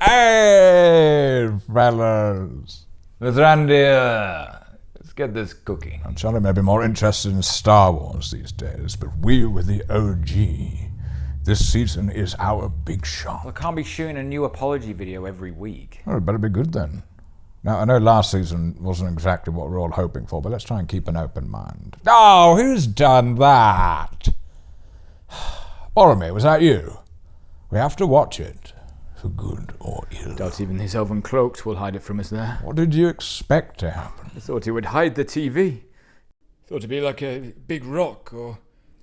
Hey, fellas. Mithrandir, let's get this cooking. Charlie may be more interested in Star Wars these days, but we were the OG. This season is our big shot. I can't be shooting a new apology video every week. Oh, it better be good then. Now, I know last season wasn't exactly what we were all hoping for, but let's try and keep an open mind. Oh, who's done that? Boromir, was that you? We have to watch it, for good or ill. Doubt even these elven cloaks will hide it from us there. What did you expect to happen? I thought it would hide the TV. Thought it'd be like a big rock or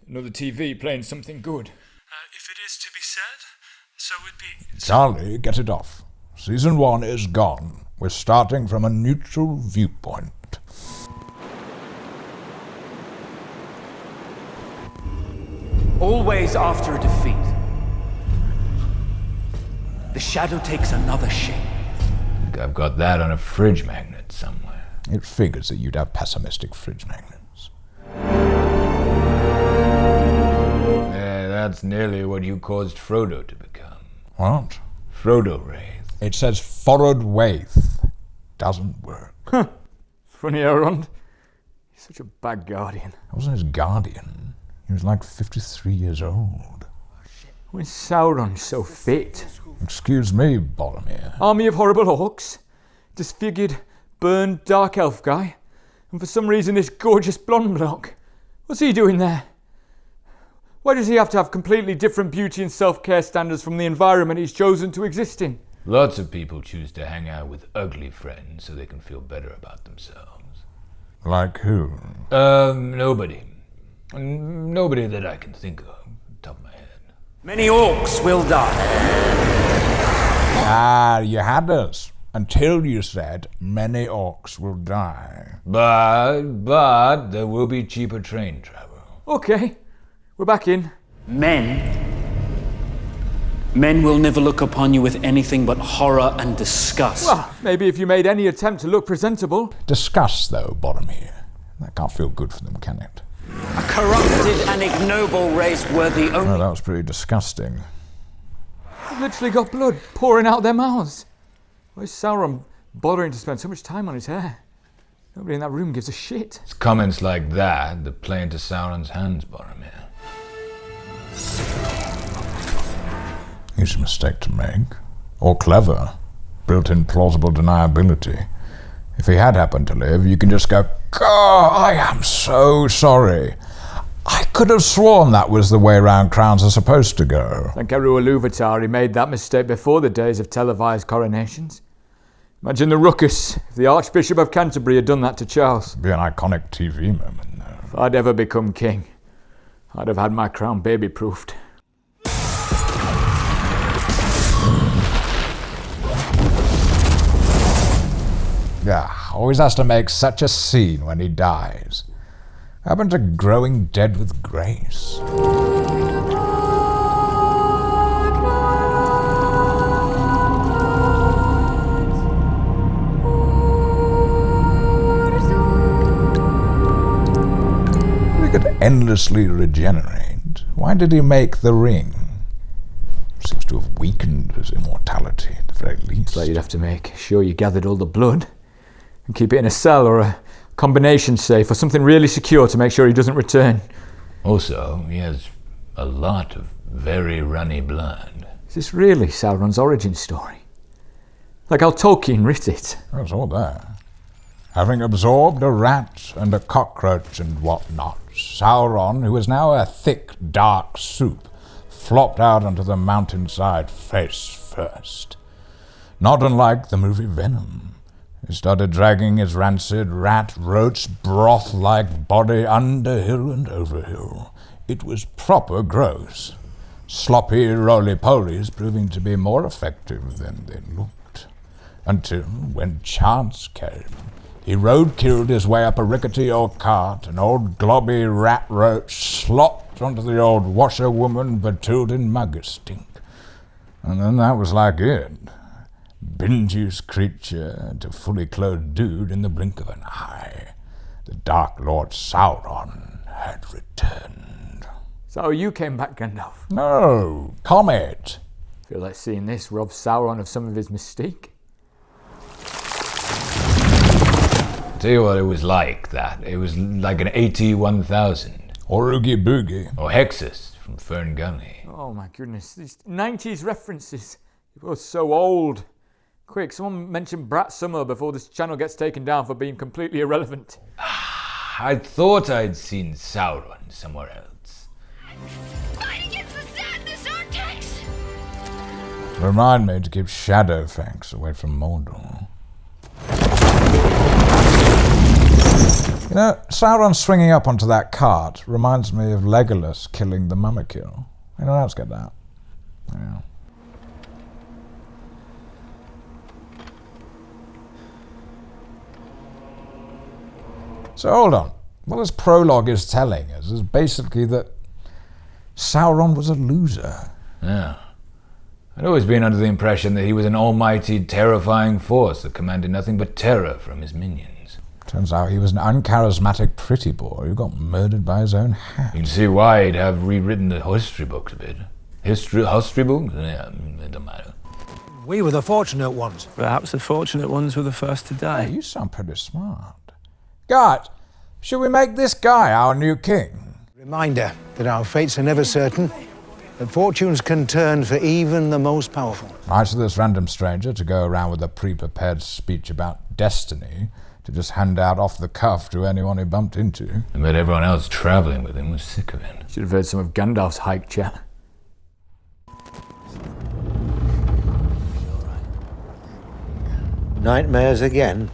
another TV playing something good. If it is to be said, so it be. Charlie, get it off. Season 1 is gone. We're starting from a neutral viewpoint. Always after a defeat, the shadow takes another shape. I've got that on a fridge magnet somewhere. It figures that you'd have pessimistic fridge magnets. Yeah, that's nearly what you caused Frodo to become. What? Frodo Wraith. It says forward waith. Doesn't work. Funny, Elrond. He's such a bad guardian. I wasn't his guardian. He was like 53 years old. When's Sauron so fit? Excuse me, Boromir. Army of horrible orcs. Disfigured, burned dark elf guy. And for some reason this gorgeous blonde bloke. What's he doing there? Why does he have to have completely different beauty and self-care standards from the environment he's chosen to exist in? Lots of people choose to hang out with ugly friends so they can feel better about themselves. Like who? Nobody. Nobody that I can think of, off the top of my head. Many orcs will die. Ah, you had us. Until you said, many orcs will die. But there will be cheaper train travel. Okay, we're back in. Men will never look upon you with anything but horror and disgust. Well, maybe if you made any attempt to look presentable. Disgust, though, Boromir. That can't feel good for them, can it? A corrupted and ignoble race worthy only. Oh, that was pretty disgusting. They've literally got blood pouring out their mouths. Why is Sauron bothering to spend so much time on his hair? Nobody in that room gives a shit. It's comments like that play into Sauron's hands, Boromir. Easy mistake to make. Or clever. Built-in plausible deniability. If he had happened to live, you can just go, God, I am so sorry. I could have sworn that was the way round crowns are supposed to go. Thank Eru Ilúvatar, made that mistake before the days of televised coronations. Imagine the ruckus if the Archbishop of Canterbury had done that to Charles. It'd be an iconic TV moment, though. If I'd ever become king, I'd have had my crown baby-proofed. Yeah, always has to make such a scene when he dies. Happened to growing dead with grace. He could endlessly regenerate. Why did he make the ring? Seems to have weakened his immortality, at the very least. So you'd have to make sure you gathered all the blood and keep it in a cell or a combination safe or something really secure to make sure he doesn't return. Also, he has a lot of very runny blood. Is this really Sauron's origin story? Like how Tolkien writ it? That's all there. Having absorbed a rat and a cockroach and whatnot, Sauron, who is now a thick, dark soup, flopped out onto the mountainside face first. Not unlike the movie Venom. He started dragging his rancid rat roach broth-like body under hill and over hill. It was proper gross. Sloppy roly-polies proving to be more effective than they looked. Until, when chance came, he road-killed his way up a rickety old cart, an old globby rat roach slopped onto the old washerwoman Batildan Muggerstink. And then that was like it. Binge-use creature to fully clothed dude in the blink of an eye. The Dark Lord Sauron had returned. So you came back, Gandalf? No, Comet. I feel like seeing this robs Sauron of some of his mystique. Tell you what it was like, that. It was like an AT-1000. Or Oogie Boogie. Or Hexus from Fern Gully. Oh my goodness, these 90s references. You're both so old. Quick, someone mention Brat Summer before this channel gets taken down for being completely irrelevant. I thought I'd seen Sauron somewhere else. Fight against the sadness, Artex! Remind me to keep Shadowfangs away from Mordor. You know, Sauron swinging up onto that cart reminds me of Legolas killing the Mumakil. Anyone else get that? Yeah. So hold on. What this prologue is telling us is basically that Sauron was a loser. Yeah. I'd always been under the impression that he was an almighty, terrifying force that commanded nothing but terror from his minions. Turns out he was an uncharismatic pretty boy who got murdered by his own hat. You can see why he'd have rewritten the history books a bit. History books? Yeah, it don't matter. We were the fortunate ones. Perhaps the fortunate ones were the first to die. Hey, you sound pretty smart. Guys, should we make this guy our new king? Reminder that our fates are never certain, that fortunes can turn for even the most powerful. Nice of this random stranger to go around with a pre-prepared speech about destiny to just hand out off the cuff to anyone he bumped into. I bet everyone else traveling with him was sick of it. Should have heard some of Gandalf's hike chat. Nightmares again?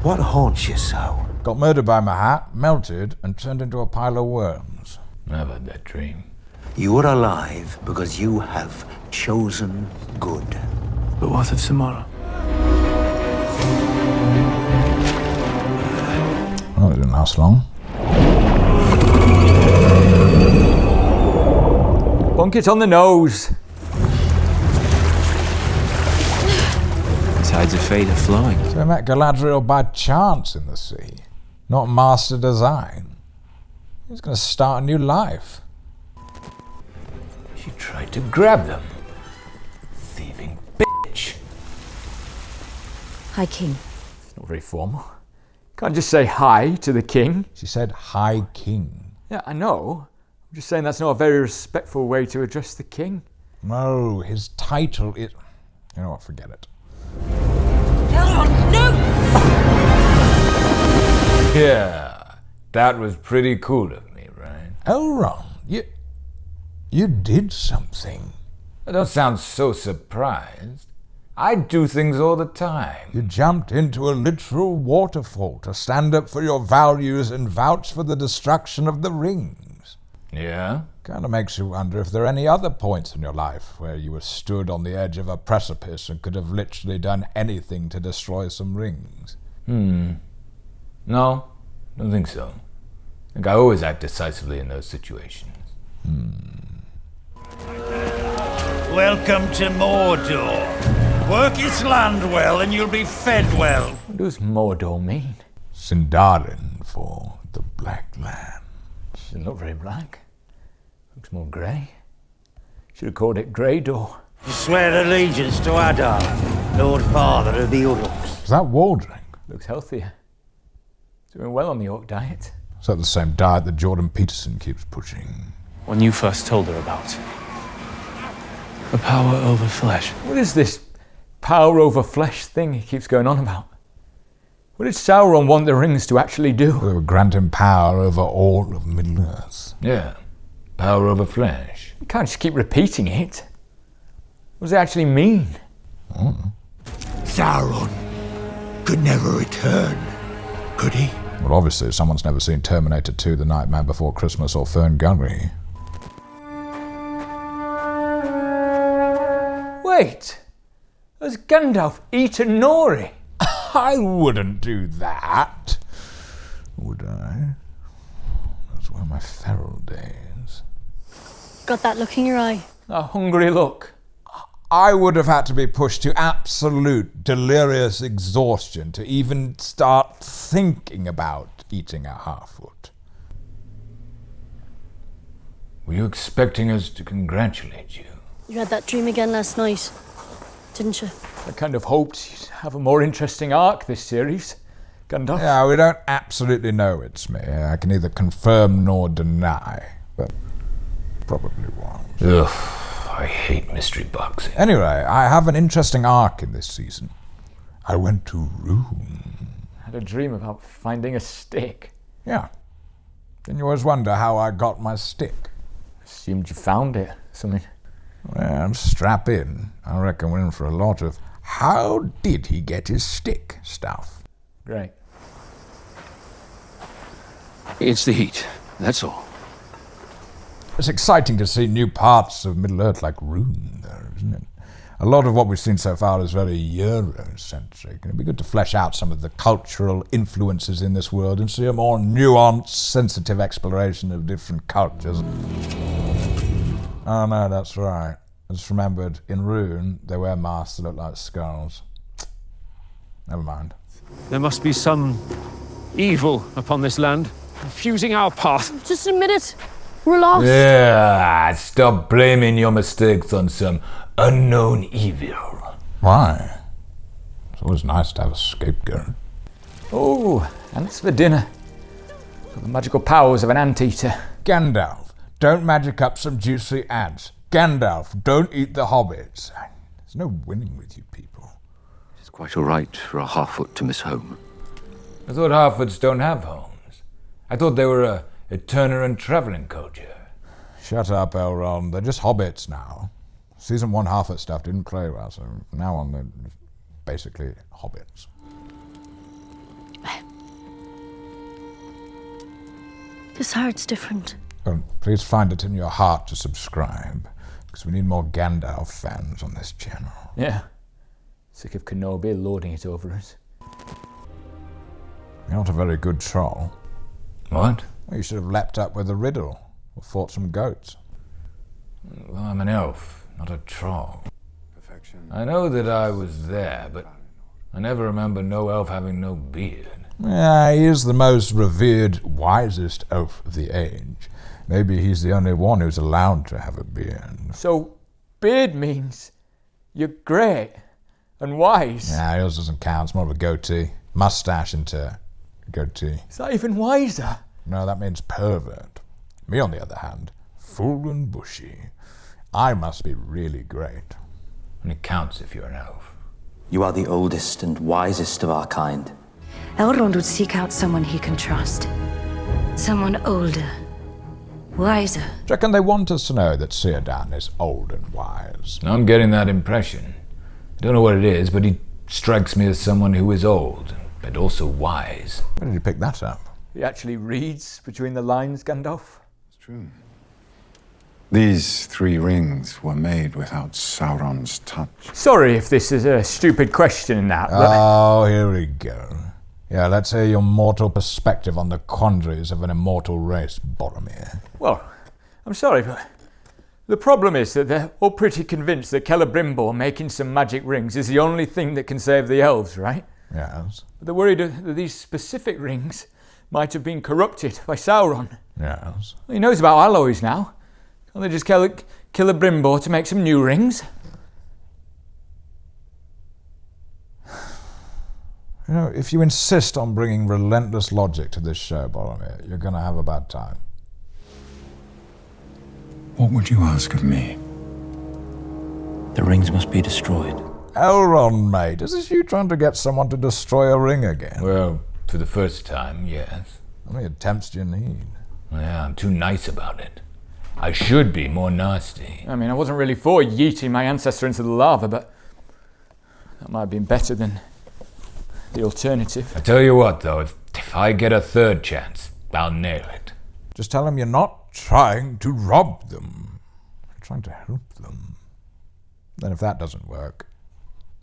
What haunts you so? Got murdered by my hat, melted, and turned into a pile of worms. I've had that dream. You are alive because you have chosen good. But what of tomorrow? Well, it didn't last long. Bonk it on the nose. The tides of fate are flowing. So I met Galadriel by chance in the sea, not master design. He's going to start a new life. She tried to grab them. Thieving bitch. Hi, King. It's not very formal. Can't just say hi to the king. She said, High King. Yeah, I know. I'm just saying that's not a very respectful way to address the king. No, his title is... You know what, forget it. No! Yeah, that was pretty cool of me, right? Elrond, you did something. I don't sound so surprised. I do things all the time. You jumped into a literal waterfall to stand up for your values and vouch for the destruction of the rings. Yeah? Kind of makes you wonder if there are any other points in your life where you were stood on the edge of a precipice and could have literally done anything to destroy some rings. No, don't think so. I think I always act decisively in those situations. Welcome to Mordor. Work its land well and you'll be fed well. What does Mordor mean? Sindarin for the Black Land. She doesn't look very black. Looks more grey. Should have called it Greydor. You swear allegiance to Adar, Lord Father of the Orcs. Is that Waldring? Looks healthier. Doing well on the orc diet. Is that the same diet that Jordan Peterson keeps pushing? When you first told her about the power over flesh. What is this power over flesh thing he keeps going on about? What did Sauron want the rings to actually do? They would grant him power over all of Middle-earth. Yeah, power over flesh. You can't just keep repeating it. What does it actually mean? Sauron could never return, could he? Well, obviously, someone's never seen Terminator 2, The Nightmare Before Christmas, or Fern Gully. Wait! Has Gandalf eaten Nori? I wouldn't do that, would I? Those were my feral days. Got that look in your eye. A hungry look. I would have had to be pushed to absolute delirious exhaustion to even start thinking about eating a half-foot. Were you expecting us to congratulate you? You had that dream again last night, didn't you? I kind of hoped you'd have a more interesting arc this series, Gandalf. Yeah, we don't absolutely know it's me. I can neither confirm nor deny, but probably was. Ugh, I hate mystery boxing. Anyway, I have an interesting arc in this season. I went to Rune. I had a dream about finding a stick. Yeah. Then you always wonder how I got my stick. Assumed you found it, something. Well, strap in. I reckon we're in for a lot of how did he get his stick stuff. Great. It's the heat, that's all. It's exciting to see new parts of Middle-earth like Rune, though, isn't it? A lot of what we've seen so far is very Eurocentric, and it'd be good to flesh out some of the cultural influences in this world and see a more nuanced, sensitive exploration of different cultures. Oh no, that's right. I just remembered, in Rune, they wear masks that look like skulls. Never mind. There must be some evil upon this land, confusing our path. Just admit it. We're lost. Yeah, stop blaming your mistakes on some unknown evil. Why? It's always nice to have a scapegoat. Oh, ants for dinner. Got the magical powers of an anteater. Gandalf, don't magic up some juicy ants. Gandalf, don't eat the hobbits. There's no winning with you people. It's quite all right for a half-foot to miss home. I thought half-foots don't have homes. I thought they were a Turner and travelling culture. Shut up, Elrond. They're just hobbits now. Season 1 half-foot stuff didn't play well, so from now on they're basically hobbits. This heart's different. Well, please find it in your heart to subscribe, because we need more Gandalf fans on this channel. Yeah. Sick of Kenobi lording it over us. You're not a very good troll. What? Well, you should have leapt up with a riddle, or fought some goats. Well, I'm an elf, not a troll. I know that I was there, but I never remember no elf having no beard. Yeah, he is the most revered, wisest elf of the age. Maybe he's the only one who's allowed to have a beard. So, beard means you're great and wise. Yeah, yours doesn't count. It's more of a goatee. Mustache into goatee. Is that even wiser? No, that means pervert. Me, on the other hand, full and bushy. I must be really great. And it counts if you're an elf. You are the oldest and wisest of our kind. Elrond would seek out someone he can trust. Someone older, wiser. Do you reckon they want us to know that Círdan is old and wise? I'm getting that impression. I don't know what it is, but he strikes me as someone who is old, but also wise. Where did you pick that up? He actually reads between the lines, Gandalf. It's true. These 3 rings were made without Sauron's touch. Sorry if this is a stupid question in that, but... Oh, here we go. Yeah, let's hear your mortal perspective on the quandaries of an immortal race, Boromir. Well, I'm sorry, but the problem is that they're all pretty convinced that Celebrimbor making some magic rings is the only thing that can save the elves, right? Yes. But they're worried that these specific rings might have been corrupted by Sauron. Yes. He knows about alloys now. Can't they just kill Celebrimbor to make some new rings? You know, if you insist on bringing relentless logic to this show, Boromir, you're going to have a bad time. What would you ask of me? The rings must be destroyed. Elrond, mate, is this you trying to get someone to destroy a ring again? Well, for the first time, yes. How many attempts do you need? Yeah, I'm too nice about it. I should be more nasty. I mean, I wasn't really for yeeting my ancestor into the lava, but that might have been better than the alternative. I tell you what, though, if I get a third chance, I'll nail it. Just tell them you're not trying to rob them. You're trying to help them. Then if that doesn't work,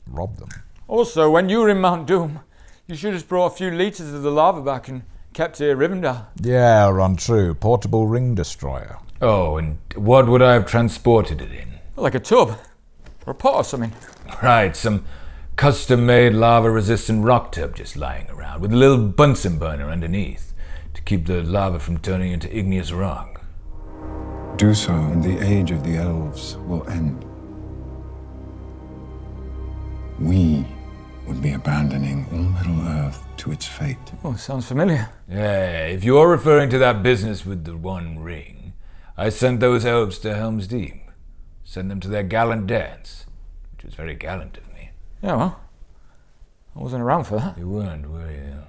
rob them. Also, when you were in Mount Doom, you should have brought a few litres of the lava back and kept it at Rivendell. Yeah, Ron, true. Portable ring destroyer. Oh, and what would I have transported it in? Like a tub. Or a pot or something. Right, some custom-made lava-resistant rock tub just lying around, with a little Bunsen burner underneath, to keep the lava from turning into igneous rock. Do so, and the age of the elves will end. we would be abandoning all Middle-earth to its fate. Oh, sounds familiar. Yeah, if you're referring to that business with the One Ring, I sent those elves to Helm's Deep. Sent them to their gallant deaths, which was very gallant of me. Yeah, well, I wasn't around for that. You weren't, were you?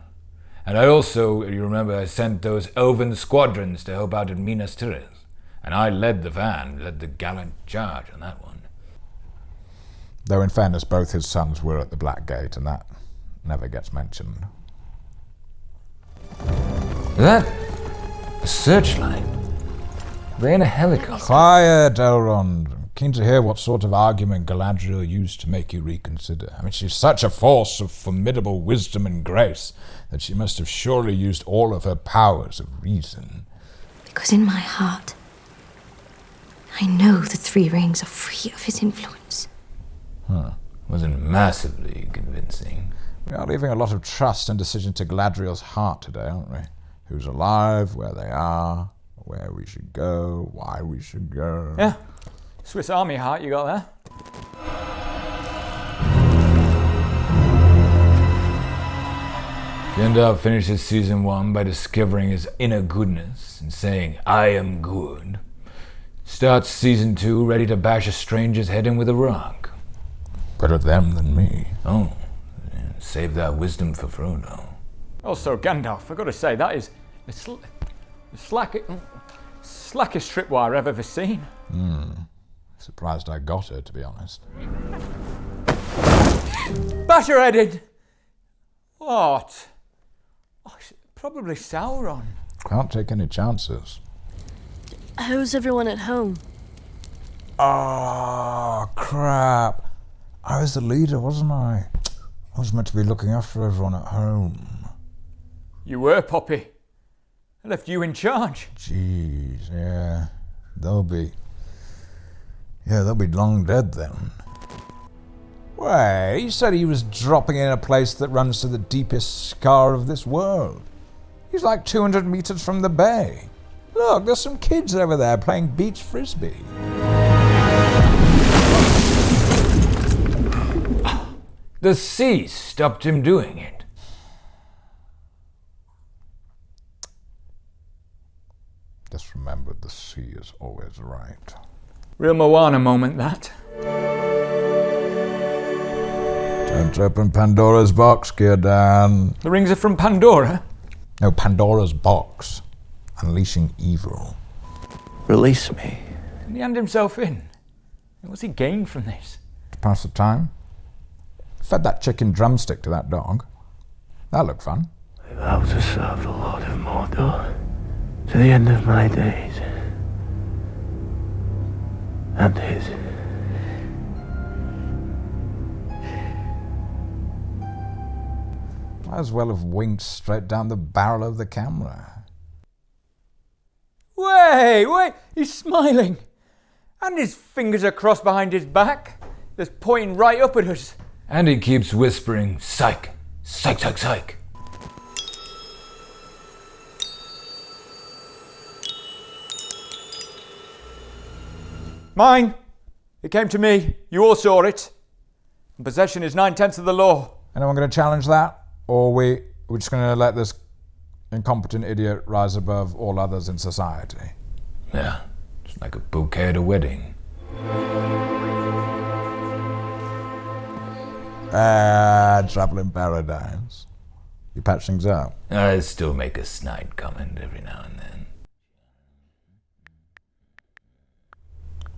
And I also, you remember, I sent those elven squadrons to help out at Minas Tirith. And I led the gallant charge on that one. Though in fairness, both his sons were at the Black Gate, and that never gets mentioned. Is that a searchlight? They're in a helicopter. Quiet, Elrond. I'm keen to hear what sort of argument Galadriel used to make you reconsider. I mean, she's such a force of formidable wisdom and grace that she must have surely used all of her powers of reason. Because in my heart, I know the Three Rings are free of his influence. Huh. Wasn't massively convincing. We are leaving a lot of trust and decision to Galadriel's heart today, aren't we? Who's alive, where they are, where we should go, why we should go. Yeah. Swiss Army heart you got there. Gandalf finishes season 1 by discovering his inner goodness and saying, I am good. Starts season 2 ready to bash a stranger's head in with a rock. Better them than me. Oh, yeah, save that wisdom for Frodo. Also, Gandalf, I've got to say, that is the slackest tripwire I've ever seen. Surprised I got her, to be honest. Bash her head in! What? Oh, probably Sauron. Can't take any chances. How's everyone at home? Oh, crap. I was the leader, wasn't I? I was meant to be looking after everyone at home. You were, Poppy. I left you in charge. Jeez, yeah. They'll be long dead then. Wait, he said he was dropping in a place that runs to the deepest scar of this world. He's like 200 meters from the bay. Look, there's some kids over there playing beach frisbee. The sea stopped him doing it. Just remember, the sea is always right. Real Moana moment, that. Don't open Pandora's box, Círdan. The rings are from Pandora? No, Pandora's box. Unleashing evil. Release me. Didn't he hand himself in? What's he gained from this? To pass the time. Fed that chicken drumstick to that dog. That looked fun. I vow to serve the Lord of Mordor to the end of my days. And his. Might as well have winked straight down the barrel of the camera. Wait, he's smiling. And his fingers are crossed behind his back. They're pointing right up at us. And he keeps whispering, psych, psych, psych, psych. Mine. It came to me. You all saw it. And possession is 9/10 of the law. Anyone going to challenge that? Or we're just going to let this incompetent idiot rise above all others in society? Yeah, it's like a bouquet at a wedding. Traveling paradise. You patch things up? I still make a snide comment every now and then.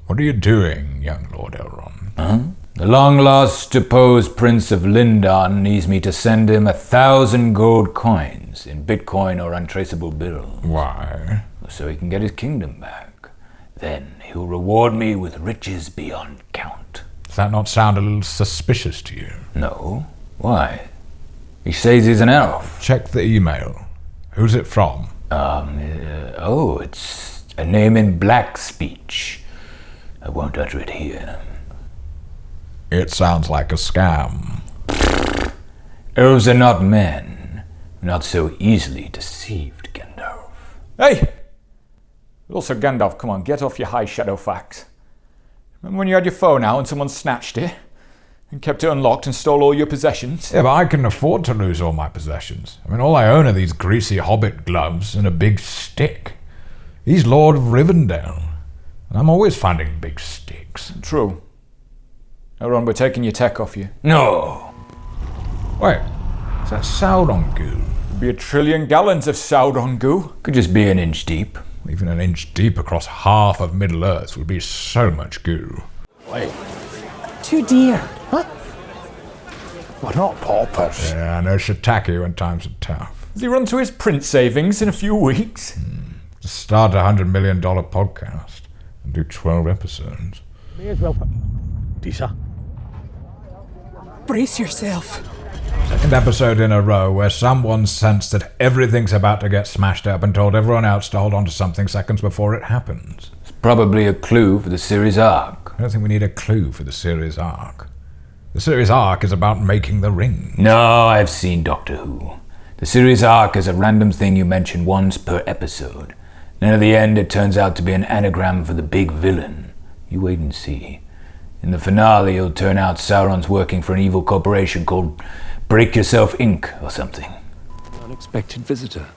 What are you doing, young Lord Elrond? Huh? The long-lost deposed Prince of Lindon needs me to send him 1,000 gold coins in Bitcoin or untraceable bills. Why? So he can get his kingdom back. Then he'll reward me with riches beyond count. Does that not sound a little suspicious to you? No. Why? He says he's an elf. Check the email. Who's it from? It's a name in black speech. I won't utter it here. It sounds like a scam. Elves are not men. Not so easily deceived, Gandalf. Hey! Also, Gandalf, come on, get off your high shadow facts. Remember when you had your phone out and someone snatched it? And kept it unlocked and stole all your possessions? Yeah, but I can afford to lose all my possessions. I mean, all I own are these greasy hobbit gloves and a big stick. He's Lord of Rivendell, and I'm always finding big sticks. True. Elrond, we're taking your tech off you. No! Wait, is that Sauron goo? Could be 1 trillion gallons of Sauron goo. Could just be an inch deep. Even an inch deep across half of Middle-earth would be so much goo. Wait. Too dear. Huh? We're not paupers. Yeah, I know shiitake when times are tough. Does he run to his print savings in a few weeks? Just start a $100 million podcast and do 12 episodes. May as well. Disa. Brace yourself. Second episode in a row where someone sensed that everything's about to get smashed up and told everyone else to hold on to something seconds before it happens. It's probably a clue for the series arc. I don't think we need a clue for the series arc. The series arc is about making the ring. No, I've seen Doctor Who. The series arc is a random thing you mention once per episode. Then at the end it turns out to be an anagram for the big villain. You wait and see. In the finale it'll turn out Sauron's working for an evil corporation called Break Yourself Inc. or something. Unexpected visitor.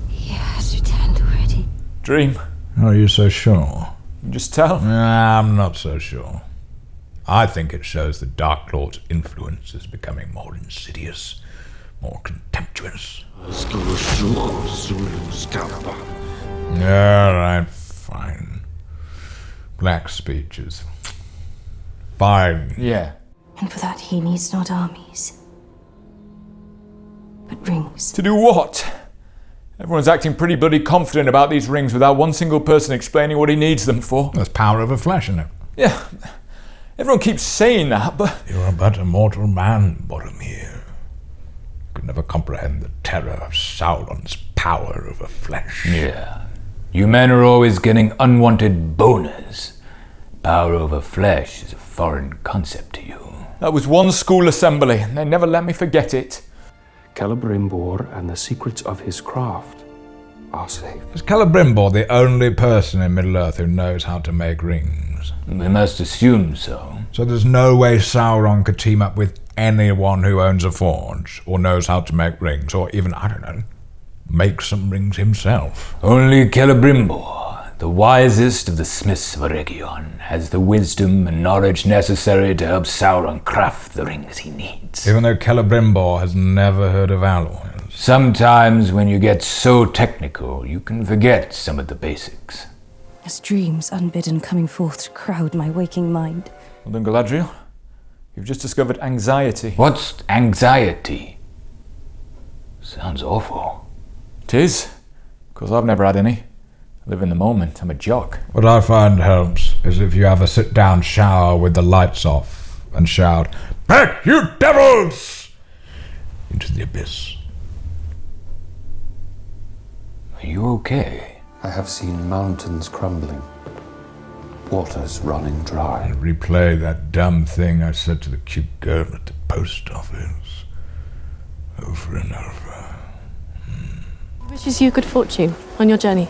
He has returned already. Dream. How are you so sure? Just tell. I'm not so sure. I think it shows the Dark Lord's influence is becoming more insidious, more contemptuous. Alright, fine. Black speeches. Fine. Yeah. And for that he needs not armies, but rings. To do what? Everyone's acting pretty bloody confident about these rings without one single person explaining what he needs them for. There's power over flesh in it. Yeah. Everyone keeps saying that, but... You're but a mortal man, Boromir. You could never comprehend the terror of Sauron's power over flesh. Yeah. You men are always getting unwanted boners. Power over flesh is a foreign concept to you. That was one school assembly, and they never let me forget it. Celebrimbor and the secrets of his craft are safe. Is Celebrimbor the only person in Middle-earth who knows how to make rings? We must assume so. So there's no way Sauron could team up with anyone who owns a forge, or knows how to make rings, or even, I don't know, make some rings himself. Only Celebrimbor, the wisest of the smiths of Eregion, has the wisdom and knowledge necessary to help Sauron craft the rings he needs. Even though Celebrimbor has never heard of alloys. Sometimes when you get so technical, you can forget some of the basics. As dreams unbidden coming forth to crowd my waking mind. Well then, Galadriel, you've just discovered anxiety. What's anxiety? Sounds awful. It is, because I've never had any. I live in the moment. I'm a jock. What I find helps is if you have a sit-down shower with the lights off and shout, "Back, you devils!" into the abyss. Are you okay? I have seen mountains crumbling, waters running dry. And replay that dumb thing I said to the cute girl at the post office over and over. Wishes you good fortune on your journey.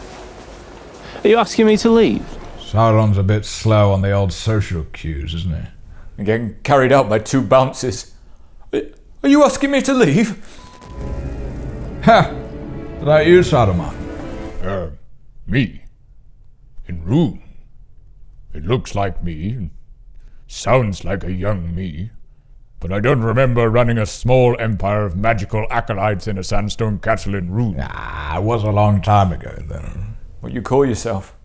Are you asking me to leave? Sauron's a bit slow on the old social cues, isn't he? I'm getting carried out by 2 bounces. Are you asking me to leave? Ha! Is that you, Saruman? Me? In Rune? It looks like me, and sounds like a young me, but I don't remember running a small empire of magical acolytes in a sandstone castle in Rune. Ah, it was a long time ago, then. What you call yourself?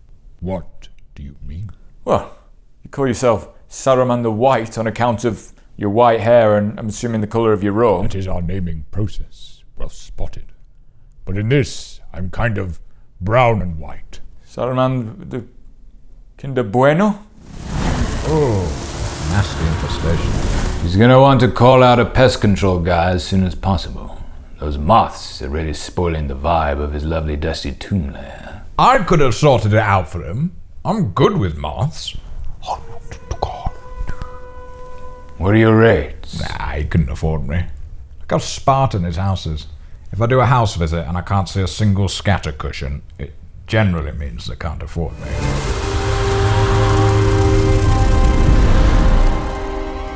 What do you mean? Well, you call yourself Saruman the White on account of your white hair and I'm assuming the colour of your robe. That is our naming process. Well spotted. But in this, I'm kind of brown and white. Saruman the Kinder Bueno? Oh, nasty infestation. He's gonna want to call out a pest control guy as soon as possible. Those moths are really spoiling the vibe of his lovely dusty tomb lair. I could have sorted it out for him. I'm good with moths. What are your rates? Nah, he couldn't afford me. Look how Spartan his house is. If I do a house visit and I can't see a single scatter cushion, it generally means they can't afford me.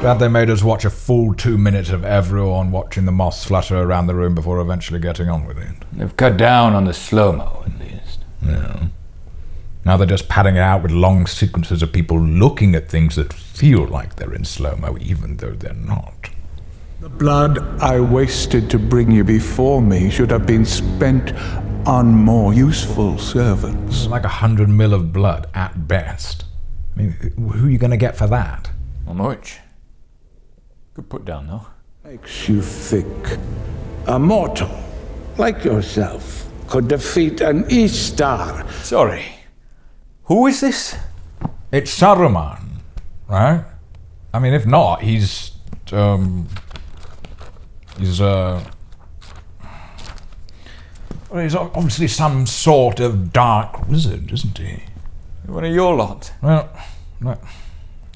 Glad they made us watch a full 2 minutes of everyone watching the moths flutter around the room before eventually getting on with it. They've cut down on the slow-mo, at least. Yeah. Now they're just padding it out with long sequences of people looking at things that feel like they're in slow-mo, even though they're not. The blood I wasted to bring you before me should have been spent on more useful servants. Like 100 mil of blood, at best. I mean, who are you going to get for that? Not much. Good put down, though. Makes you think. A mortal, like yourself, could defeat an East-Star. Sorry. Who is this? It's Saruman, right? I mean, if not, he's obviously some sort of dark wizard, isn't he? One of your lot? Well, now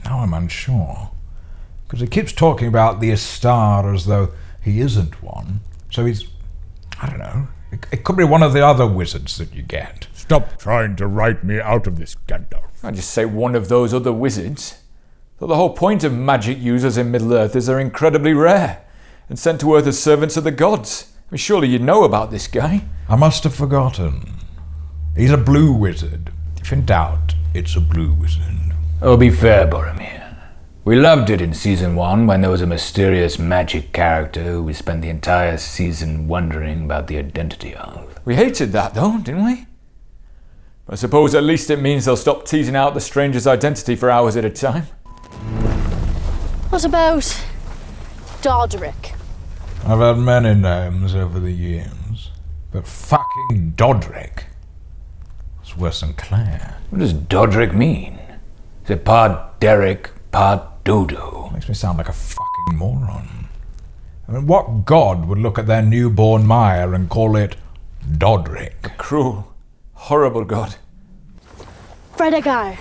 I'm unsure. Because he keeps talking about the Istar as though he isn't one. So he's, I don't know, it could be one of the other wizards that you get. Stop trying to write me out of this, Gandalf. I just say one of those other wizards. But the whole point of magic users in Middle-earth is they're incredibly rare and sent to Earth as servants of the gods. I mean, surely you know about this guy. I must have forgotten. He's a blue wizard. If in doubt, it's a blue wizard. Oh, be fair, Boromir. We loved it in Season 1 when there was a mysterious magic character who we spent the entire season wondering about the identity of. We hated that, though, didn't we? I suppose at least it means they'll stop teasing out the stranger's identity for hours at a time. What about Dodric? I've had many names over the years, but fucking Dodric is worse than Claire. What does Dodric mean? Is it part Derek, part Dodo? Makes me sound like a fucking moron. I mean, what god would look at their newborn Maya and call it Dodric? A cruel, horrible god. Fredegar.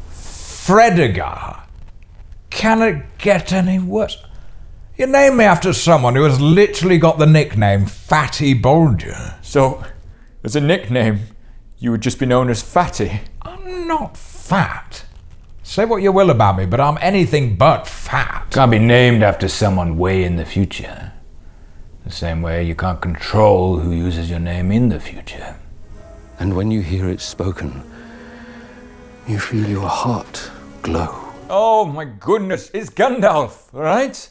Fredegar? Can it get any worse? You name me after someone who has literally got the nickname Fatty Bolger. So, as a nickname, you would just be known as Fatty? I'm not fat. Say what you will about me, but I'm anything but fat. Can't be named after someone way in the future. The same way you can't control who uses your name in the future. And when you hear it spoken, you feel your heart glow. Oh my goodness, it's Gandalf, alright?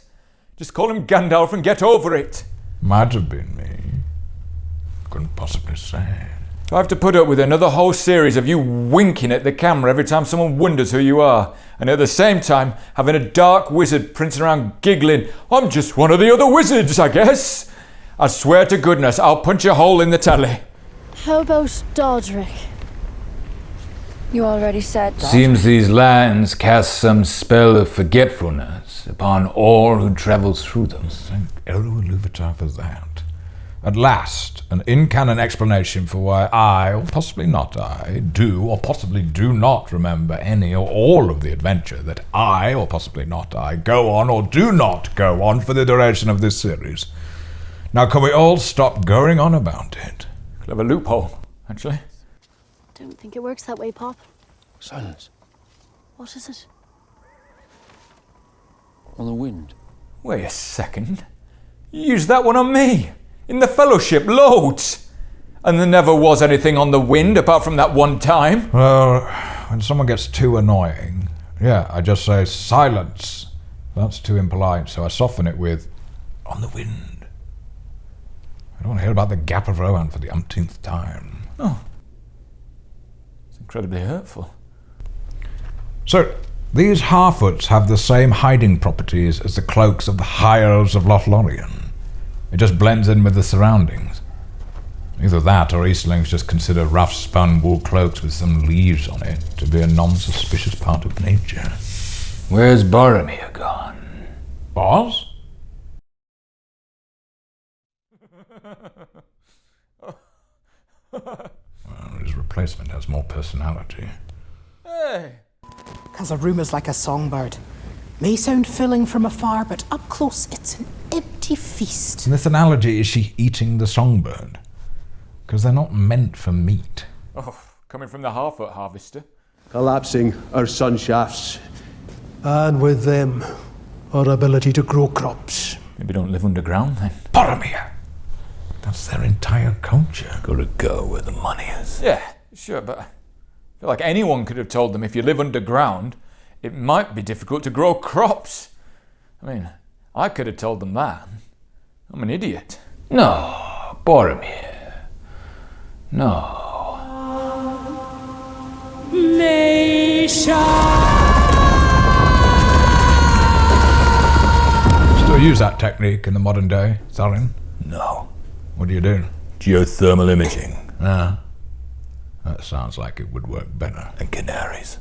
Just call him Gandalf and get over it. Might have been me. Couldn't possibly say. I have to put up with another whole series of you winking at the camera every time someone wonders who you are, and at the same time having a dark wizard prancing around giggling, I'm just one of the other wizards, I guess. I swear to goodness, I'll punch a hole in the telly. How about Dodric? You already said that. Seems these lands cast some spell of forgetfulness upon all who travels through them. Thank Eluvatar for that. At last, an in-canon explanation for why I, or possibly not I, do or possibly do not remember any or all of the adventure that I, or possibly not I, go on or do not go on for the duration of this series. Now can we all stop going on about it? Clever loophole, actually. Don't think it works that way, Pop. Silence. What is it? On the wind. Wait a second. You used that one on me. In the Fellowship, loads. And there never was anything on the wind apart from that one time. Well, when someone gets too annoying, yeah, I just say silence. That's too impolite, so I soften it with on the wind. I don't want to hear about the Gap of Rohan for the umpteenth time. Oh. It's incredibly hurtful. So, these Harfoots have the same hiding properties as the cloaks of the High Elves of Lothlorien. It just blends in with the surroundings. Either that or Eastlings just consider rough spun wool cloaks with some leaves on it to be a non-suspicious part of nature. Where's Boromir gone? Boss? Well, his replacement has more personality. Hey! Because a room is like a songbird. May sound filling from afar, but up close it's an empty feast. In this analogy, is she eating the songbird? Because they're not meant for meat. Oh, coming from the Harfoot harvester. Collapsing our sun shafts. And with them, or ability to grow crops. Maybe don't live underground then. Boromir! That's their entire culture. Gotta go where the money is. Yeah, sure, but I feel like anyone could have told them if you live underground, it might be difficult to grow crops. I mean, I could have told them that. I'm an idiot. No, Boromir. No. Still use that technique in the modern day, Thorin? No. What do you do? Geothermal imaging. Ah. That sounds like it would work better. And canaries.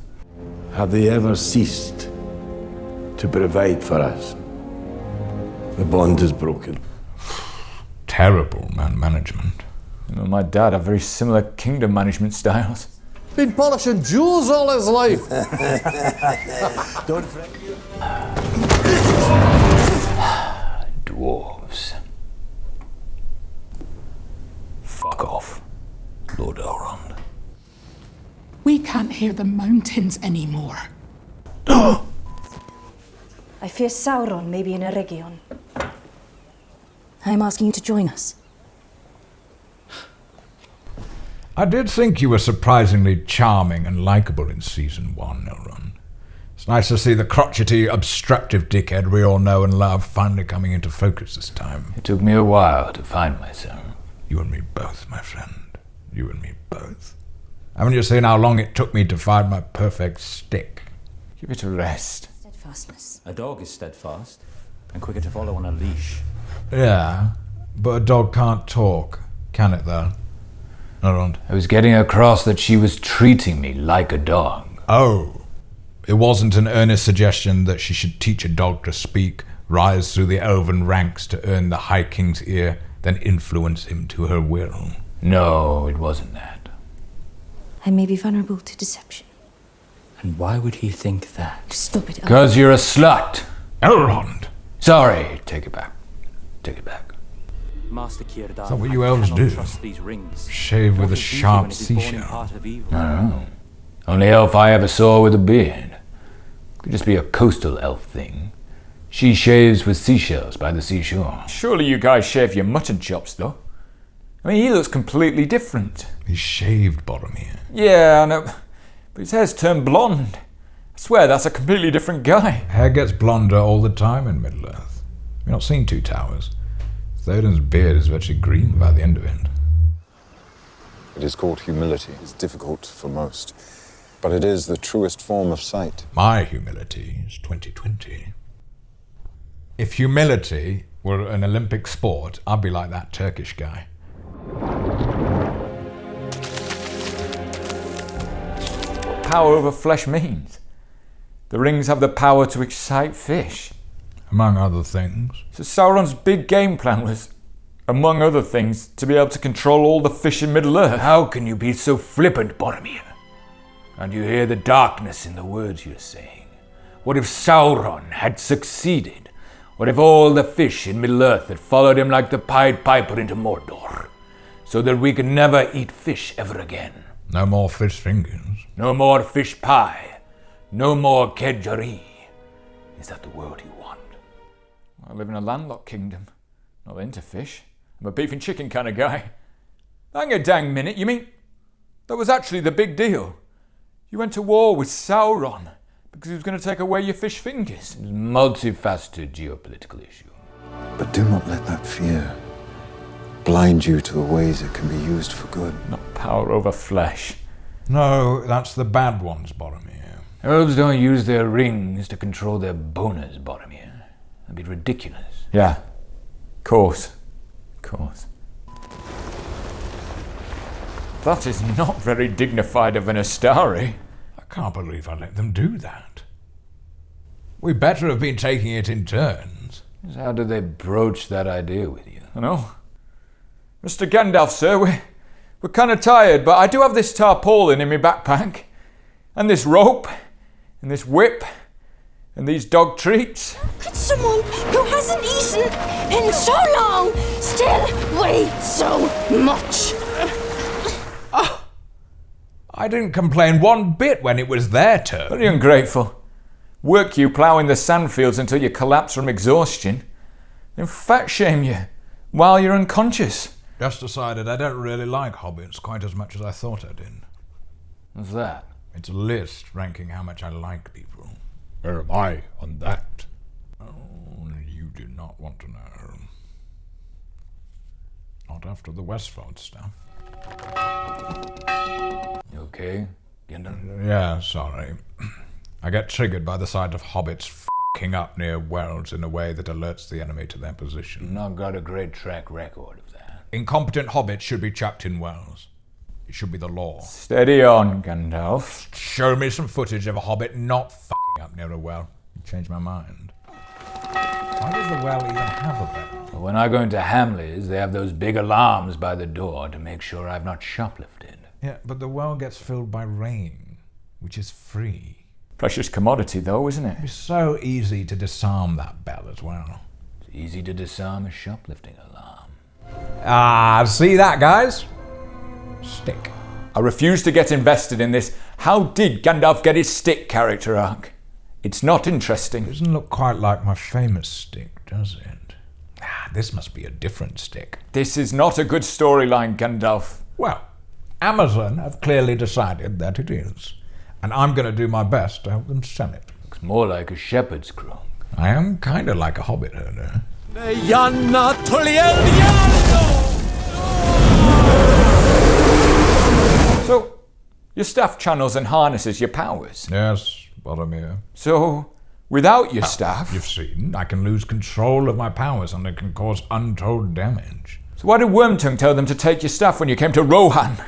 Have they ever ceased to provide for us? The bond is broken. Terrible man management. You know, my dad had very similar kingdom management styles. Been polishing jewels all his life. Don't fret. Dwarves. Fuck off, Lord Elrond. We can't hear the mountains anymore. I fear Sauron may be in Eregion. I'm asking you to join us. I did think you were surprisingly charming and likeable in Season 1, Elrond. It's nice to see the crotchety, obstructive dickhead we all know and love finally coming into focus this time. It took me a while to find myself. You and me both, my friend. You and me both. Haven't you seen how long it took me to find my perfect stick? Give it a rest. Steadfastness. A dog is steadfast and quicker to follow on a leash. Yeah, but a dog can't talk, can it though? Elrond. I was getting across that she was treating me like a dog. Oh. It wasn't an earnest suggestion that she should teach a dog to speak, rise through the elven ranks to earn the High King's ear, then influence him to her will. No, it wasn't that. I may be vulnerable to deception. And why would he think that? Stop it. Because you're a slut. Elrond! Sorry, take it back. Take it back. Master Círdan, Is that what you elves do? Shave with a sharp seashell? No. Only elf I ever saw with a beard. Could just be a coastal elf thing. She shaves with seashells by the seashore. Surely you guys shave your mutton chops, though. I mean, he looks completely different. He's shaved, Boromir. Yeah, I know. But his hair's turned blonde. I swear that's a completely different guy. Hair gets blonder all the time in Middle-earth. You've not seen Two Towers. Theoden's beard is virtually green by the end of it. It is called humility. It's difficult for most, but it is the truest form of sight. My humility is 2020. If humility were an Olympic sport, I'd be like that Turkish guy. What power over flesh means? The rings have the power to excite fish. Among other things. So Sauron's big game plan was, among other things, to be able to control all the fish in Middle-earth. How can you be so flippant, Boromir? Can't you hear the darkness in the words you're saying? What if Sauron had succeeded? What if all the fish in Middle-earth had followed him like the Pied Piper into Mordor? So that we could never eat fish ever again. No more fish fingers. No more fish pie. No more kedgeree. Is that the world you want? I live in a landlocked kingdom. Not into fish. I'm a beef and chicken kind of guy. Hang a dang minute, you mean that was actually the big deal? You went to war with Sauron because he was going to take away your fish fingers? It's a multifaceted geopolitical issue. But do not let that fear blind you to the ways it can be used for good. Not power over flesh. No, that's the bad ones, Boromir. Elves don't use their rings to control their boners, Boromir. That'd be ridiculous. Yeah. Course. That is not very dignified of an Astari. I can't believe I let them do that. We better have been taking it in turns. How did they broach that idea with you? I know. Mr. Gandalf, sir, we're kind of tired, but I do have this tarpaulin in my backpack, and this rope, and this whip, and these dog treats. Could someone who hasn't eaten in so long still weigh so much? I didn't complain one bit when it was their turn. Very ungrateful. work you ploughing the sandfields until you collapse from exhaustion, then fat shame you while you're unconscious. Just decided I don't really like hobbits quite as much as I thought I did. What's that? It's a list ranking how much I like people. Where am I on that? Oh, you do not want to know. Not after the Westfold stuff. You okay, Gandalf? Yeah, sorry. I get triggered by the sight of hobbits f***ing up near wells in a way that alerts the enemy to their position. You've not got a great track record of that. Incompetent hobbits should be chucked in wells. It should be the law. Steady on, Gandalf. Show me some footage of a hobbit not f***ing up near a well. You changed my mind. Why does the well even have a bell? Well, when I go into Hamleys, they have those big alarms by the door to make sure I've not shoplifted. Yeah, but the well gets filled by rain, which is free. Precious commodity, though, isn't it? It's so easy to disarm that bell as well. It's easy to disarm a shoplifting alarm. Ah, see that, guys? Stick. I refuse to get invested in this "how did Gandalf get his stick" character arc. It's not interesting. It doesn't look quite like my famous stick, does it? Ah, this must be a different stick. This is not a good storyline, Gandalf. Well, Amazon have clearly decided that it is. And I'm going to do my best to help them sell it. Looks more like a shepherd's crook. I am kind of like a hobbit herder. So, your staff channels and harnesses your powers? Yes, Boromir. So, without your staff... You've seen, I can lose control of my powers and it can cause untold damage. So why did Wormtongue tell them to take your staff when you came to Rohan?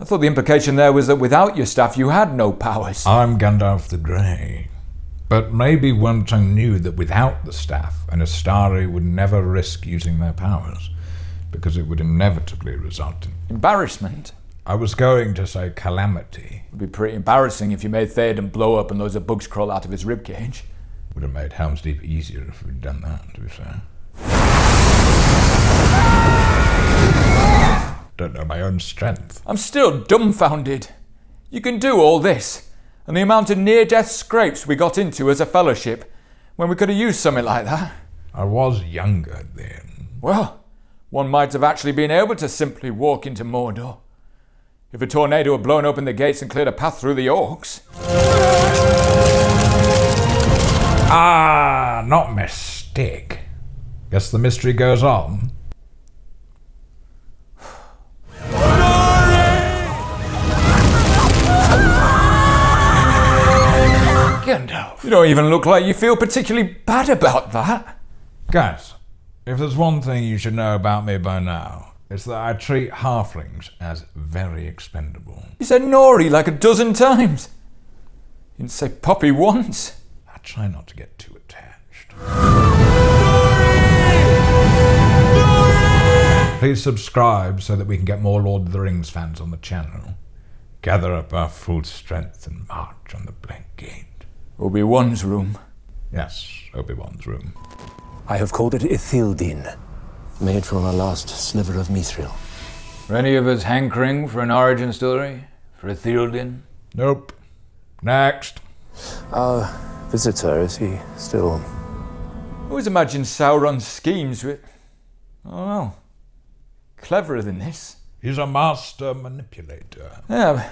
I thought the implication there was that without your staff you had no powers. I'm Gandalf the Grey. But maybe Wormtongue knew that without the staff, an Astari would never risk using their powers, because it would inevitably result in... Embarrassment? I was going to say calamity. It would be pretty embarrassing if you made Theoden blow up and loads of bugs crawl out of his ribcage. Would have made Helm's Deep easier if we'd done that, to be fair. Don't know my own strength. I'm still dumbfounded. You can do all this, and the amount of near-death scrapes we got into as a fellowship when we could have used something like that. I was younger then. Well, one might have actually been able to simply walk into Mordor. If a tornado had blown open the gates and cleared a path through the Orcs. Ah, not my stick. Guess the mystery goes on. Gandalf, you don't even look like you feel particularly bad about that. Guys, if there's one thing you should know about me by now, it's that I treat halflings as very expendable. You said Nori like a dozen times. You didn't say Poppy once. I try not to get too attached. Please subscribe so that we can get more Lord of the Rings fans on the channel. Gather up our full strength and march on the Black Gate. Obi-Wan's room. Yes, Obi-Wan's room. I have called it Ithildin, made from our last sliver of mithril. Are any of us hankering for an origin story? For Ithildin? Nope. Next. Our visitor, is he still... I always imagined Sauron's schemes with... Oh no. Cleverer than this. He's a master manipulator. Yeah, but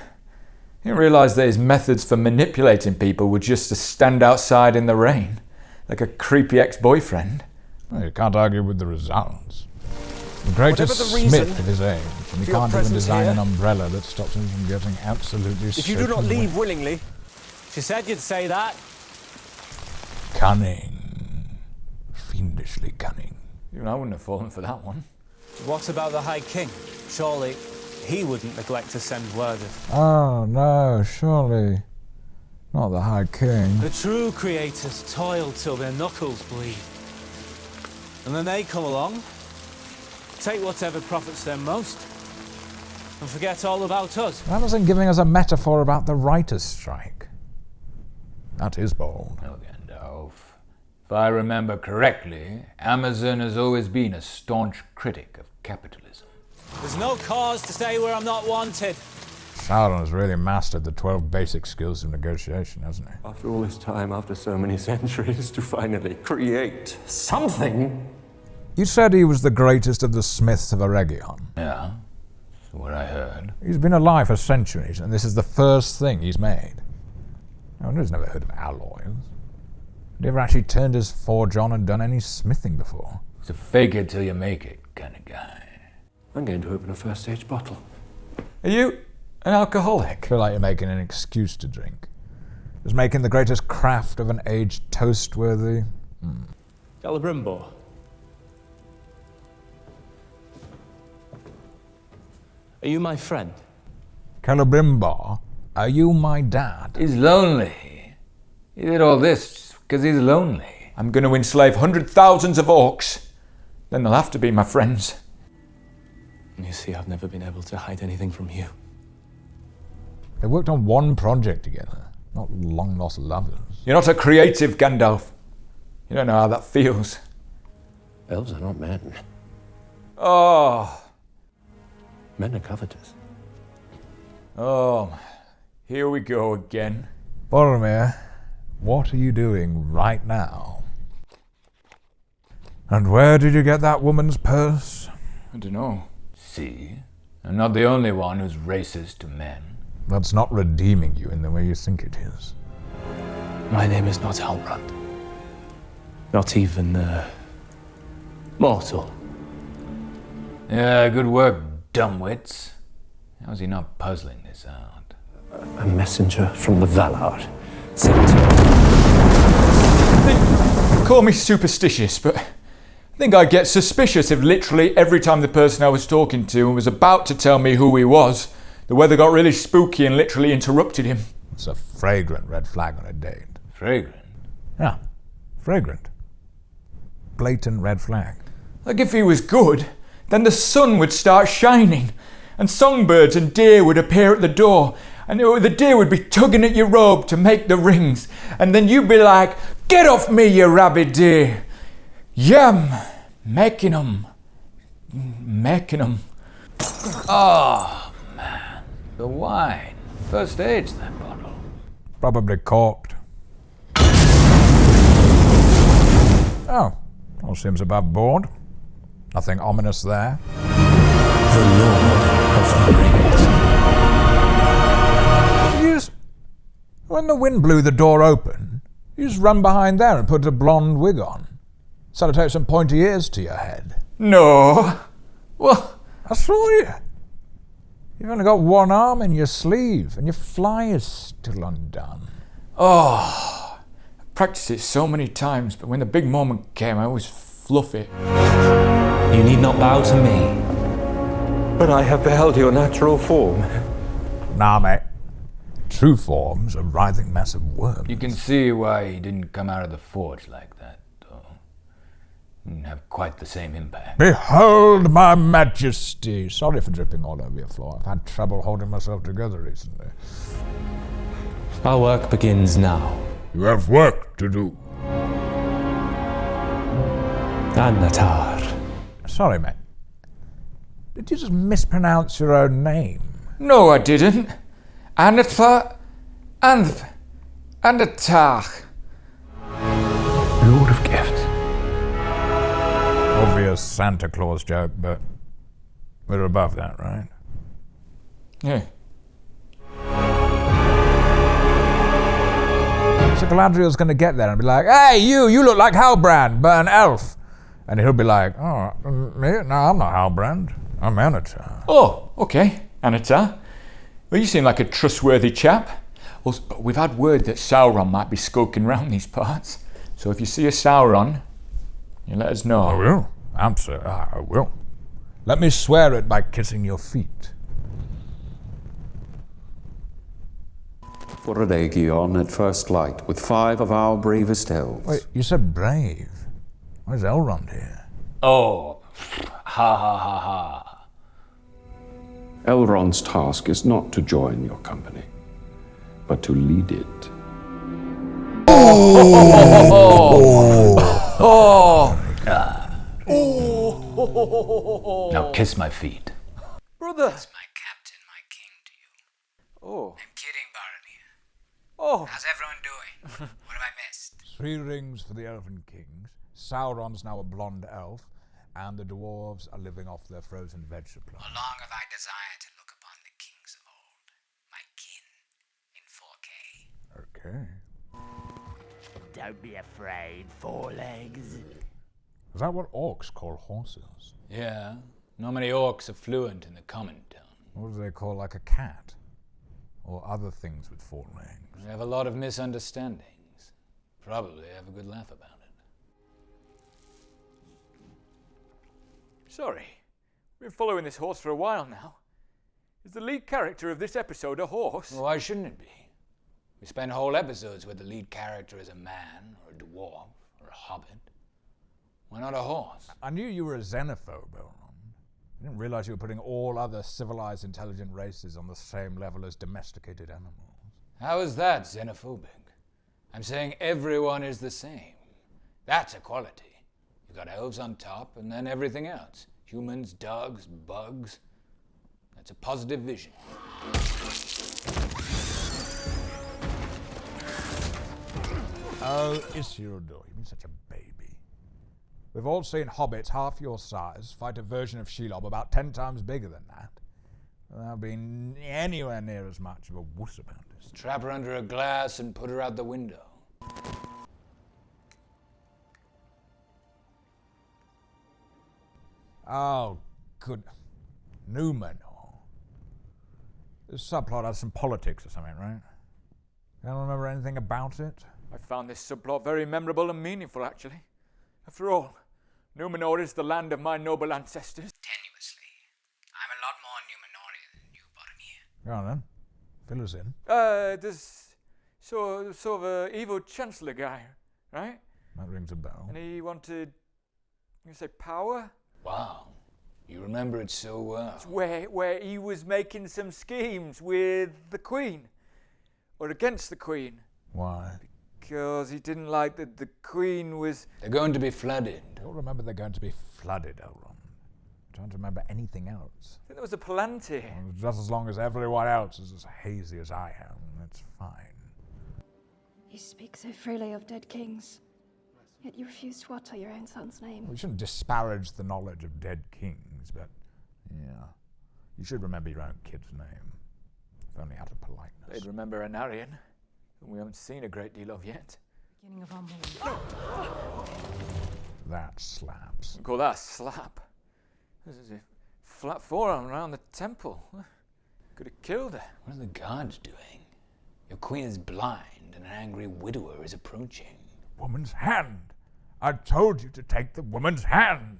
he didn't realise that his methods for manipulating people were just to stand outside in the rain, like a creepy ex-boyfriend. Well, you can't argue with the results. The greatest smith of his age, and he can't even design an umbrella that stops him from getting absolutely If you do not leave willingly, she said you'd say that. Cunning. Fiendishly cunning. Even I wouldn't have fallen for that one. What about the High King? Surely he wouldn't neglect to send word of... Oh, no, surely. Not the High King. The true creators toil till their knuckles bleed. And then they come along, take whatever profits them most, and forget all about us. Amazon giving us a metaphor about the writer's strike. That is bold. Oh, Gandalf. If I remember correctly, Amazon has always been a staunch critic of capitalism. There's no cause to stay where I'm not wanted. Sauron's really mastered the 12 basic skills of negotiation, hasn't he? After all this time, after so many centuries, to finally create something. You said he was the greatest of the smiths of Eregion. Yeah, that's what I heard. He's been alive for centuries, and this is the first thing he's made. No one's never heard of alloys. Had he ever actually turned his forge on and done any smithing before? It's a fake it till you make it kind of guy. I'm going to open a first stage bottle. Are you an alcoholic? I feel like you're making an excuse to drink. Just making the greatest craft of an age toast-worthy. Celebrimbor. Are you my friend? Celebrimbor, are you my dad? He's lonely. He did all this because he's lonely. I'm going to enslave thousands of orcs. Then they'll have to be my friends. You see, I've never been able to hide anything from you. They worked on one project together, not long-lost lovers. You're not a creative, Gandalf. You don't know how that feels. Elves are not men. Oh. Men are covetous. Oh, here we go again. Boromir, what are you doing right now? And where did you get that woman's purse? I don't know. See? I'm not the only one who's racist to men. That's not redeeming you in the way you think it is. My name is not Halbrand. Not even, mortal. Yeah, good work, dumbwits. How's he not puzzling this out? A messenger from the Valar. Sent. Call me superstitious, but I think I'd get suspicious if literally every time the person I was talking to was about to tell me who he was, the weather got really spooky and literally interrupted him. It's a fragrant red flag on a date. Fragrant? Yeah, fragrant. Blatant red flag. Like if he was good, then the sun would start shining, and songbirds and deer would appear at the door, and the deer would be tugging at your robe to make the rings, and then you'd be like, "Get off me, you rabid deer!" Yum! Making 'em. Oh, man. The wine. First age, that bottle. Probably corked. Oh, all seems above board. Nothing ominous there. The Lord of the Rings. You just, when the wind blew the door open, you just run behind there and put a blonde wig on. Sellotape some pointy ears to your head. No. Well, I saw you. You've only got one arm in your sleeve, and your fly is still undone. Oh, I practiced it so many times, but when the big moment came, I always fluff it. You need not bow to me. But I have beheld your natural form. Nah, mate. True form's a writhing mass of worms. You can see why he didn't come out of the forge like that, though. Didn't have quite the same impact. Behold my majesty! Sorry for dripping all over your floor. I've had trouble holding myself together recently. Our work begins now. You have work to do. Annatar. Sorry, mate. Did you just mispronounce your own name? No, I didn't. Annatar. Lord of Gifts. Obvious Santa Claus joke, but we're above that, right? Yeah. So Galadriel's going to get there and be like, "Hey, you look like Halbrand, but an elf." And he'll be like, "Oh, me? No, I'm not Halbrand. I'm Annatar." Oh, okay, Annatar. Well, you seem like a trustworthy chap. Well, we've had word that Sauron might be skulking round these parts. So if you see a Sauron, you let us know. I will. I will. Let me swear it by kissing your feet. For Eregion at first light, with 5 of our bravest elves. Wait, you said brave. Where's Elrond here? Oh, ha ha ha ha. Elrond's task is not to join your company, but to lead it. Now kiss my feet. Brother! My captain, my king to you. Oh. I'm kidding, Boromir. Oh. How's everyone doing? What have I missed? 3 rings for the Elven Kings. Sauron's now a blonde elf, and the dwarves are living off their frozen veg supply. How long have I desired to look upon the kings of old, my kin, in 4K? Okay. Don't be afraid, 4 legs. Is that what orcs call horses? Yeah. Not many orcs are fluent in the common tongue. What do they call like a cat? Or other things with 4 legs? They have a lot of misunderstandings. Probably have a good laugh about it. Sorry. We've been following this horse for a while now. Is the lead character of this episode a horse? Well, why shouldn't it be? We spend whole episodes where the lead character is a man, or a dwarf, or a hobbit. Why not a horse? I knew you were a xenophobe, Elrond. I didn't realize you were putting all other civilized, intelligent races on the same level as domesticated animals. How is that xenophobic? I'm saying everyone is the same. That's equality. You've got elves on top, and then everything else. Humans, dogs, bugs. That's a positive vision. Oh, Isildur, you've been such a baby. We've all seen hobbits half your size fight a version of Shelob about 10 times bigger than that, without being anywhere near as much of a wuss about it. Trap her under a glass and put her out the window. Oh, good. Numenor. This subplot has some politics or something, right? You don't remember anything about it? I found this subplot very memorable and meaningful, actually. After all, Numenor is the land of my noble ancestors. Tenuously. I'm a lot more Numenorian than you, Boromir. Go on then. Fill us in. There's sort of a evil chancellor guy, right? That rings a bell. And he wanted, you say, power? Wow. You remember it so well. It's where he was making some schemes with the Queen. Or against the Queen. Why? Because he didn't like that the Queen was... They're going to be flooded. Don't remember they're going to be flooded, Elrond. Don't remember anything else. I think there was a Palantir. Well, just as long as everyone else is as hazy as I am, that's fine. You speak so freely of dead kings, yet you refuse to utter your own son's name. We shouldn't disparage the knowledge of dead kings, but, yeah. You should remember your own kid's name. If only out of politeness. They'd remember Anarion, whom we haven't seen a great deal of yet. Beginning of our morning. That slaps. You call that a slap? This is a flat forearm around the temple. Could have killed her. What are the guards doing? Your queen is blind, and an angry widower is approaching. Woman's hand! I told you to take the woman's hand!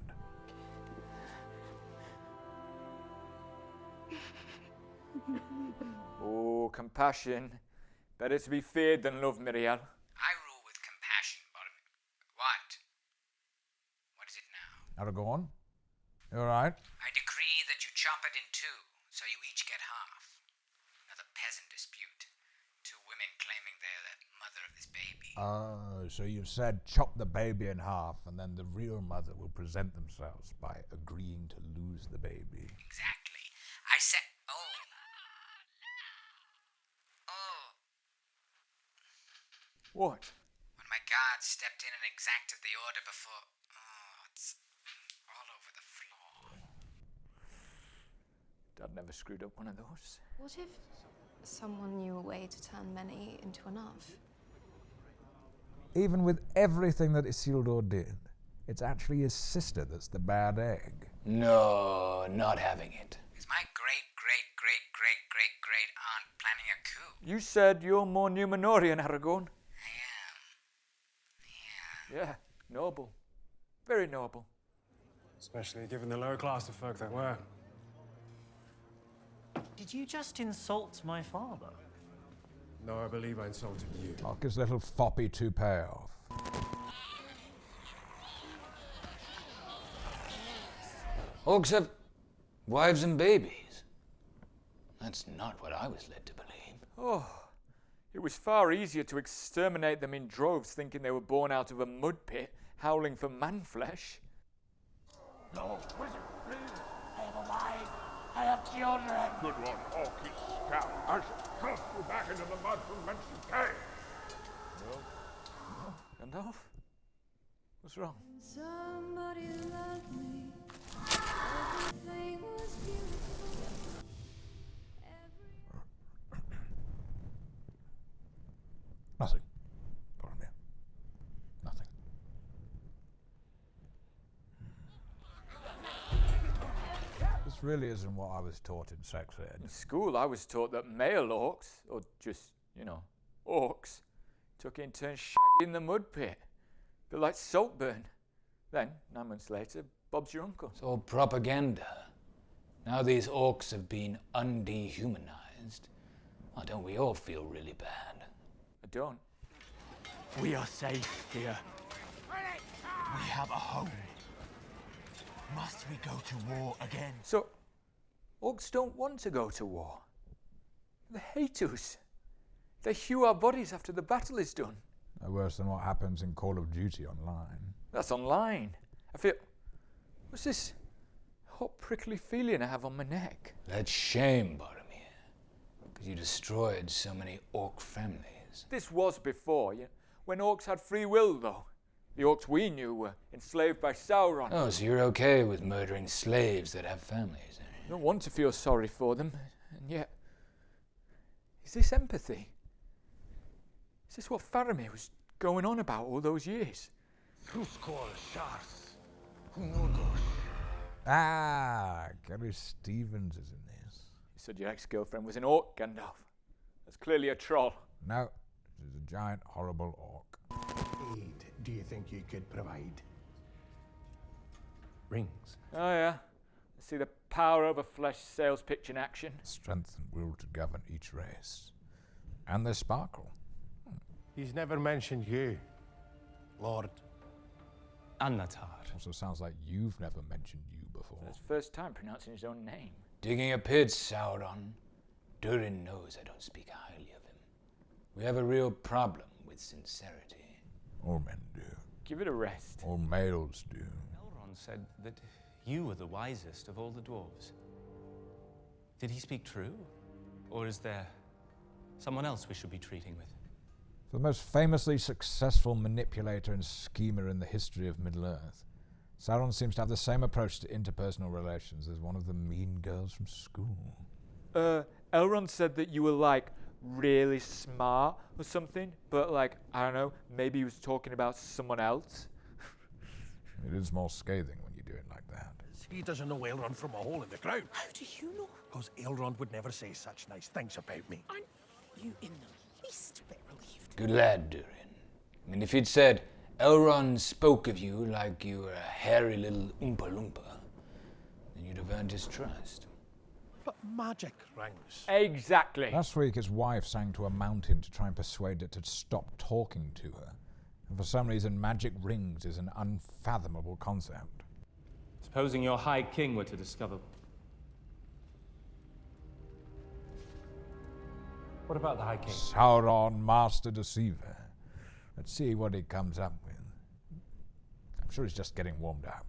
Oh, compassion. Better to be feared than loved, Miriel. I rule with compassion, Boromir. What? What is it now? Aragorn? You alright? I decree that you chop it in 2, so you each get half. Another peasant dispute. 2 women claiming they're the mother of this baby. Oh, so you've said chop the baby in half, and then the real mother will present themselves by agreeing to lose the baby. Exactly. I said... What? When my guards stepped in and exacted the order before... Oh, it's all over the floor. Dad never screwed up one of those. What if someone knew a way to turn many into enough? Even with everything that Isildur did, it's actually his sister that's the bad egg. No, not having it. Is my great-great-great-great-great-great aunt planning a coup? You said you're more Numenorian, Aragorn. Yeah, noble. Very noble. Especially given the lower class of folk that were. Did you just insult my father? No, I believe I insulted you. Knock his little foppy toupee off. Orcs have wives and babies. That's not what I was led to believe. Oh, it was far easier to exterminate them in droves, thinking they were born out of a mud pit, howling for man flesh. No, wizard, please. I am alive. I have children. Good one, Orcs. out. I shall cast you back into the mud from whence you came. Gandalf? What's wrong? Somebody loved me. Everything was beautiful. Nothing. Boromir. Nothing. This really isn't what I was taught in sex ed. In school, I was taught that male orcs, or just, orcs, took it in turns shaggy in the mud pit. Bit like Saltburn. Then, 9 months later, Bob's your uncle. It's all propaganda. Now these orcs have been undehumanized. Why don't we all feel really bad? I don't. We are safe here. We have a home. Must we go to war again? So, orcs don't want to go to war. They hate us. They hew our bodies after the battle is done. No worse than what happens in Call of Duty online. That's online. I feel... What's this hot prickly feeling I have on my neck? That's shame, Boromir. Because you destroyed so many orc families. This was before, when orcs had free will, though. The orcs we knew were enslaved by Sauron. Oh, so you're okay with murdering slaves that have families? I don't want to feel sorry for them, and yet... Is this empathy? Is this what Faramir was going on about all those years? Ah, Gary Stevens is in this. You said your ex-girlfriend was an orc, Gandalf. That's clearly a troll. No, she's a giant, horrible orc. Aid, do you think you could provide? Rings. Oh yeah. I see the power over flesh sales pitch in action. Strength and will to govern each race. And they sparkle. He's never mentioned you, Lord Annatar. Also sounds like you've never mentioned you before. That's the first time pronouncing his own name. Digging a pit, Sauron. Durin knows I don't speak highly of him. We have a real problem with sincerity. All men do. Give it a rest. All males do. Elrond said that you were the wisest of all the dwarves. Did he speak true? Or is there someone else we should be treating with? For the most famously successful manipulator and schemer in the history of Middle-earth, Sauron seems to have the same approach to interpersonal relations as one of the mean girls from school. Elrond said that you were, like, really smart or something, but, like, I don't know, maybe he was talking about someone else. It is more scathing when you do it like that. He doesn't know Elrond from a hole in the ground. How do you know? Because Elrond would never say such nice things about me. Aren't you in the least bit relieved? Good lad, Durin. I mean, if he'd said, Elrond spoke of you like you were a hairy little Oompa Loompa, then you'd have earned his trust. But magic rings. Exactly. Last week, his wife sang to a mountain to try and persuade it to stop talking to her. And for some reason, magic rings is an unfathomable concept. Supposing your High King were to discover... What about the High King? Sauron, Master Deceiver. Let's see what he comes up with. I'm sure he's just getting warmed up.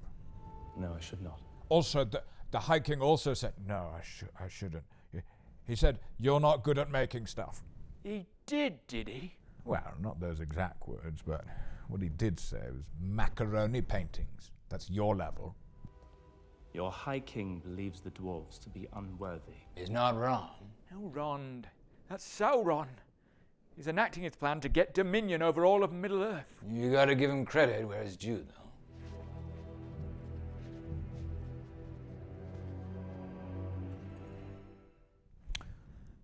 No, I should not. Also, the High King also said, no, I shouldn't. He said, you're not good at making stuff. He did he? Well, not those exact words, but what he did say was macaroni paintings. That's your level. Your High King believes the dwarves to be unworthy. He's not wrong. Elrond. That's Sauron. He's enacting his plan to get dominion over all of Middle-earth. You gotta give him credit where it's due,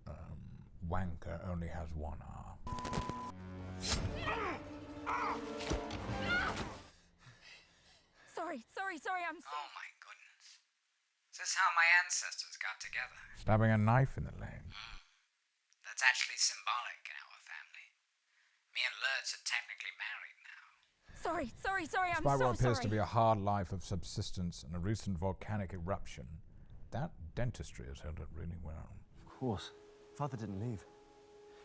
though. Wanker only has one arm. Sorry, I'm sorry. Oh my goodness. Is this how my ancestors got together? Stabbing a knife in the leg. That's actually symbolic in our family. Me and Lurtz are technically married now. Sorry, I'm Despite so what appears sorry. to be a hard life of subsistence and a recent volcanic eruption, that dentistry has held up really well. Of course. Father didn't leave.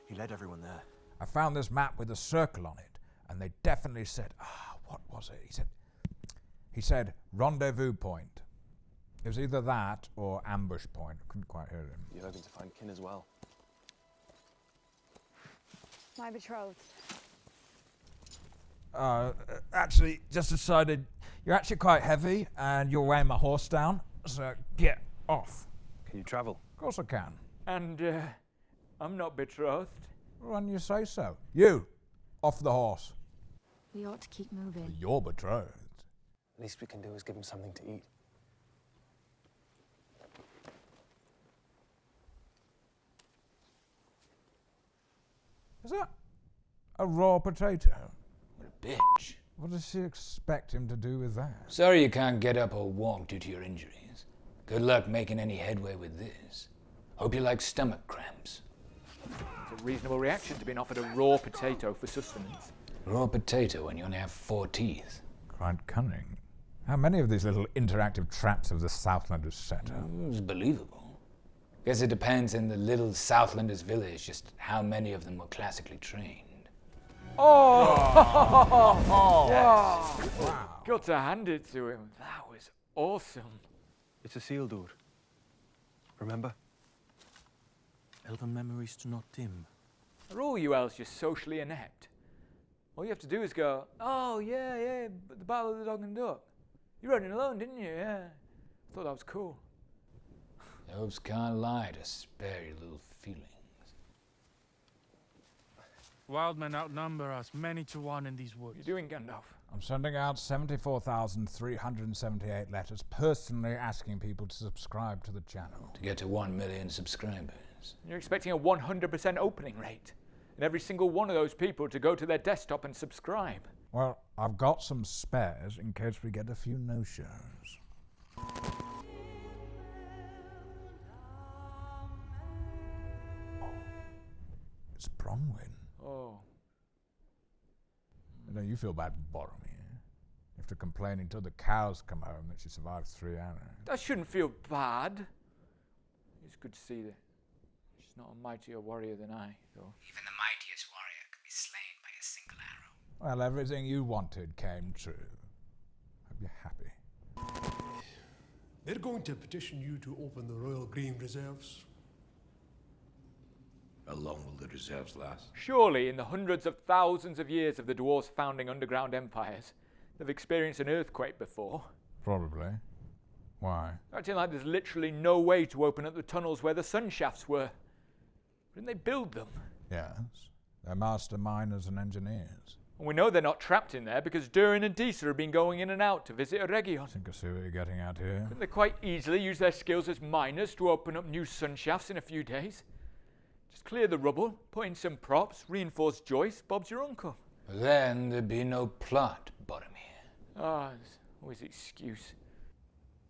He led everyone there. I found this map with a circle on it, and they definitely said, what was it? He said rendezvous point. It was either that or ambush point. I couldn't quite hear him. You're hoping to find kin as well. My betrothed. Actually, just decided you're actually quite heavy and you're weighing my horse down, so get off. Can you travel? Of course I can. And, I'm not betrothed. When you say so. You, off the horse. We ought to keep moving. You're betrothed. Least we can do is give him something to eat. Is that a raw potato? What a bitch. What does she expect him to do with that? Sorry you can't get up or walk due to your injuries. Good luck making any headway with this. Hope you like stomach cramps. It's a reasonable reaction to being offered a raw potato for sustenance. Raw potato when you only have 4 teeth. Quite cunning. How many of these little interactive traps have the Southlanders set up? It's believable. Guess it depends in the little Southlanders village just how many of them were classically trained. Oh! Yes. Wow. Got to hand it to him. That was awesome. It's a seal door. Remember? Elven memories do not dim. Are all you elves just socially inept? All you have to do is go, oh, yeah, but the Battle of the Dog and Duck. You rode it alone, didn't you? Yeah. I thought that was cool. Elves can't lie to spare your little feelings. Wild men outnumber us many to one in these woods. What are you doing, Gandalf? I'm sending out 74,378 letters personally asking people to subscribe to the channel. To get to 1 million subscribers. You're expecting a 100% opening rate. And every single one of those people to go to their desktop and subscribe. Well, I've got some spares in case we get a few no-shows. It's Bronwyn. Oh. You know, you feel bad for Boromir. After complaining till the cows come home that she survived 3 hours. I shouldn't feel bad. It's good to see that she's not a mightier warrior than I, though. Even the mightiest warrior can be slain by a single arrow. Well, everything you wanted came true. Hope you're happy. They're going to petition you to open the Royal Grain Reserves. How long will the reserves last? Surely, in the hundreds of thousands of years of the dwarves founding underground empires, they've experienced an earthquake before. Probably. Why? Acting like there's literally no way to open up the tunnels where the sun shafts were. Didn't they build them? Yes. They're master miners and engineers. And we know they're not trapped in there because Durin and Disa have been going in and out to visit Eregion. I think I see what you're getting at here. Couldn't they quite easily use their skills as miners to open up new sun shafts in a few days? Just clear the rubble, put in some props, reinforce joists, Bob's your uncle. Then there'd be no plot, Boromir. There's always excuse.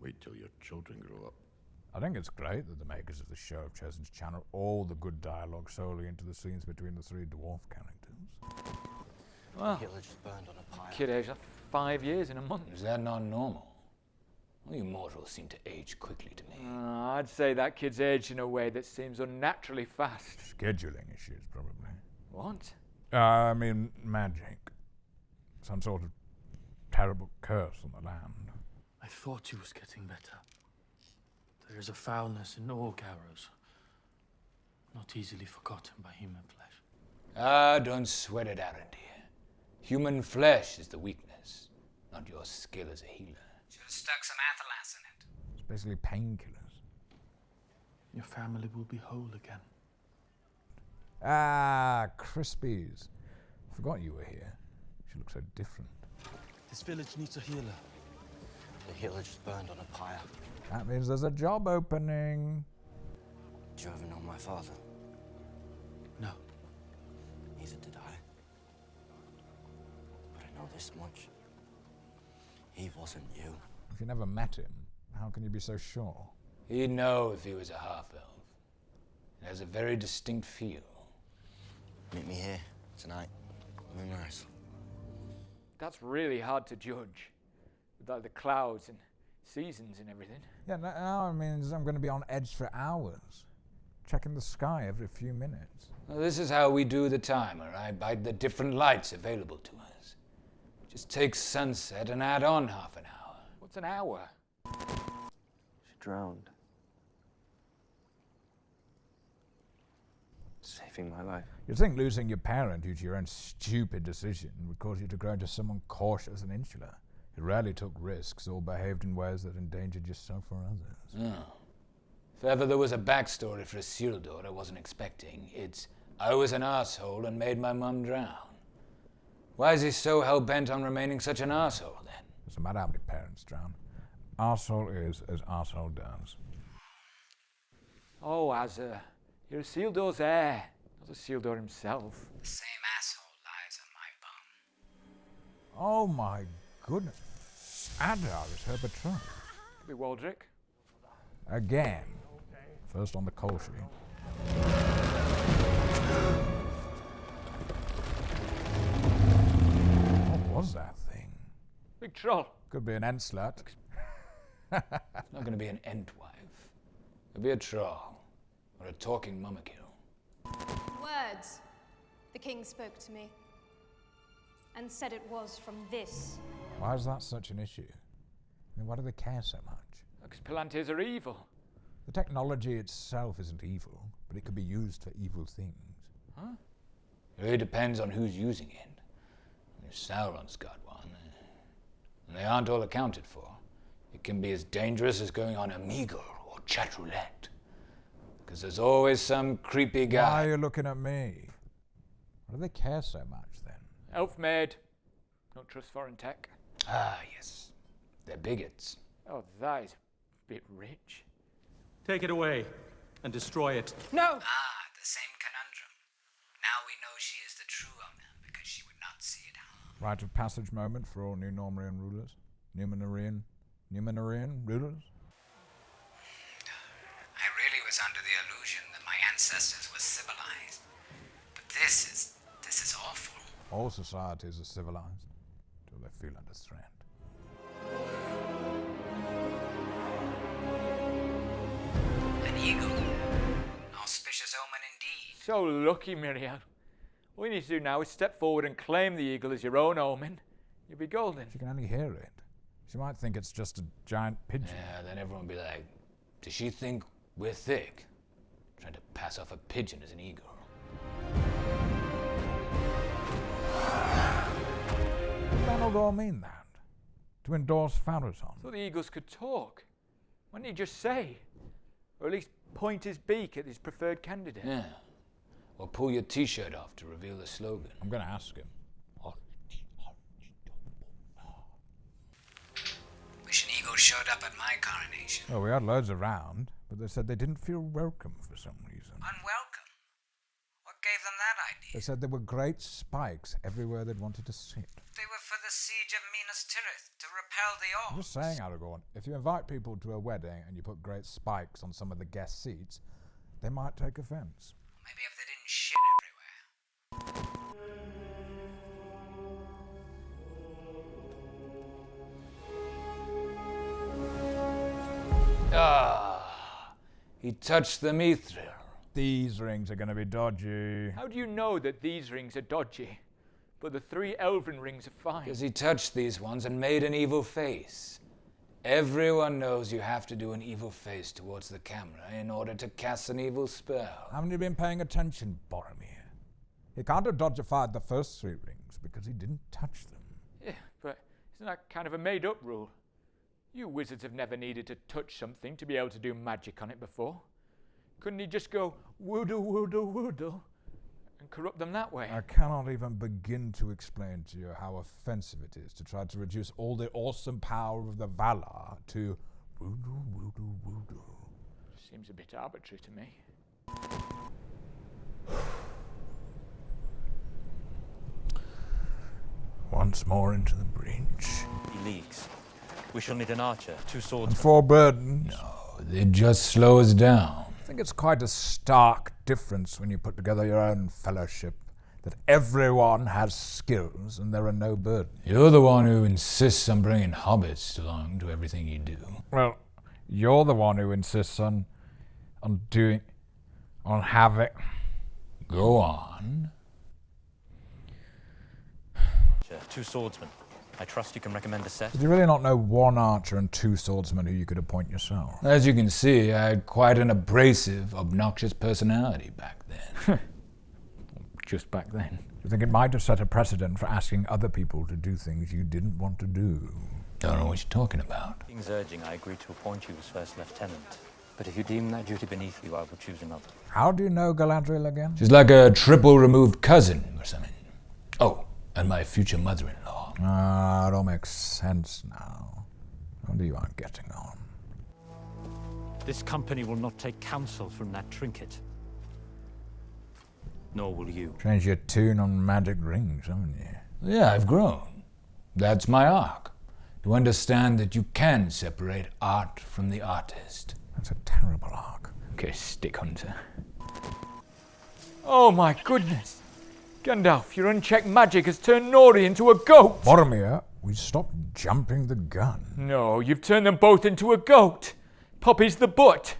Wait till your children grow up. I think it's great that the makers of the show have chosen to channel all the good dialogue solely into the scenes between the 3 dwarf characters. Well, burned on a pile. kid aged 5 years in a month. Is that not normal? Well, you mortals seem to age quickly to me. I'd say that kid's aged in a way that seems unnaturally fast. Scheduling issues, probably. What? I mean, magic. Some sort of terrible curse on the land. I thought he was getting better. There is a foulness in all Garrows, not easily forgotten by human flesh. Don't sweat it out, dear. Human flesh is the weakness, not your skill as a healer. Should have stuck some Athalas in it. It's basically painkillers. Your family will be whole again. Crispies. Forgot you were here. She looks so different. This village needs a healer. The healer just burned on a pyre. That means there's a job opening. Do you ever know my father? No. Neither did I. But I know this much. He wasn't you. If you never met him, how can you be so sure? He'd know if he was a half-elf. It has a very distinct feel. Meet me here tonight. Moonrise. That's really hard to judge. With like the clouds and seasons and everything. Yeah, now it means I'm going to be on edge for hours. Checking the sky every few minutes. Well, this is how we do the timer, right? By the different lights available to us. Just take sunset and add on half an hour. What's an hour? She drowned. Safe saving my life. You'd think losing your parent due to your own stupid decision would cause you to grow into someone cautious and insular. You rarely took risks or behaved in ways that endangered yourself or others. Oh. If ever there was a backstory for Isildur I wasn't expecting, it's I was an arsehole and made my mum drown. Why is he so hell-bent on remaining such an arsehole, then? Doesn't matter how many parents drown. Arsehole is as arsehole does. Oh, Azza, you're Isildur's heir, not Isildur himself. The same asshole lies on my bum. Oh my goodness. Adar is her betrothed. Could be Waldrick. Again. First on the coal sheet. What was that thing? Big troll. Could be an ent slut. It's not going to be an Entwife. It'll be a troll. Or a talking mummikill. Words. The king spoke to me. And said it was from this. Why is that such an issue? I mean, why do they care so much? Because Palantirs are evil. The technology itself isn't evil, but it could be used for evil things. Huh? It really depends on who's using it. If Sauron's got one, and they aren't all accounted for, it can be as dangerous as going on Omegle or chat roulette. Because there's always some creepy guy. Why are you looking at me? Why do they care so much, then? Elf-made. Don't trust foreign tech. Ah, yes. They're bigots. Oh, that is a bit rich. Take it away and destroy it. No! Ah, the same conundrum. Now we know she is the true owner because she would not see it harm. Rite of passage moment for all new Normarian rulers? Numenorian rulers? I really was under the illusion that my ancestors were civilized. But this is awful. All societies are civilized till they feel under threat. An eagle. Auspicious omen indeed. So lucky, Miriam. All you need to do now is step forward and claim the eagle as your own omen. You'll be golden. She can only hear it. She might think it's just a giant pigeon. Yeah, then everyone will be like, does she think we're thick? Trying to pass off a pigeon as an eagle. Did Donald mean that? To endorse Farazon? I thought the eagles could talk. Why didn't he just say? Or at least point his beak at his preferred candidate. Yeah. Or pull your t-shirt off to reveal the slogan. I'm going to ask him. Wish an eagle showed up at my coronation. Oh, we had loads around, but they said they didn't feel welcome for some reason. Unwelcome? What gave them that idea? They said there were great spikes everywhere they'd wanted to sit. They were for the siege of Minas Tirith to repel the Orcs. I'm just saying, Aragorn, if you invite people to a wedding and you put great spikes on some of the guest seats, they might take offense. Maybe if they didn't shit everywhere. Ah, he touched the mithril. These rings are going to be dodgy. How do you know that these rings are dodgy, but the 3 elven rings are fine? Because he touched these ones and made an evil face. Everyone knows you have to do an evil face towards the camera in order to cast an evil spell. Haven't you been paying attention, Boromir? He can't have dodgified the first 3 rings because he didn't touch them. Yeah, but isn't that kind of a made-up rule? You wizards have never needed to touch something to be able to do magic on it before. Couldn't he just go woodle, woodle, woodle and corrupt them that way? I cannot even begin to explain to you how offensive it is to try to reduce all the awesome power of the Valar to woodle, woodle, woodle. Seems a bit arbitrary to me. Once more into the breach. He leaks. We shall need an archer, 2 swords. And 4 burdens. No, they just slow us down. I think it's quite a stark difference when you put together your own fellowship, that everyone has skills and there are no burdens. You're the one who insists on bringing hobbits along to everything you do. Well, you're the one who insists on having... Go on. 2 swordsmen. I trust you can recommend a set. Did you really not know 1 archer and 2 swordsmen who you could appoint yourself? As you can see, I had quite an abrasive, obnoxious personality back then. just back then. You think it might have set a precedent for asking other people to do things you didn't want to do? Don't know what you're talking about. King's urging, I agreed to appoint you as first lieutenant. But if you deem that duty beneath you, I will choose another. How do you know Galadriel again? She's like a triple removed cousin or something. Oh, and my future mother-in-law. Ah, it all makes sense now. I wonder you aren't getting on. This company will not take counsel from that trinket. Nor will you. Changed your tune on magic rings, haven't you? Yeah, I've grown. That's my arc. To understand that you can separate art from the artist. That's a terrible arc. Okay, stick hunter. Oh my goodness! Gandalf, your unchecked magic has turned Nori into a goat! Boromir, we stopped jumping the gun. No, you've turned them both into a goat! Poppy's the butt!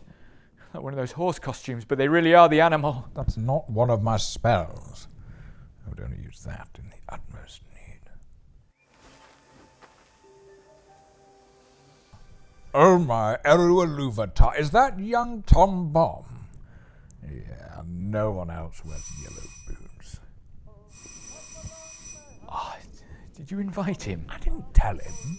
Like one of those horse costumes, but they really are the animal. That's not one of my spells. I would only use that in the utmost need. Oh my, Erualuvatar, is that young Tom Bomb? Yeah, no one else wears yellow boots. Oh, did you invite him? I didn't tell him.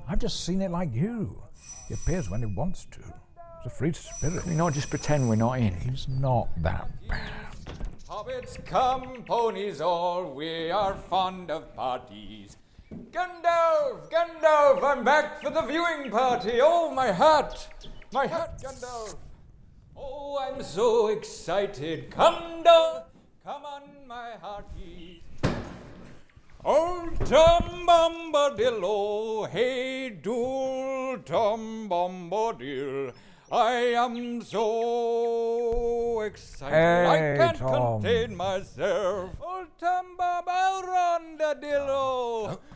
I've just seen it like you. He appears when he wants to. He's a free spirit. Can we not just pretend we're not in? He's not that bad. Hobbits come, ponies all, we are fond of parties. Gandalf, Gandalf, I'm back for the viewing party. Oh, my hat, Gandalf. Oh, I'm so excited. Come down, come on, my hearties. Old Tom Bombadillo, hey dool, Tom Bombadil. I am so excited, hey, I can't Tom. contain myself. Old Tom Bombadillo.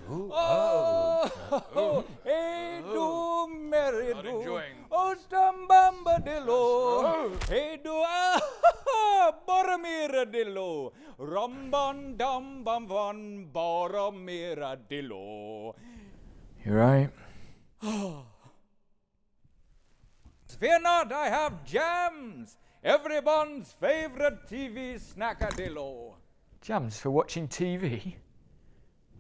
Oh, hey do, merry do. Old Tom Bombadillo. Hey do, Boromiradillo. Rumbon dum bum von Boromiradillo. You right? Fear not, I have jams. Everyone's favourite TV snackadillo. Jams for watching TV?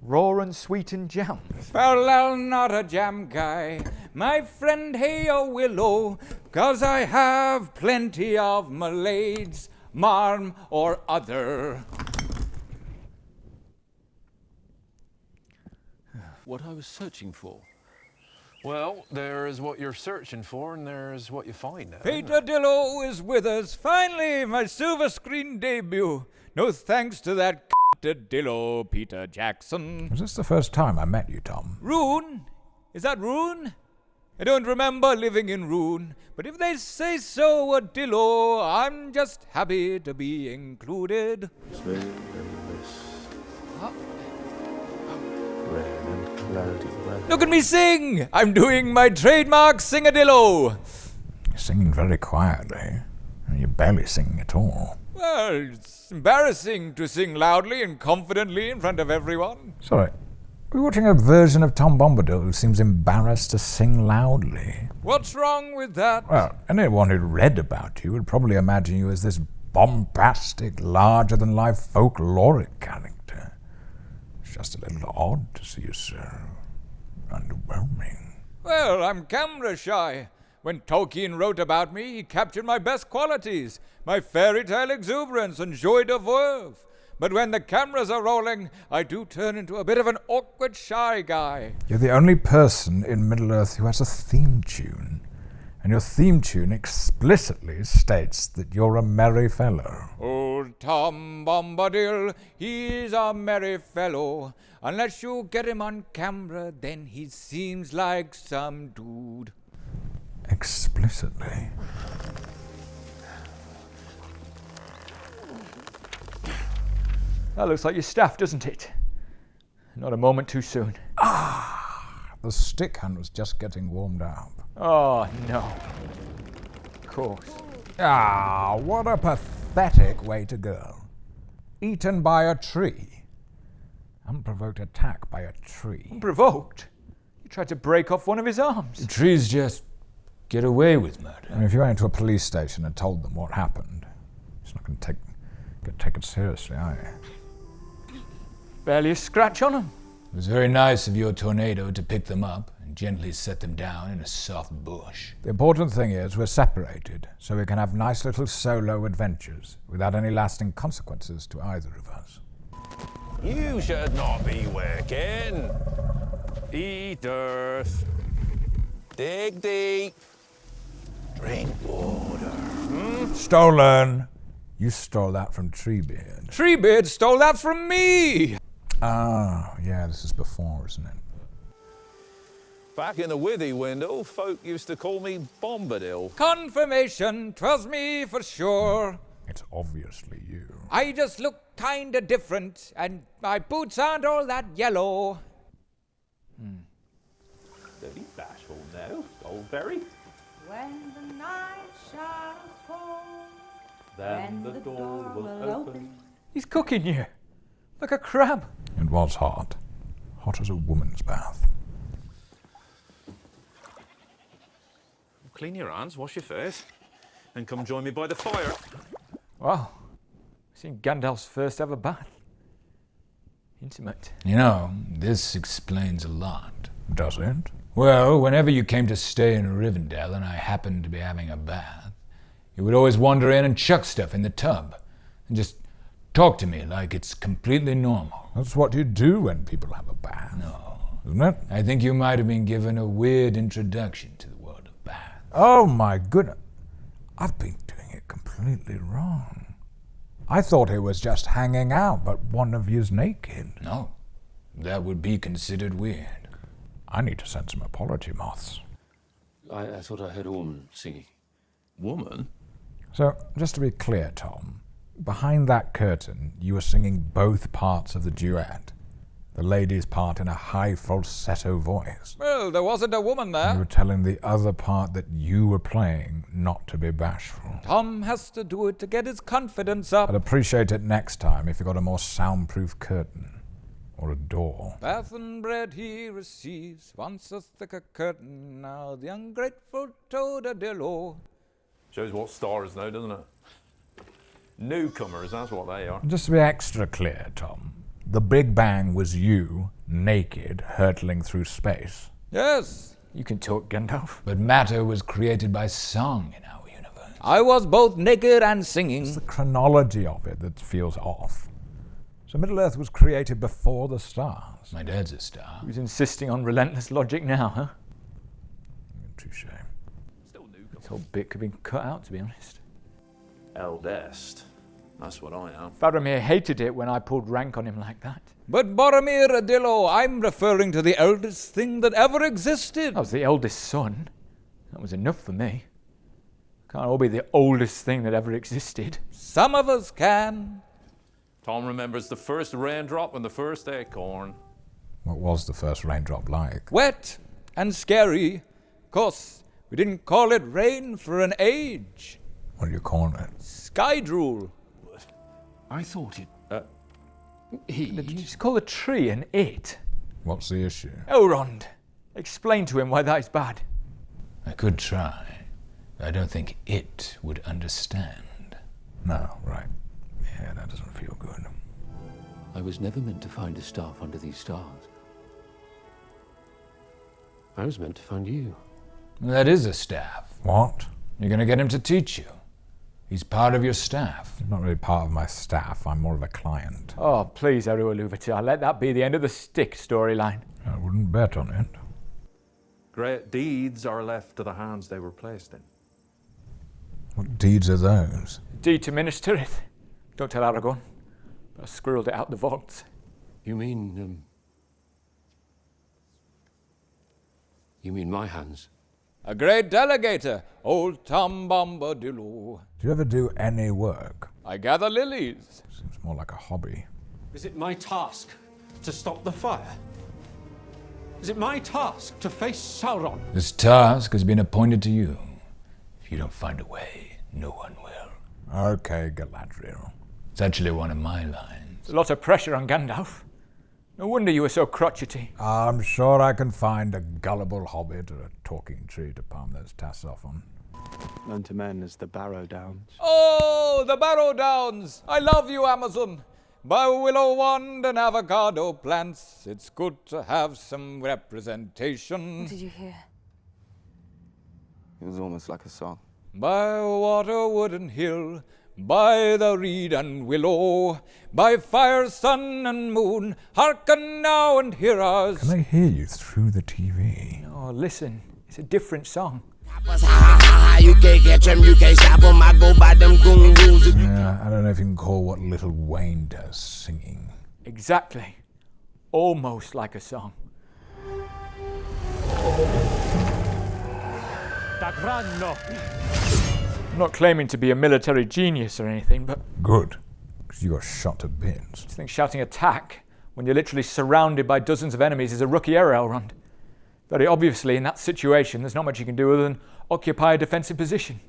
Raw and sweetened jams? Well, I'm not a jam guy, my friend Hey-o Willow, 'cause I have plenty of Malade's, marm or other. What I was searching for? Well, there's what you're searching for, and there's what you find now. Peter-dillo is with us. Finally, my silver screen debut. No thanks to that Dillo, Peter Jackson. Was this the first time I met you, Tom? Rune? Is that Rune? I don't remember living in Rune, but if they say so, a Dillo, I'm just happy to be included. It's very, very rare and cloudy weather. Look at me sing! I'm doing my trademark sing-a-dillo. You're singing very quietly. You're barely singing at all. Well, it's embarrassing to sing loudly and confidently in front of everyone. Sorry, we're watching a version of Tom Bombadil who seems embarrassed to sing loudly. What's wrong with that? Well, anyone who read about you would probably imagine you as this bombastic, larger-than-life folkloric character. It's just a little odd to see you so underwhelming. Well, I'm camera shy. When Tolkien wrote about me, he captured my best qualities, my fairy tale exuberance and joie de vivre. But when the cameras are rolling, I do turn into a bit of an awkward, shy guy. You're the only person in Middle-earth who has a theme tune. And your theme tune explicitly states that you're a merry fellow. Old Tom Bombadil, he's a merry fellow. Unless you get him on camera, then he seems like some dude. Explicitly. That looks like your staff, doesn't it? Not a moment too soon. The stick hunt was just getting warmed up. Oh, no. Of course. What a pathetic way to go. Eaten by a tree. Unprovoked attack by a tree. Unprovoked? You tried to break off one of his arms. The trees just get away with murder. I mean, if you went to a police station and told them what happened, it's not going to take Get taken seriously, aren't you? Barely a scratch on them. It was very nice of your tornado to pick them up and gently set them down in a soft bush. The important thing is we're separated, so we can have nice little solo adventures without any lasting consequences to either of us. You should not be working. Eat earth. Dig deep. Drink water. Stolen! You stole that from Treebeard. Treebeard stole that from me! Ah, yeah, this is before, isn't it? Back in the Withy window, folk used to call me Bombadil. Confirmation, 'twas me for sure. It's obviously you. I just look kinda different, and my boots aren't all that yellow. Don't be bashful now, Goldberry. When the night shall fall, Then the door will open. He's cooking you. Like a crab. It was hot. Hot as a woman's bath. Clean your hands, wash your face, and come join me by the fire. Wow. I've seen Gandalf's first ever bath. Intimate. You know, this explains a lot. Does it? Well, whenever you came to stay in Rivendell and I happened to be having a bath, you would always wander in and chuck stuff in the tub and just talk to me like it's completely normal. That's what you do when people have a bath. No. Isn't it? I think you might have been given a weird introduction to the world of bath. Oh my goodness. I've been doing it completely wrong. I thought it was just hanging out, but one of you's naked. No. That would be considered weird. I need to send some apology moths. I thought I heard a woman singing. Woman? So, just to be clear, Tom, behind that curtain, you were singing both parts of the duet. The lady's part in a high falsetto voice. Well, there wasn't a woman there. You were telling the other part that you were playing not to be bashful. Tom has to do it to get his confidence up. I'd appreciate it next time if you got a more soundproof curtain. Or a door. Bath and bread he receives, once a thicker curtain, now the ungrateful toad-a-dillo. Shows what stars now, doesn't it? Newcomers, that's what they are. Just to be extra clear, Tom, the Big Bang was you, naked, hurtling through space. Yes, you can talk, Gandalf. But matter was created by song in our universe. I was both naked and singing. It's the chronology of it that feels off. So Middle-earth was created before the stars. My dad's a star. Who's insisting on relentless logic now, huh? Touche. This whole bit could be cut out, to be honest. Eldest. That's what I am. Faramir hated it when I pulled rank on him like that. But Boromir-a-dillo, I'm referring to the eldest thing that ever existed. I was the eldest son. That was enough for me. Can't all be the oldest thing that ever existed. Some of us can. Tom remembers the first raindrop and the first acorn. What was the first raindrop like? Wet and scary. 'Course, we didn't call it rain for an age. What do you call it? Sky drool. I thought it... Did you just call a tree an it? What's the issue? Elrond, explain to him why that is bad. I could try. I don't think it would understand. No, right. Yeah, that doesn't feel good. I was never meant to find a staff under these stars. I was meant to find you. That is a staff. What? You're going to get him to teach you. He's part of your staff. He's not really part of my staff. I'm more of a client. Oh, please, Eru Ilúvatar, let that be the end of the stick storyline. I wouldn't bet on it. Great deeds are left to the hands they were placed in. What deeds are those? Deed to minister it. Don't tell Aragorn. I squirreled it out the vaults. You mean my hands? A great delegator, old Tom Bombadil. Do you ever do any work? I gather lilies. Seems more like a hobby. Is it my task to stop the fire? Is it my task to face Sauron? This task has been appointed to you. If you don't find a way, no one will. Okay, Galadriel. It's actually one of my lines. A lot of pressure on Gandalf. No wonder you were so crotchety. I'm sure I can find a gullible hobbit or a talking tree to palm those tasks off on. known to men as the Barrow Downs. Oh, the Barrow Downs! I love you, Amazon! By willow wand and avocado plants, it's good to have some representation. What did you hear? It was almost like a song. By water, wood and hill, by the reed and willow, by fire, sun and moon, hearken now and hear us. Can I hear you through the TV? Oh, listen, it's a different song. You can't catch them, you can't stop them. I go by them goon rules. Yeah, I don't know if you can call what Little Wayne does singing. Exactly. Almost like a song. I'm not claiming to be a military genius or anything, but... Good, because you got shot to bits. I think shouting attack when you're literally surrounded by dozens of enemies is a rookie error, Elrond. Very obviously, in that situation, there's not much you can do other than occupy a defensive position.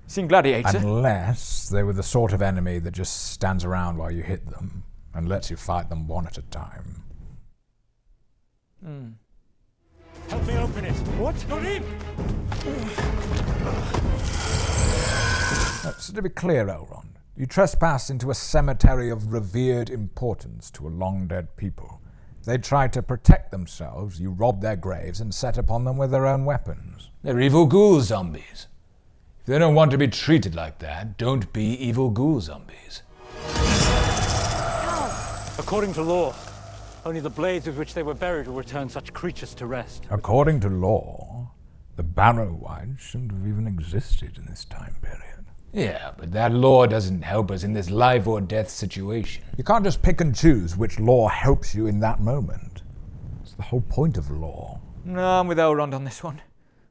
Seen Gladiator? Unless they were the sort of enemy that just stands around while you hit them and lets you fight them one at a time. Help me open it. What? Not him! So to be clear, Elrond, you trespass into a cemetery of revered importance to a long-dead people. They try to protect themselves, you rob their graves and set upon them with their own weapons. They're evil ghoul zombies. If they don't want to be treated like that, don't be evil ghoul zombies. According to law, only the blades with which they were buried will return such creatures to rest. According to law, the Barrow-wides shouldn't have even existed in this time period. Yeah, but that law doesn't help us in this life or death situation. You can't just pick and choose which law helps you in that moment. It's the whole point of law. No, I'm with Elrond on this one.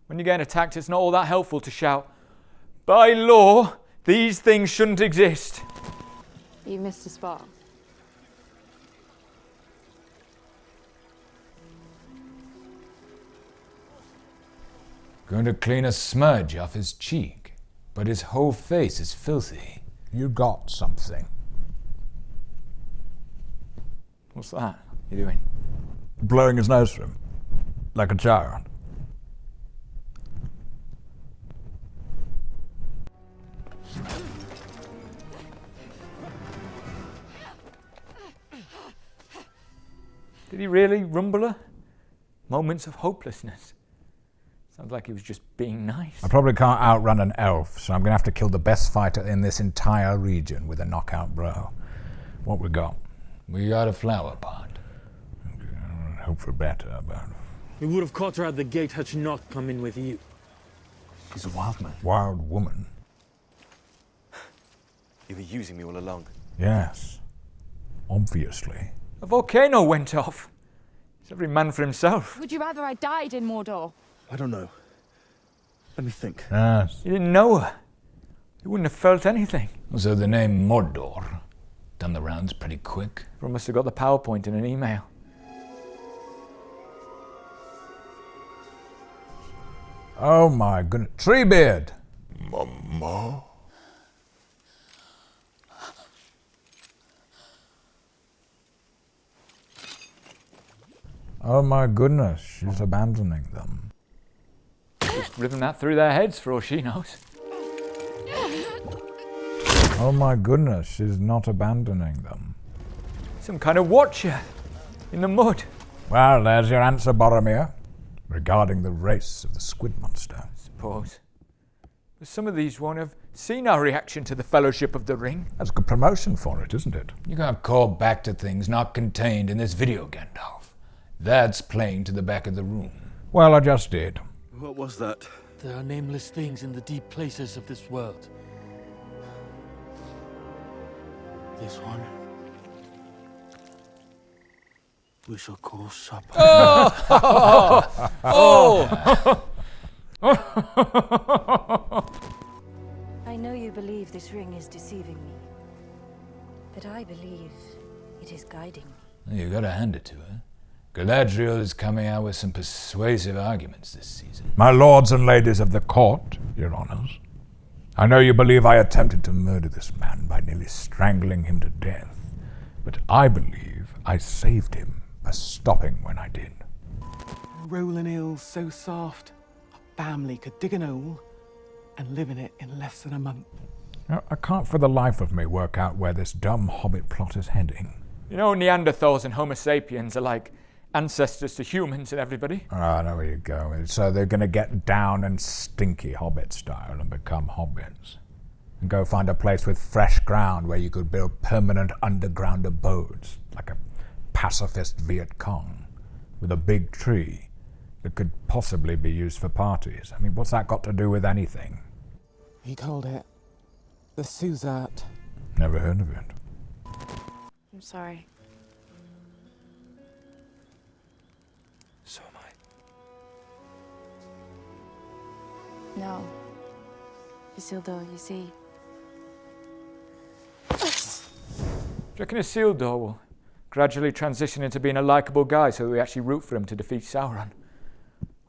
When you're getting attacked, it's not all that helpful to shout, by law, these things shouldn't exist. You missed a spot. Going to clean a smudge off his cheek, but his whole face is filthy. You got something. What's that you're doing? Blowing his nose for him, like a child. Did he really rumble her? Moments of hopelessness. Sounds like he was just being nice. I probably can't outrun an elf, so I'm going to have to kill the best fighter in this entire region with a knockout blow. What we got? We got a flower pot. I hope for better, but... We would have caught her at the gate had she not come in with you. She's a wild man. Wild woman? You were using me all along. Yes. Obviously. A volcano went off. It's every man for himself. Would you rather I died in Mordor? I don't know. Let me think. Yes. You didn't know her. You wouldn't have felt anything. So the name Mordor done the rounds pretty quick. Everyone must have got the PowerPoint in an email. Oh my goodness. Treebeard! Mama? Oh my goodness, she's abandoning them. Just ripping that through their heads for all she knows. Oh my goodness, she's not abandoning them. Some kind of watcher in the mud. Well, there's your answer, Boromir, regarding the race of the squid monster. I suppose. But some of these won't have seen our reaction to the Fellowship of the Ring. That's good promotion for it, isn't it? You can't call back to things not contained in this video, Gandalf. That's playing to the back of the room. Well, I just did. What was that? There are nameless things in the deep places of this world. This one we shall call supper. Oh! I know you believe this ring is deceiving me, but I believe it is guiding me. You gotta hand it to her. Galadriel is coming out with some persuasive arguments this season. My lords and ladies of the court, your honors, I know you believe I attempted to murder this man by nearly strangling him to death, but I believe I saved him by stopping when I did. Rolling hills so soft, a family could dig an hole, and live in it in less than a month. I can't for the life of me work out where this dumb hobbit plot is heading. You know, Neanderthals and Homo sapiens are like ancestors to humans and everybody. Oh, I know where you're going. So they're going to get down and stinky hobbit style and become hobbits. And go find a place with fresh ground where you could build permanent underground abodes, like a pacifist Viet Cong, with a big tree that could possibly be used for parties. I mean, what's that got to do with anything? He called it the Suzat. Never heard of it. I'm sorry. So am I. No. Isildur, you see. Do you reckon Isildur will gradually transition into being a likeable guy so that we actually root for him to defeat Sauron?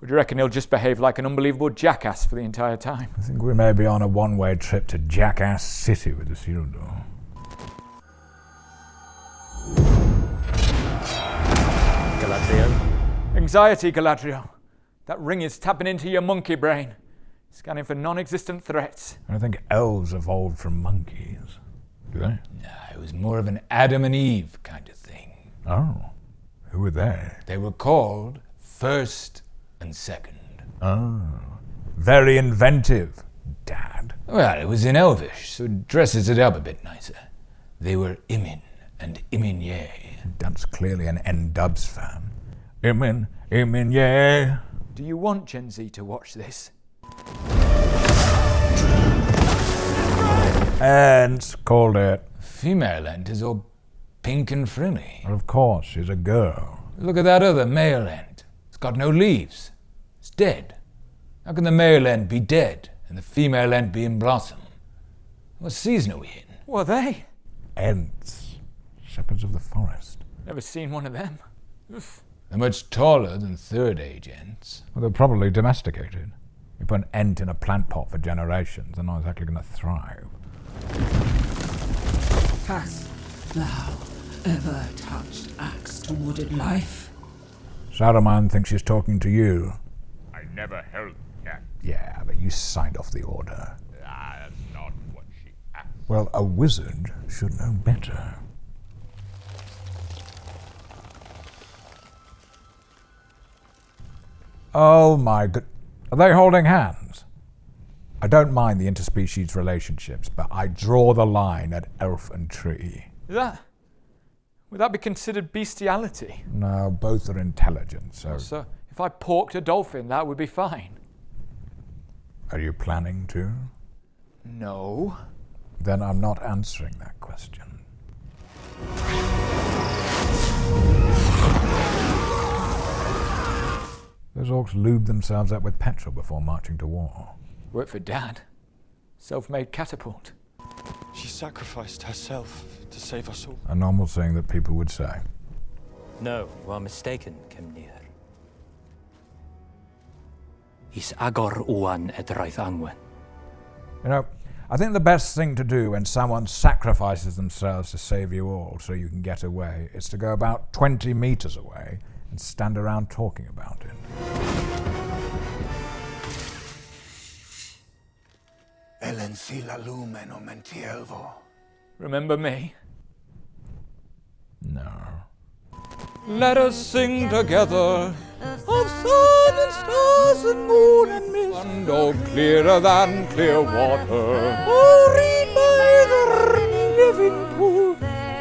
Or do you reckon he'll just behave like an unbelievable jackass for the entire time? I think we may be on a one-way trip to Jackass City with Isildur. Galadriel? Anxiety, Galadriel. That ring is tapping into your monkey brain, scanning for non-existent threats. I think elves evolved from monkeys. Do they? Nah, it was more of an Adam and Eve kind of thing. Oh. Who were they? They were called First and Second. Oh. Very inventive, Dad. Well, it was in Elvish, so it dresses it up a bit nicer. They were Imin and Iminye. Dad's clearly an N-Dubs fan. Imin, Do you want Gen Z to watch this? Ents called it. Female Ent is all pink and frilly. Well, of course, she's a girl. Look at that other male Ent. It's got no leaves. It's dead. How can the male Ent be dead and the female Ent be in blossom? What season are we in? What are they? Ents. Shepherds of the forest. Never seen one of them. Oof. They're much taller than Third Age Ents. Well, they're probably domesticated. You put an Ent in a plant pot for generations, they're not exactly going to thrive. Hast thou ever touched axe to wooded life? Saruman thinks she's talking to you. I never held that. Yeah, but you signed off the order. That's not what she asked. Well, a wizard should know better. Oh my god. Are they holding hands? I don't mind the interspecies relationships, but I draw the line at elf and tree. Would that be considered bestiality? No, both are intelligent, so... So, if I porked a dolphin, that would be fine. Are you planning to? No. Then I'm not answering that question. Those orcs lube themselves up with petrol before marching to war. Work for Dad. Self-made catapult. She sacrificed herself to save us all. A normal thing that people would say. No, you are mistaken, Kemnir. Is Agor Uan edraith Angwen. You know, I think the best thing to do when someone sacrifices themselves to save you all so you can get away is to go about 20 meters away and stand around talking about it. Remember me? No. Let us sing together of sun and stars and moon and mist, and all clearer than clear water. Oh, read by the living pool,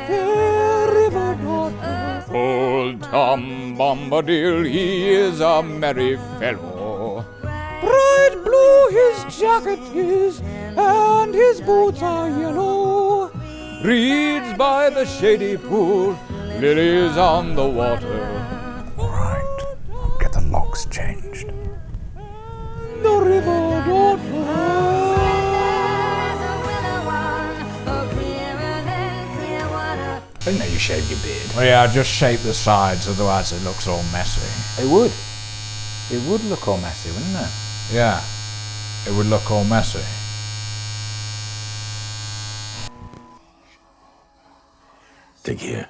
fair river daughter. Old Tom Bombadil, he is a merry fellow. Bright blue his jacket is, and his boots are yellow. Reeds by the shady pool, lilies on the water. All right, I'll get the locks changed. The river daughter. I didn't know you shaved your beard. Well, yeah, just shape the sides, otherwise it looks all messy. It would. It would look all messy, wouldn't it? Yeah, it would look all messy. Dig here.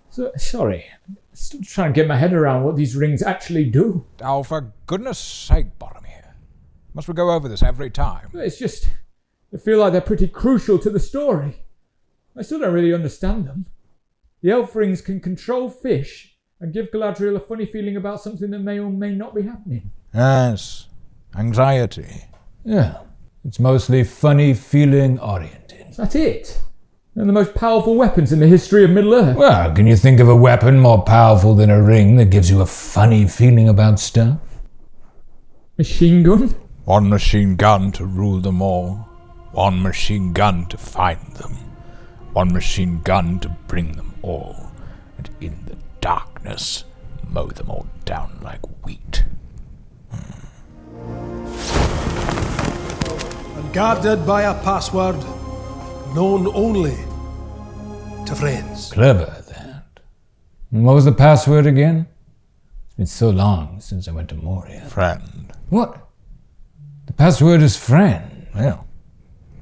So, sorry, I'm still trying to get my head around what these rings actually do. Oh, for goodness sake, Boromir. Must we go over this every time? It's just, I feel like they're pretty crucial to the story. I still don't really understand them. The elf rings can control fish and give Galadriel a funny feeling about something that may or may not be happening. Yes. Anxiety. Yeah. It's mostly funny feeling oriented. That's it. They're the most powerful weapons in the history of Middle-earth. Well, can you think of a weapon more powerful than a ring that gives you a funny feeling about stuff? Machine gun? One machine gun to rule them all. One machine gun to find them. One machine gun to bring them all. And in the darkness, mow them all down like wheat. And guarded by a password known only to friends. Clever, that. And what was the password again? It's been so long since I went to Moria. Friend. What? The password is friend. Yeah.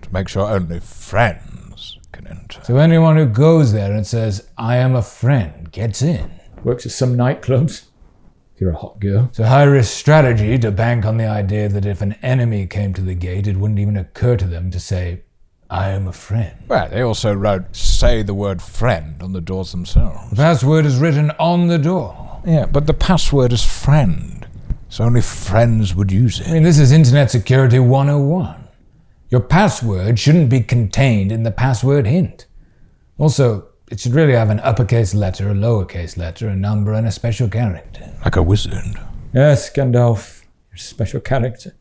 To make sure only friends can enter. So anyone who goes there and says, I am a friend, gets in. Works at some nightclubs. If you're a hot girl. It's a high-risk strategy to bank on the idea that if an enemy came to the gate, it wouldn't even occur to them to say, I am a friend. Well, they also wrote, say the word friend on the doors themselves. The password is written on the door. Yeah, but the password is friend. So only friends would use it. I mean, this is Internet Security 101. Your password shouldn't be contained in the password hint. Also, it should really have an uppercase letter, a lowercase letter, a number, and a special character. Like a wizard. Yes, Gandalf. You're a special character.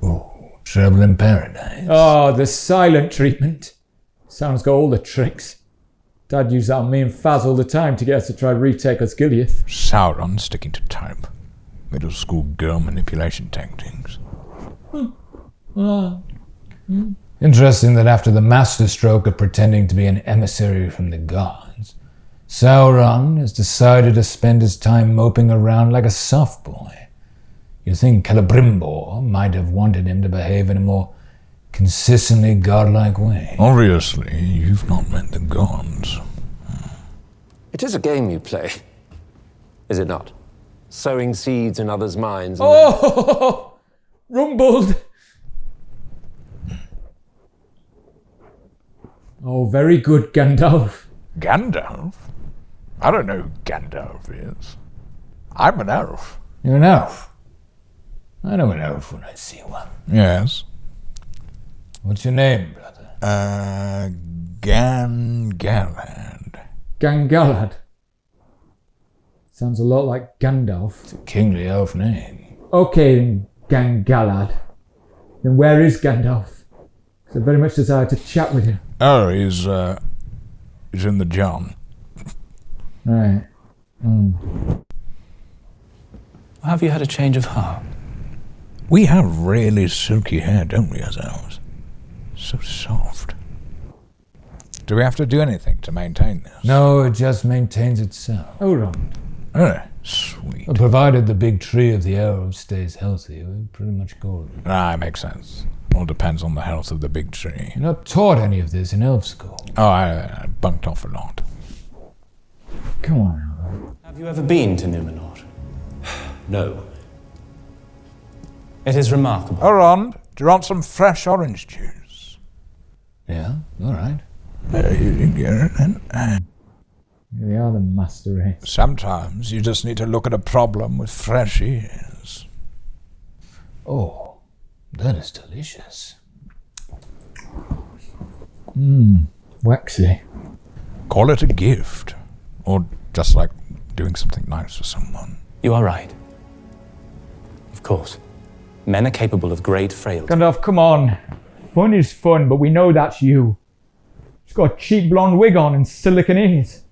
Oh, trouble in paradise. Oh, the silent treatment. Sound's got all the tricks. Dad used that on me and Faz all the time to get us to try retake Osgiliath. Sauron sticking to type. Middle school girl manipulation tactics. Interesting that after the masterstroke of pretending to be an emissary from the gods, Sauron has decided to spend his time moping around like a soft boy. You think Celebrimbor might have wanted him to behave in a more consistently godlike way. Obviously, you've not met the gods. It is a game you play, is it not? Sowing seeds in others' minds. Oh! Rumbled! Oh, very good, Gandalf. Gandalf? I don't know who Gandalf is. I'm an elf. You're an elf? I know an elf when I see one. Yes. What's your name, brother? Gangalad. Gangalad? Sounds a lot like Gandalf. It's a kingly elf name. Okay then, Gangalad. Then where is Gandalf? Because I very much desire to chat with him. Oh, he's in the John. Right. Have you had a change of heart? We have really silky hair, don't we, as elves? So soft. Do we have to do anything to maintain this? No, it just maintains itself. Hold on. Oh, sweet. Provided the big tree of the elves stays healthy, we're pretty much golden. Makes sense. All depends on the health of the big tree. You're not taught any of this in elf school. Oh, I bunked off a lot. Come on. Have you ever been to Numenor? No. It is remarkable. Orond, do you want some fresh orange juice? Yeah, all right. You can get it then. They are the master race. Sometimes you just need to look at a problem with fresh ears. Oh, that is delicious. Waxy. Call it a gift. Or just like doing something nice for someone. You are right. Of course. Men are capable of great frailty. Gandalf, come on. Fun is fun, but we know that's you. She's got a cheap blonde wig on and silicon ears.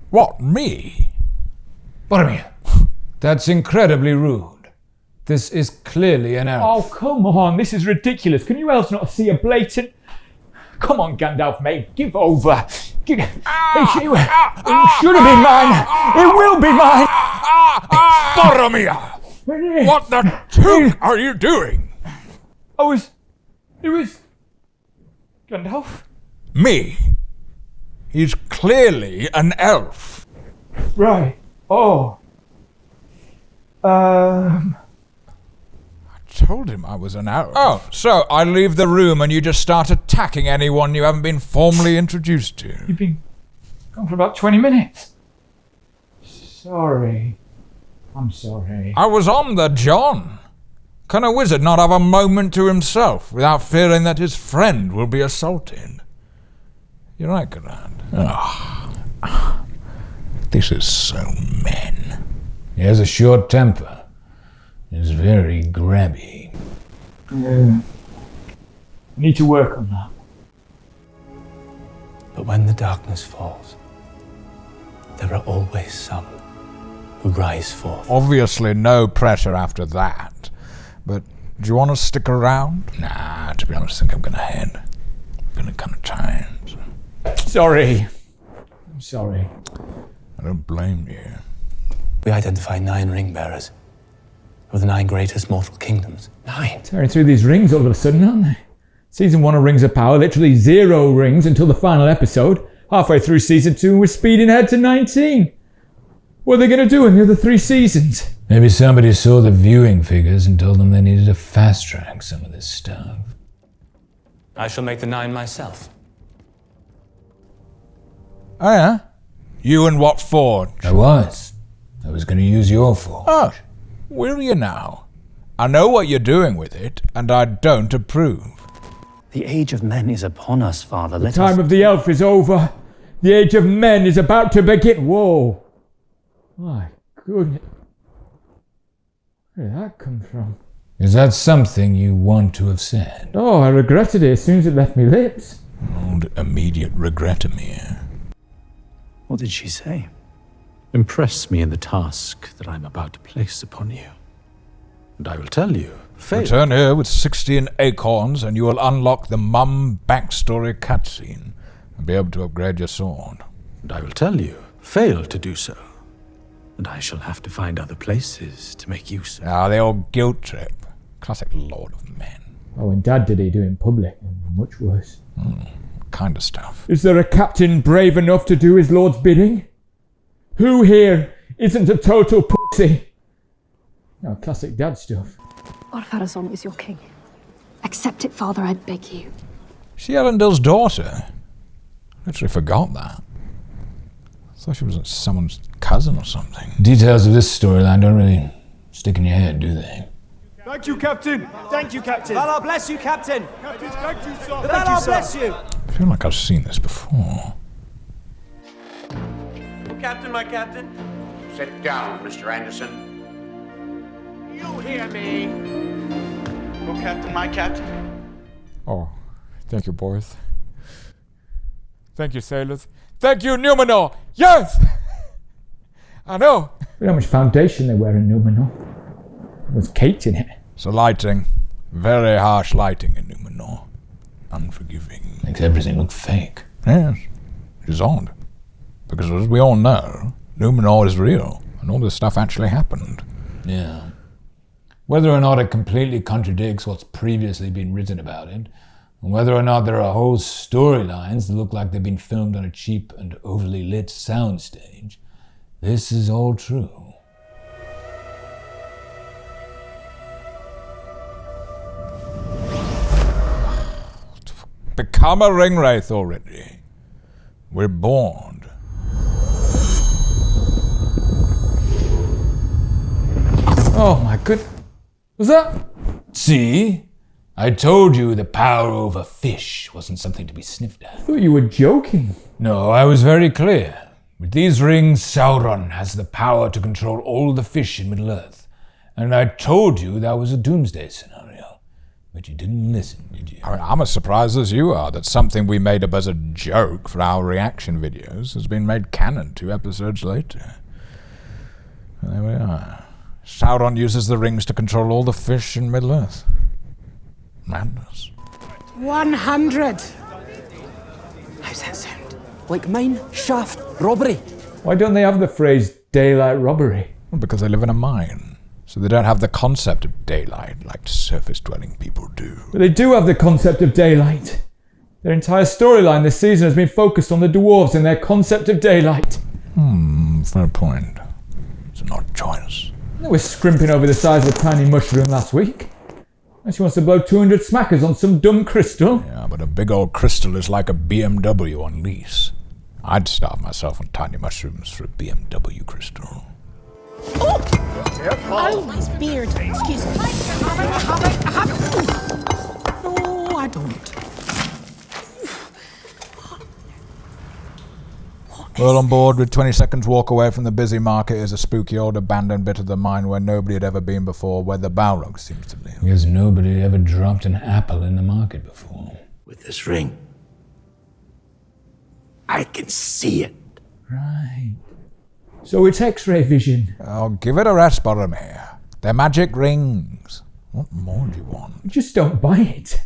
What, me? Boromir, that's incredibly rude. This is clearly an elf. Oh, come on. This is ridiculous. Can you else not see a blatant... Come on, Gandalf, mate. Give over. It should have been mine. It will be mine. Boromir! What the took are you doing? It was... Gandalf? Me? He's clearly an elf. Right. Oh. I told him I was an arrow. Oh, so I leave the room and you just start attacking anyone you haven't been formally introduced to. You've been gone for about 20 minutes. Sorry. I'm sorry. I was on the John. Can a wizard not have a moment to himself without fearing that his friend will be assaulted? You're right, Grant. Oh, this is so men. He has a short temper. He's very grabby. Yeah. Need to work on that. But when the darkness falls, there are always some who rise forth. Obviously no pressure after that. But do you want to stick around? Nah, to be honest, I think I'm going to head. Feeling kind of tired. Sorry. I'm sorry. I don't blame you. We identified 9 ring bearers of the 9 greatest mortal kingdoms. 9. Tearing through these rings all of a sudden, aren't they? Season 1 of Rings of Power, literally 0 rings until the final episode. Halfway through Season 2, we're speeding ahead to 19. What are they going to do in the other 3 seasons? Maybe somebody saw the viewing figures and told them they needed to fast-track some of this stuff. I shall make the 9 myself. Oh, yeah? You and what forge? I was going to use your forge. Oh, will you now? I know what you're doing with it, and I don't approve. The age of men is upon us, Father. The time of the elf is over. The age of men is about to begin. Whoa. My goodness. Where did that come from? Is that something you want to have said? Oh, I regretted it as soon as it left me lips. Old immediate regret-a-mere. What did she say? Impress me in the task that I'm about to place upon you. And I will tell you, fail. Return here with 16 acorns and you will unlock the Mum backstory cutscene and be able to upgrade your sword. And I will tell you, fail to do so. And I shall have to find other places to make use of. Ah, the old guilt trip. Classic Lord of Men. Oh, when Dad did it, do it in public. Much worse. Kind of stuff. Is there a captain brave enough to do his lord's bidding? Who here isn't a total pussy? No, classic Dad stuff. Orfarazon is your king. Accept it, Father, I beg you. She Elendil's daughter. Literally forgot that. Thought she was someone's cousin or something. Details of this storyline don't really stick in your head, do they? Thank you, Captain. Thank you, Captain. Valar bless you, Captain. Captain, thank you, sir. The Thank you, Valar sir. bless you. I feel like I've seen this before. Captain, my captain. Sit down, Mr. Anderson. You hear me? Oh, Captain, my captain. Oh, thank you, boys. Thank you, sailors. Thank you, Numenor! Yes! I know. Look how much foundation they wear in Numenor. There's caked in it. So lighting. Very harsh lighting in Numenor. Unforgiving. Makes everything look fake. Yes. It is odd. Because as we all know, Numenor is real. And all this stuff actually happened. Yeah. Whether or not it completely contradicts what's previously been written about it, and whether or not there are whole storylines that look like they've been filmed on a cheap and overly lit soundstage, this is all true. Become a ringwraith already. We're born. Oh my goodness. Was that? See? I told you the power over fish wasn't something to be sniffed at. I thought you were joking. No, I was very clear. With these rings, Sauron has the power to control all the fish in Middle-earth. And I told you that was a doomsday scenario. But you didn't listen, did you? I mean, I'm as surprised as you are that something we made up as a joke for our reaction videos has been made canon 2 episodes later. There we are. Sauron uses the rings to control all the fish in Middle-earth. Madness. 100. How's that sound? Like mine, shaft, robbery. Why don't they have the phrase daylight robbery? Well, because they live in a mine. So they don't have the concept of daylight like surface-dwelling people do. But they do have the concept of daylight. Their entire storyline this season has been focused on the dwarves and their concept of daylight. Fair point. It's an odd choice. They were scrimping over the size of a tiny mushroom last week. And she wants to blow 200 smackers on some dumb crystal. Yeah, but a big old crystal is like a BMW on lease. I'd starve myself on tiny mushrooms for a BMW crystal. Oh, his beard. Excuse me. No, I don't. Well, on board with 20 seconds walk away from the busy market is a spooky old abandoned bit of the mine where nobody had ever been before, where the Balrog seems to live. Because nobody had ever dropped an apple in the market before. With this ring, I can see it. Right. So it's X-ray vision. Oh, give it a rest, Boromir. They're magic rings. What more do you want? Just don't buy it.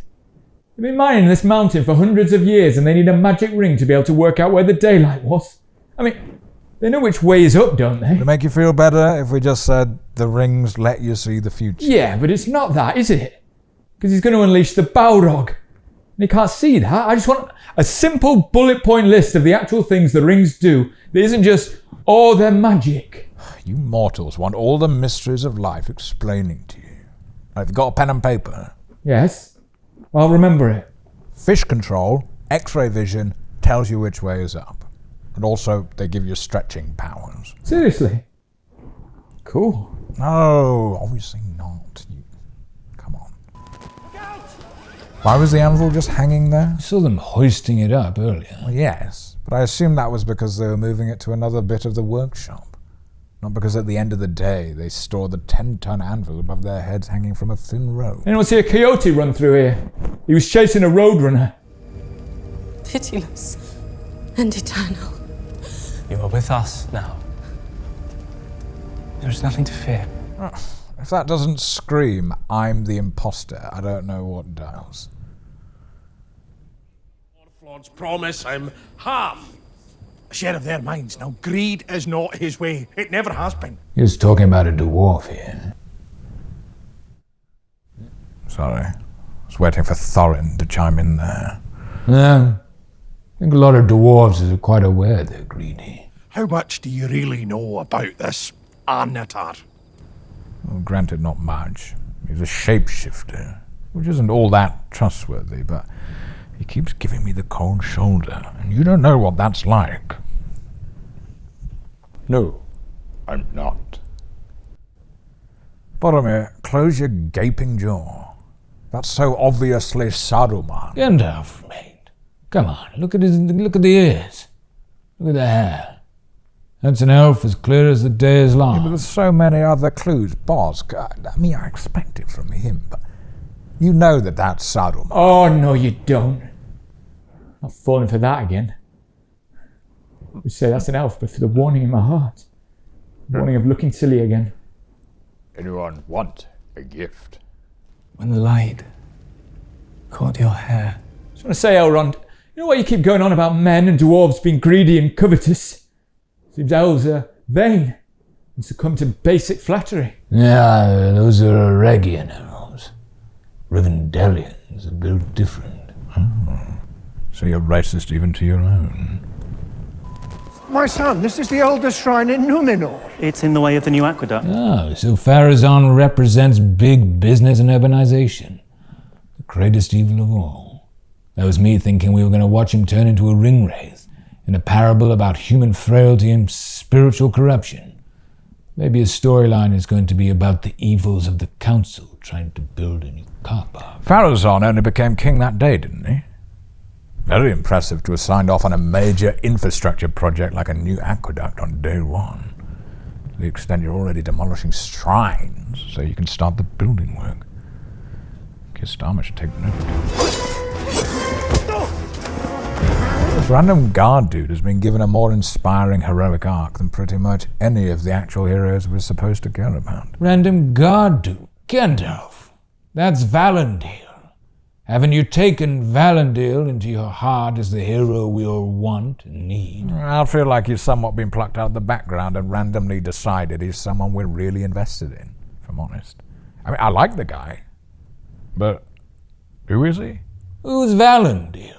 They've been mining this mountain for hundreds of years and they need a magic ring to be able to work out where the daylight was. I mean, they know which way is up, don't they? Would it make you feel better if we just said the rings let you see the future? Yeah, but it's not that, is it? Because he's going to unleash the Balrog. And he can't see that. I just want a simple bullet point list of the actual things the rings do that isn't just, oh, they're magic. You mortals want all the mysteries of life explaining to you. Have you got a pen and paper? Yes. I'll remember it. Fish control, X-ray vision, tells you which way is up. And also, they give you stretching powers. Seriously? Cool. No, obviously not. Come on. Why was the anvil just hanging there? I saw them hoisting it up earlier. Well, yes, but I assume that was because they were moving it to another bit of the workshop. Not because at the end of the day, they store the 10-ton anvil above their heads hanging from a thin rope. Anyone see a coyote run through here? He was chasing a roadrunner. Pitiless and eternal. You are with us now. There is nothing to fear. If that doesn't scream, I'm the imposter, I don't know what does. Flaunt's promise him half a share of their minds. Now, greed is not his way. It never has been. He was talking about a dwarf here. Sorry. I was waiting for Thorin to chime in there. No. I think a lot of dwarves are quite aware they're greedy. How much do you really know about this Arnatar? Well, granted, not much. He's a shapeshifter, which isn't all that trustworthy, but he keeps giving me the cold shoulder, and you don't know what that's like. No, I'm not. Boromir, close your gaping jaw. That's so obviously Saruman. Gandalf, mate. Come on, look at the ears. Look at the hair. That's an elf as clear as the day is long. Yeah, but there's so many other clues. Boss, I mean, I expect it from him, but you know that that's Saruman. Oh, no, you don't. Not falling for that again. You say that's an elf, but for the warning in my heart. Warning of looking silly again. Anyone want a gift? When the light caught your hair. I just want to say, Elrond, you know why you keep going on about men and dwarves being greedy and covetous? Seems elves are vain and succumb to basic flattery. Yeah, those are Eregian elves. Rivendelians are built different. Oh. So you're racist even to your own. My son, this is the oldest shrine in Numenor. It's in the way of the new aqueduct. Oh, so Farazan represents big business and urbanization. The greatest evil of all. That was me thinking we were going to watch him turn into a ringwraith in a parable about human frailty and spiritual corruption. Maybe his storyline is going to be about the evils of the council trying to build a new car park. Farazan only became king that day, didn't he? Very impressive to have signed off on a major infrastructure project like a new aqueduct on day one. To the extent you're already demolishing shrines so you can start the building work. Kistama should take note. This random guard dude has been given a more inspiring heroic arc than pretty much any of the actual heroes we're supposed to care about. Random guard dude? Gandalf. That's Valandil. Haven't you taken Valandil into your heart as the hero we all want and need? I feel like he's somewhat been plucked out of the background and randomly decided he's someone we're really invested in, if I'm honest. I mean, I like the guy, but who is he? Who's Valandil?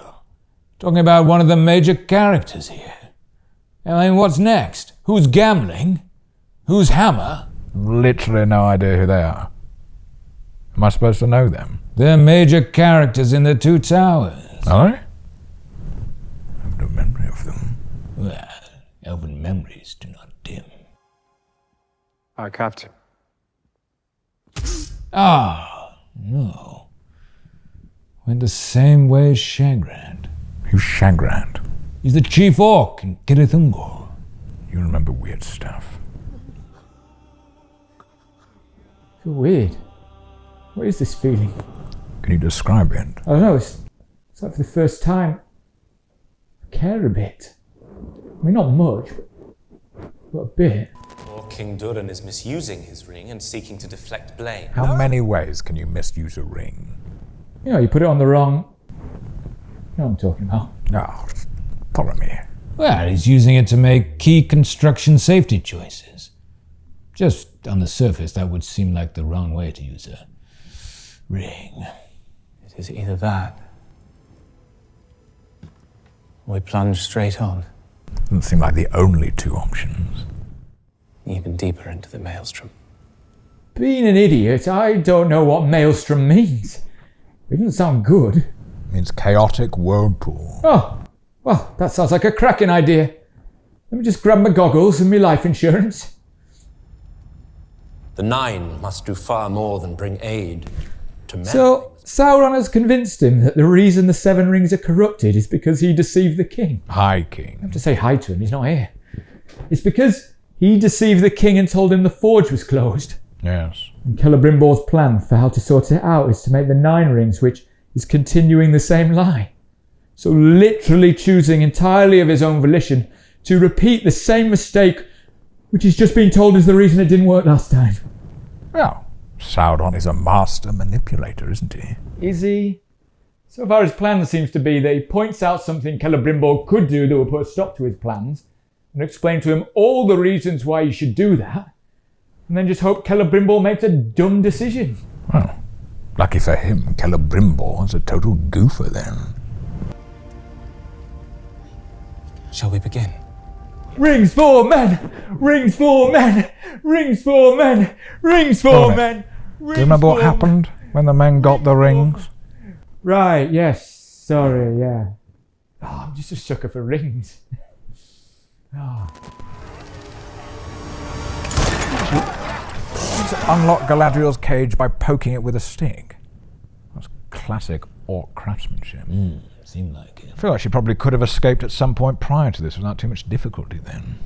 Talking about one of the major characters here. I mean, what's next? Who's gambling? Who's Hammer? literally no idea who they are. Am I supposed to know them? They're major characters in the Two Towers. Are they? I have no memory of them. Well, elven memories do not dim. Our captain. Ah, no. Went the same way as Shagrand. Who's Shagrand? He's the chief orc in Kirithungor. You remember weird stuff. I feel weird. What is this feeling? Can you describe it? I don't know, it's like for the first time I care a bit. I mean, not much, but a bit. Or King Durin is misusing his ring and seeking to deflect blame. How many ways can you misuse a ring? You know, you put it on the wrong... You know what I'm talking about. No, follow me. Well, he's using it to make key construction safety choices. Just on the surface, that would seem like the wrong way to use a ring. It is either that, or we plunge straight on. Doesn't seem like the only two options. Even deeper into the maelstrom. Being an idiot, I don't know what maelstrom means. It doesn't sound good. It means chaotic whirlpool. Oh, well, that sounds like a cracking idea. Let me just grab my goggles and my life insurance. The Nine must do far more than bring aid to men. So, Sauron has convinced him that the reason the Seven Rings are corrupted is because he deceived the king. High King. I have to say hi to him, he's not here. It's because he deceived the king and told him the forge was closed. Yes. And Celebrimbor's plan for how to sort it out is to make the Nine Rings, which is continuing the same lie. So literally choosing entirely of his own volition to repeat the same mistake, which he's just been told is the reason it didn't work last time. Well, Sauron is a master manipulator, isn't he? Is he? So far his plan seems to be that he points out something Celebrimbor could do that will put a stop to his plans, and explain to him all the reasons why he should do that, and then just hope Celebrimbor makes a dumb decision. Well, lucky for him, Celebrimbor is a total goofer then. Shall we begin? Rings for men! Rings for men! Rings for men! Rings for men! Do you remember what happened when the men got the rings? Right, yes. Sorry, yeah. Oh, I'm just a sucker for rings. Oh. Unlock Galadriel's cage by poking it with a stick. That's classic orc craftsmanship. Seemed like it. I feel like she probably could have escaped at some point prior to this without too much difficulty then.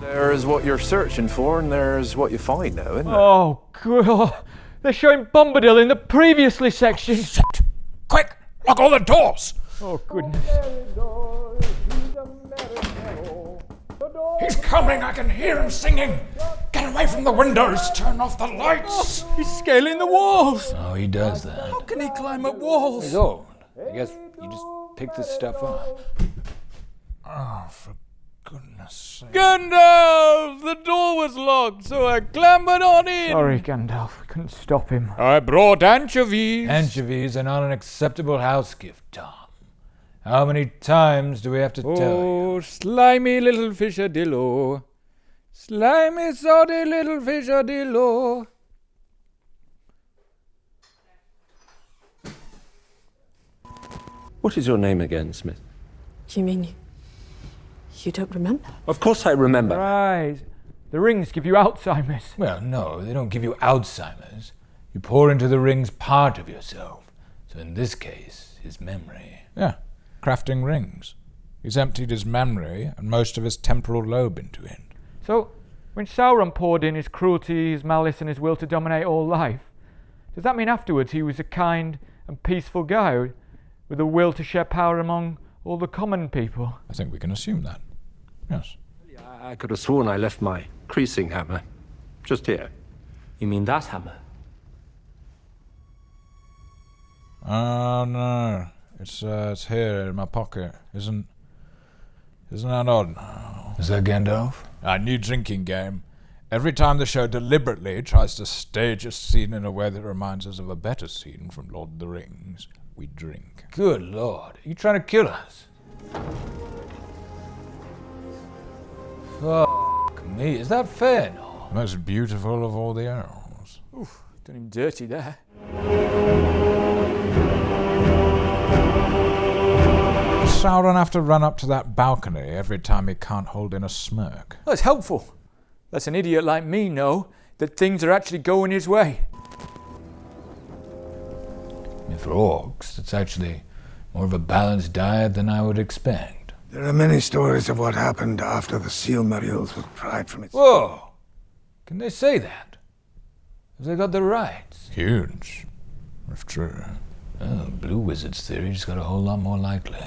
There's what you're searching for, and there's what you find now, isn't there? Oh, God. They're showing Bombadil in the previously section. Shit! Quick! Lock all the doors! Oh, goodness. He's coming! I can hear him singing! Get away from the windows! Turn off the lights! Oh, he's scaling the walls! Oh, he does that. How can he climb up walls? He's old. I guess you just pick this stuff up. Oh, for goodness sake. Gandalf! The door was locked, so I clambered on in. Sorry, Gandalf. We couldn't stop him. I brought anchovies. Anchovies are not an acceptable house gift, Tom. How many times do we have to tell you? Oh, slimy little fisher-dillo. Slimy, salty little fisher-dillo. What is your name again, Smith? Do you mean you don't remember? Of course I remember. Right. The rings give you Alzheimer's. Well, no, they don't give you Alzheimer's. You pour into the rings part of yourself. So in this case, his memory. Yeah, crafting rings. He's emptied his memory and most of his temporal lobe into it. So, when Sauron poured in his cruelty, his malice, and his will to dominate all life, does that mean afterwards he was a kind and peaceful guy with a will to share power among all the common people? I think we can assume that. Yes. I could have sworn I left my creasing hammer just here. You mean that hammer? Oh no, it's here in my pocket. Isn't that odd? Is that Gandalf? Our new drinking game. Every time the show deliberately tries to stage a scene in a way that reminds us of a better scene from Lord of the Rings, we drink. Good Lord, are you trying to kill us? Fuck me, is that fair, no? Most beautiful of all the elves. Oof, done him dirty there. Does Sauron have to run up to that balcony every time he can't hold in a smirk? Well, it's helpful. Lets an idiot like me know that things are actually going his way. I mean, for orcs, it's actually more of a balanced diet than I would expect. There are many stories of what happened after the Silmarils were pried from its... Whoa! Can they say that? Have they got the rights? Huge, if true. Oh, Blue Wizard's theory just got a whole lot more likely.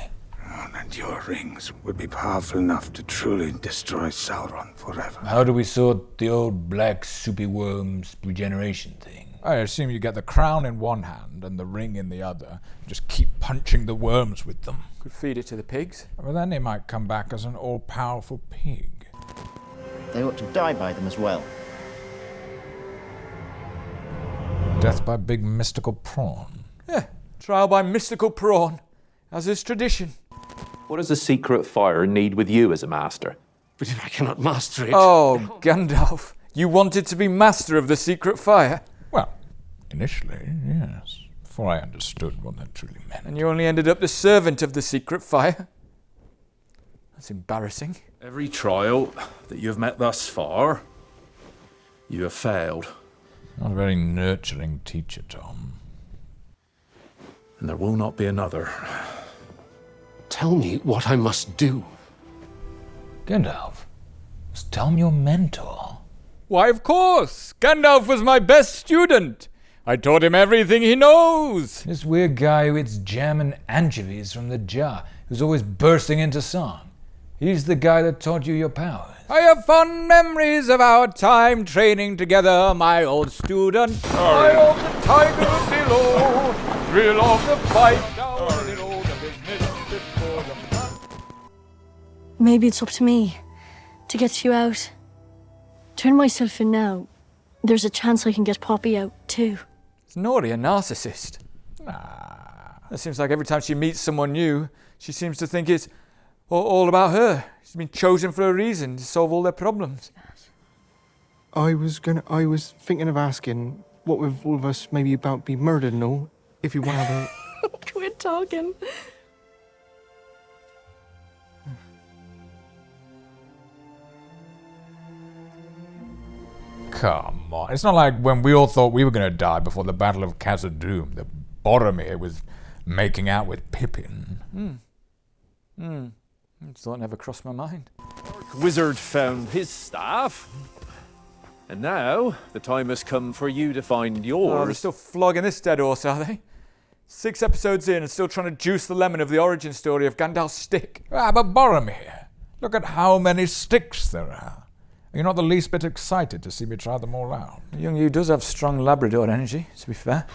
And your rings would be powerful enough to truly destroy Sauron forever. How do we sort the old black soupy worms regeneration thing? I assume you get the crown in one hand and the ring in the other. Just keep punching the worms with them. Could feed it to the pigs. But then he might come back as an all-powerful pig. They ought to die by them as well. Death by big mystical prawn. Yeah, trial by mystical prawn, as is tradition. What does the secret fire need with you as a master? But if I cannot master it... Oh, Gandalf, you wanted to be master of the secret fire? Well, initially, yes. Before I understood what that truly meant. And you only ended up the servant of the secret fire? That's embarrassing. Every trial that you have met thus far, you have failed. Not a very nurturing teacher, Tom. And there will not be another. Tell me what I must do. Gandalf, just tell him your mentor. Why, of course! Gandalf was my best student! I taught him everything he knows! This weird guy who eats jam and anchovies from the jar, who's always bursting into song. He's the guy that taught you your powers. I have fond memories of our time training together, my old student. I of the climb-a-dillo, thrill of the fight, down the road of business before the man. Maybe it's up to me to get you out. Turn myself in now. There's a chance I can get Poppy out too. Is Nori a narcissist? Nah. It seems like every time she meets someone new, she seems to think it's all about her. She's been chosen for a reason, to solve all their problems. I was thinking of asking, what with all of us maybe about be murdered and all, if you want to have a... Quit talking. Come on. It's not like when we all thought we were going to die before the Battle of Khazad-dûm that Boromir was making out with Pippin. Thought never crossed my mind. Wizard found his staff. And now, the time has come for you to find yours. Oh, they're still flogging this dead horse, are they? 6 episodes in and still trying to juice the lemon of the origin story of Gandalf's stick. Ah, but Boromir, look at how many sticks there are. You're not the least bit excited to see me try them all out. Young you does have strong Labrador energy, to be fair.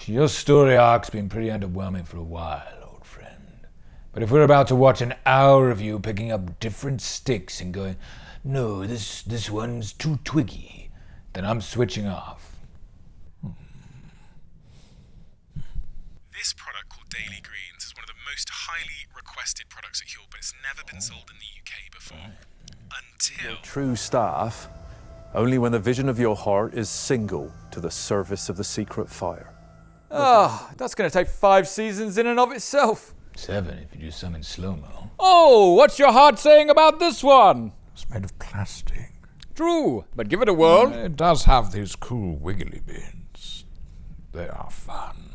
Your story arc's been pretty underwhelming for a while, old friend. But if we're about to watch an hour of you picking up different sticks and going, no, this one's too twiggy, then I'm switching off. This product called Daily Greens is one of the most highly requested products at Huel, but it's never been sold in the UK before. Until... True staff, only when the vision of your heart is single to the service of the secret fire. Ah, that's going to take 5 seasons in and of itself. 7 if you do some in slow-mo. Oh, what's your heart saying about this one? It's made of plastic. True, but give it a whirl. It does have these cool wiggly bits. They are fun.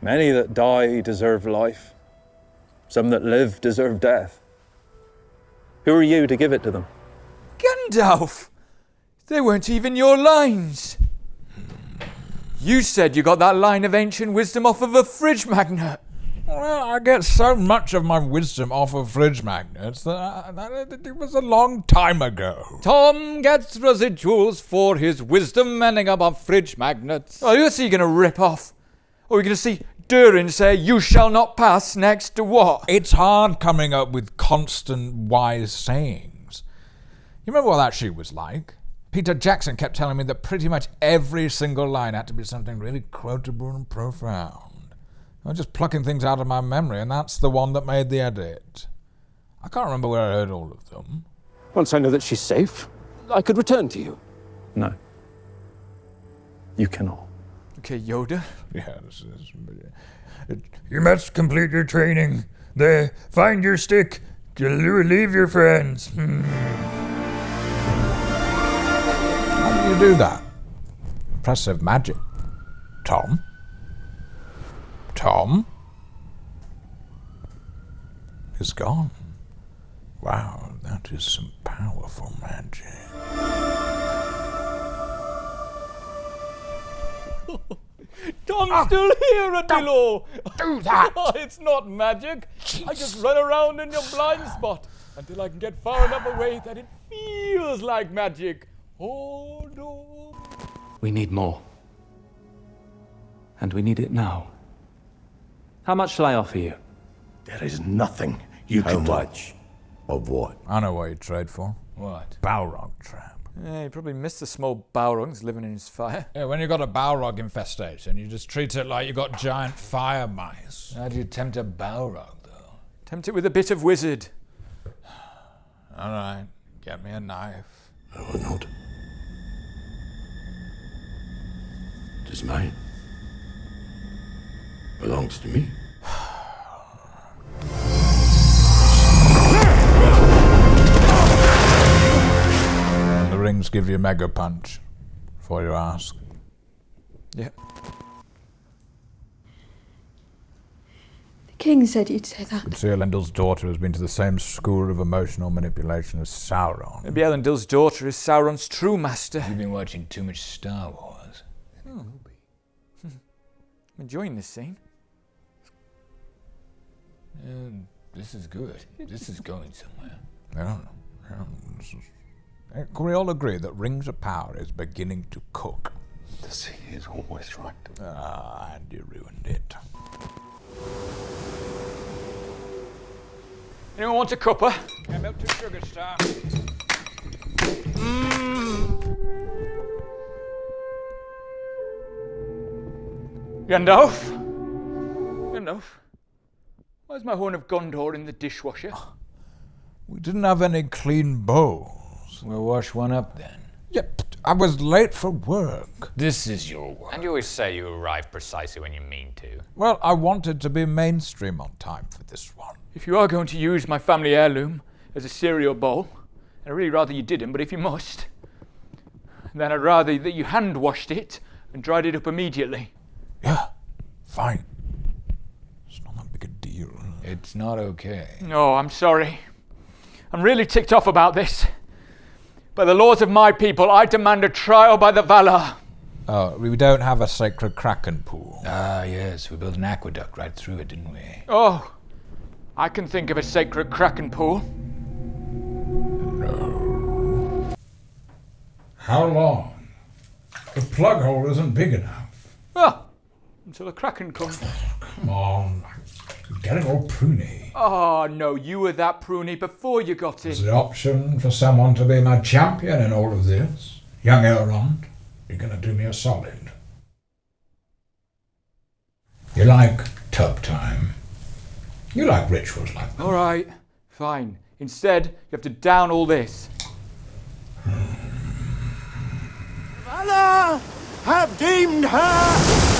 Many that die deserve life. Some that live deserve death. Who are you to give it to them? Gandalf! They weren't even your lines. You said you got that line of ancient wisdom off of a fridge magnet. Well, I get so much of my wisdom off of fridge magnets that it was a long time ago. Tom gets residuals for his wisdom ending up on fridge magnets. Oh, who's he going to rip off? Or are we going to see Durin say, "You shall not pass" next to what? It's hard coming up with constant wise sayings. You remember what that shoot was like? Peter Jackson kept telling me that pretty much every single line had to be something really quotable and profound. I'm just plucking things out of my memory, and that's the one that made the edit. I can't remember where I heard all of them. Once I know that she's safe, I could return to you. No. You cannot. Okay, Yoda. Yes. You must complete your training. There, find your stick. Leave your friends. How do you do that? Impressive magic. Tom? Tom? Is gone. Wow, that is some powerful magic. Tom's still here, Adillo! Do that! It's not magic. I just run around in your blind spot until I can get far enough away that it feels like magic. Oh no. We need more. And we need it now. How much shall I offer you? There is nothing you can do. How much? Of what? I know what you trade for. What? Balrog trap. Yeah, he probably missed the small Balrogs living in his fire. Yeah, when you got a Balrog infestation, you just treat it like you got giant fire mice. How do you tempt a Balrog, though? Tempt it with a bit of wizard. All right, get me a knife. I will not. It is mine. Belongs to me. And the rings give you mega punch before you ask. Yeah. The king said you'd say that. Good see Elendil's daughter has been to the same school of emotional manipulation as Sauron. Maybe Elendil's daughter is Sauron's true master. You've been watching too much Star Wars. I'm enjoying this scene. This is good. This is going somewhere. Yeah. Can we all agree that Rings of Power is beginning to cook? The sea is always right. And you ruined it. Anyone want a cuppa? Yeah, milk to sugar star. Gandalf? Gandalf? Where's my horn of Gondor in the dishwasher? We didn't have any clean bowls. We'll wash one up then. Yep, I was late for work. This is your work. And you always say you arrive precisely when you mean to. Well, I wanted to be mainstream on time for this one. If you are going to use my family heirloom as a cereal bowl, and I'd really rather you didn't, but if you must, then I'd rather that you hand washed it and dried it up immediately. Yeah, fine. It's not that big a deal. It's not okay. No, I'm sorry. I'm really ticked off about this. By the laws of my people, I demand a trial by the Valar. Oh, we don't have a sacred kraken pool. Ah, yes, we built an aqueduct right through it, didn't we? Oh, I can think of a sacred kraken pool. No. How long? The plug hole isn't big enough. Ah, until the kraken comes. Come on. You're getting all pruny. Oh, no, you were that pruny before you got There's in. the option for someone to be my champion in all of this. Young Elrond, you're going to do me a solid. You like tub time. You like rituals like that. All right, fine. Instead, you have to down all this. Valar have deemed her!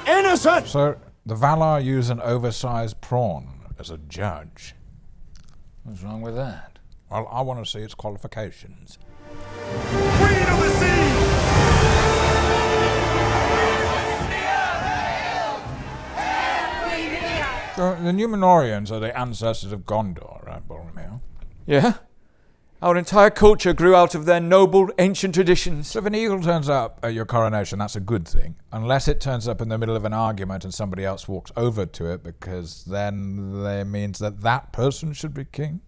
Innocent! So, the Valar use an oversized prawn as a judge. What's wrong with that? Well, I want to see its qualifications. Queen of the Sea! So, the Numenorians are the ancestors of Gondor, right, Boromir? Yeah? Our entire culture grew out of their noble, ancient traditions. So if an eagle turns up at your coronation, that's a good thing. Unless it turns up in the middle of an argument and somebody else walks over to it, because then that means that person should be king.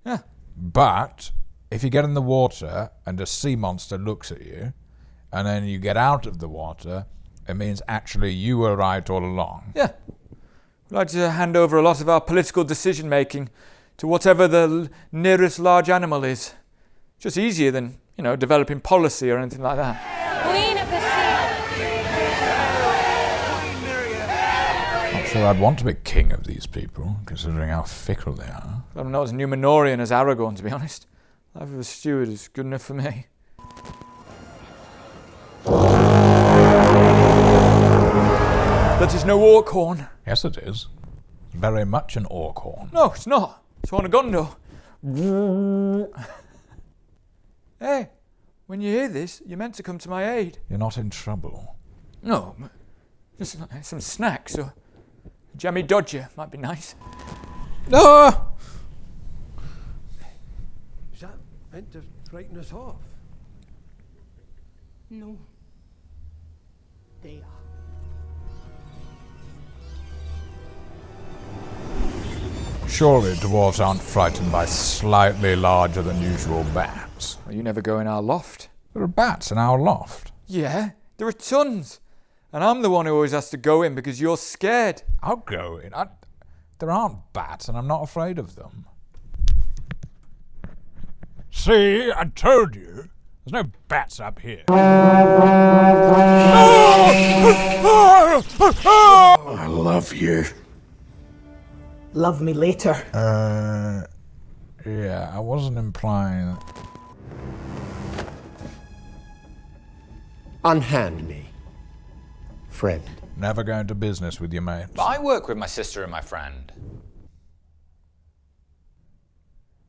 Yeah. But if you get in the water and a sea monster looks at you, and then you get out of the water, it means actually you were right all along. Yeah. We'd like to hand over a lot of our political decision-making to whatever the nearest large animal is. Just easier than, developing policy or anything like that. Queen of the sea. Not sure I'd want to be king of these people, considering how fickle they are. I'm not as Numenorian as Aragorn, to be honest. Life of a steward is good enough for me. That is no orc horn. Yes, it is. Very much an orc horn. No, it's not. It's horn of Gondor. Hey, when you hear this, you're meant to come to my aid. You're not in trouble. No, just some snacks or a jammy dodger might be nice. No! Is that meant to frighten us off? No. They are. Surely dwarves aren't frightened by slightly larger than usual bats. Well, you never go in our loft. There are bats in our loft. Yeah, there are tons. And I'm the one who always has to go in because you're scared. I'll go in. There aren't bats and I'm not afraid of them. See, I told you. There's no bats up here. I love you. Love me later. Yeah, I wasn't implying that. Unhand me, friend. Never go into business with your mates. I work with my sister and my friend.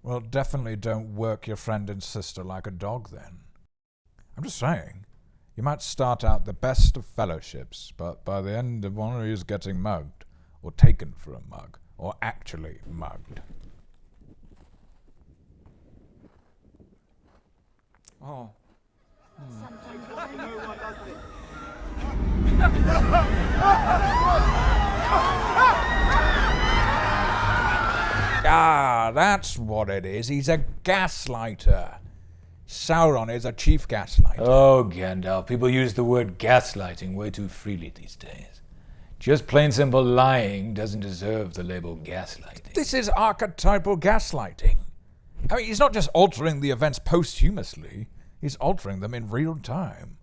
Well, definitely don't work your friend and sister like a dog then. I'm just saying, you might start out the best of fellowships, but by the end of one of you is getting mugged, or taken for a mug, or actually mugged. Oh. Ah, that's what it is. He's a gaslighter. Sauron is a chief gaslighter. Oh, Gandalf, people use the word gaslighting way too freely these days. Just plain simple lying doesn't deserve the label gaslighting. This is archetypal gaslighting. I mean, he's not just altering the events posthumously, he's altering them in real time.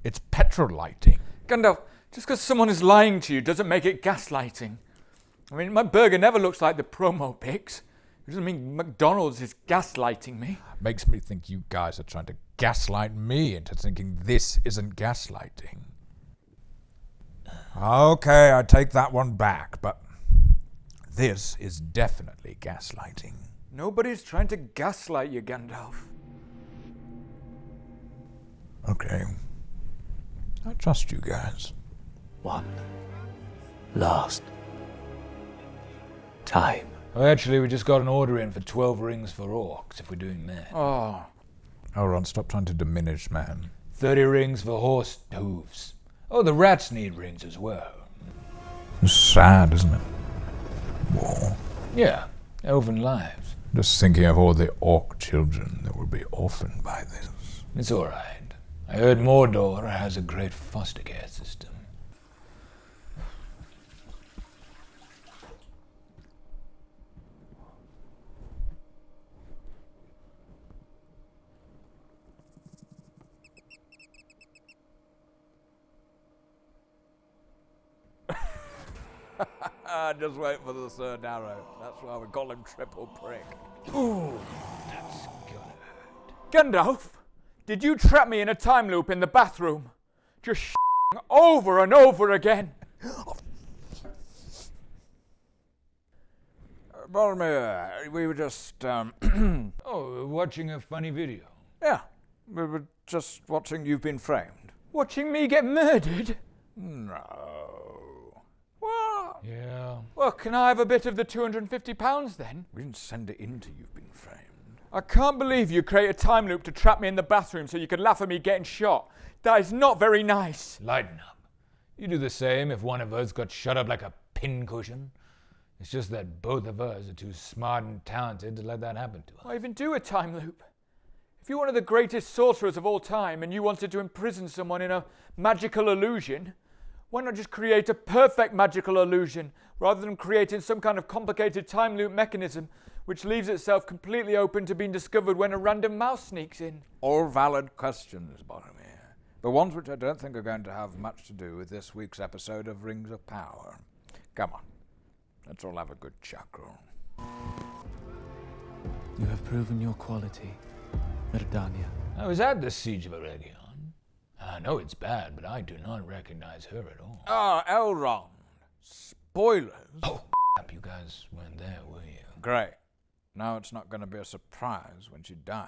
It's petrolighting. Gandalf, just because someone is lying to you doesn't make it gaslighting. I mean, my burger never looks like the promo pics. It doesn't mean McDonald's is gaslighting me. Makes me think you guys are trying to gaslight me into thinking this isn't gaslighting. Okay, I take that one back, but this is definitely gaslighting. Nobody's trying to gaslight you, Gandalf. Okay. I trust you guys. One last time. Oh, actually, we just got an order in for 12 rings for orcs, if we're doing that. Oh. Ron, stop trying to diminish man. 30 rings for horse hooves. Oh, the rats need rings as well. It's sad, isn't it? War. Yeah, elven lives. Just thinking of all the orc children that will be orphaned by this. It's all right. I heard Mordor has a great foster care system. Just wait for the third arrow. That's why we call him Triple Prick. Ooh, that's gonna hurt. Gandalf, did you trap me in a time loop in the bathroom? Just over and over again. Boromir, we were just, Oh, watching a funny video. Yeah, we were just watching You've Been Framed. Watching me get murdered? No. What? Yeah. Well, can I have a bit of the £250 then? We didn't send it in to You've Been Framed. I can't believe you create a time loop to trap me in the bathroom so you could laugh at me getting shot. That is not very nice. Lighten up. You do the same if one of us got shut up like a pincushion. It's just that both of us are too smart and talented to let that happen to us. Why even do a time loop? If you're one of the greatest sorcerers of all time and you wanted to imprison someone in a magical illusion, why not just create a perfect magical illusion rather than creating some kind of complicated time loop mechanism which leaves itself completely open to being discovered when a random mouse sneaks in? All valid questions, Boromir, but ones which I don't think are going to have much to do with this week's episode of Rings of Power. Come on, let's all have a good chuckle. You have proven your quality, Merdania. I was at the Siege of Eregion. I know it's bad, but I do not recognize her at all. Ah, Elrond. Spoilers. Oh, crap, you guys weren't there, were you? Great. Now it's not going to be a surprise when she dies.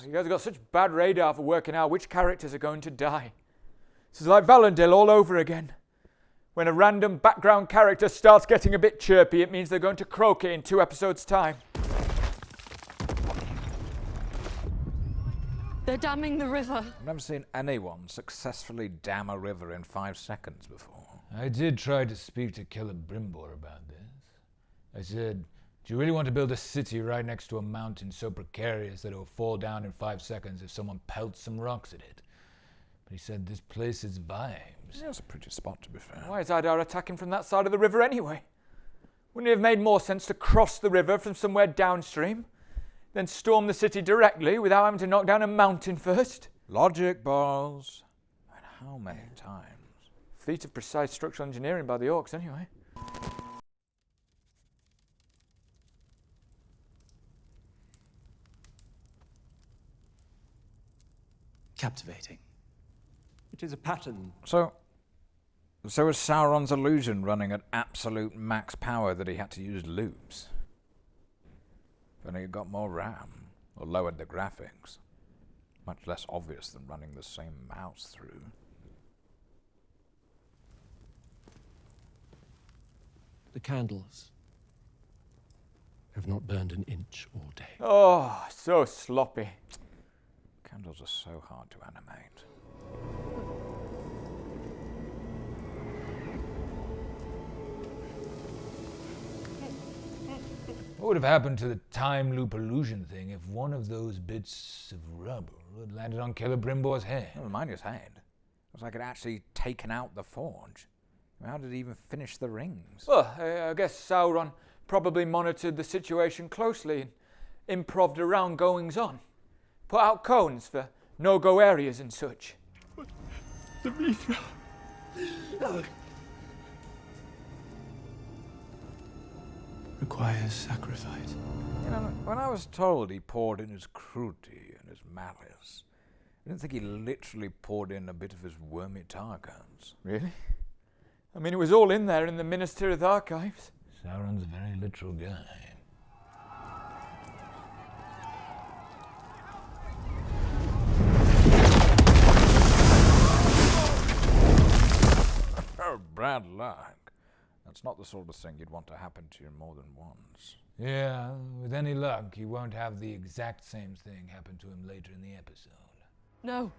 You guys have got such bad radar for working out which characters are going to die. This is like Valandil all over again. When a random background character starts getting a bit chirpy, it means they're going to croak it in 2 episodes' time. They're damming the river. I've never seen anyone successfully dam a river in 5 seconds before. I did try to speak to Celebrimbor about this. I said, do you really want to build a city right next to a mountain so precarious that it will fall down in 5 seconds if someone pelts some rocks at it? But he said this place is vibes. Yeah, it's a pretty spot, to be fair. Why is Idar attacking from that side of the river anyway? Wouldn't it have made more sense to cross the river from somewhere downstream, then storm the city directly without having to knock down a mountain first? Logic, balls. And how many times? Feat of precise structural engineering by the Orcs, anyway. Captivating. It is a pattern. So is Sauron's illusion running at absolute max power that he had to use loops? If only it got more RAM, or lowered the graphics. Much less obvious than running the same mouse through. The candles have not burned an inch all day. Oh, so sloppy. Candles are so hard to animate. What would have happened to the time loop illusion thing if one of those bits of rubber had landed on Celebrimbor's head? Never mind his head. It was like it actually taken out the forge. How did he even finish the rings? Well, I guess Sauron probably monitored the situation closely and improved around goings-on. Put out cones for no-go areas and such. The Mithra. Requires sacrifice. You know, when I was told he poured in his cruelty and his malice, I didn't think he literally poured in a bit of his wormy tar guns. Really? I mean, it was all in there in the Ministry of the Archives. Sauron's a very literal guy. Oh, bad luck. That's not the sort of thing you'd want to happen to you more than once. Yeah, with any luck, he won't have the exact same thing happen to him later in the episode. No.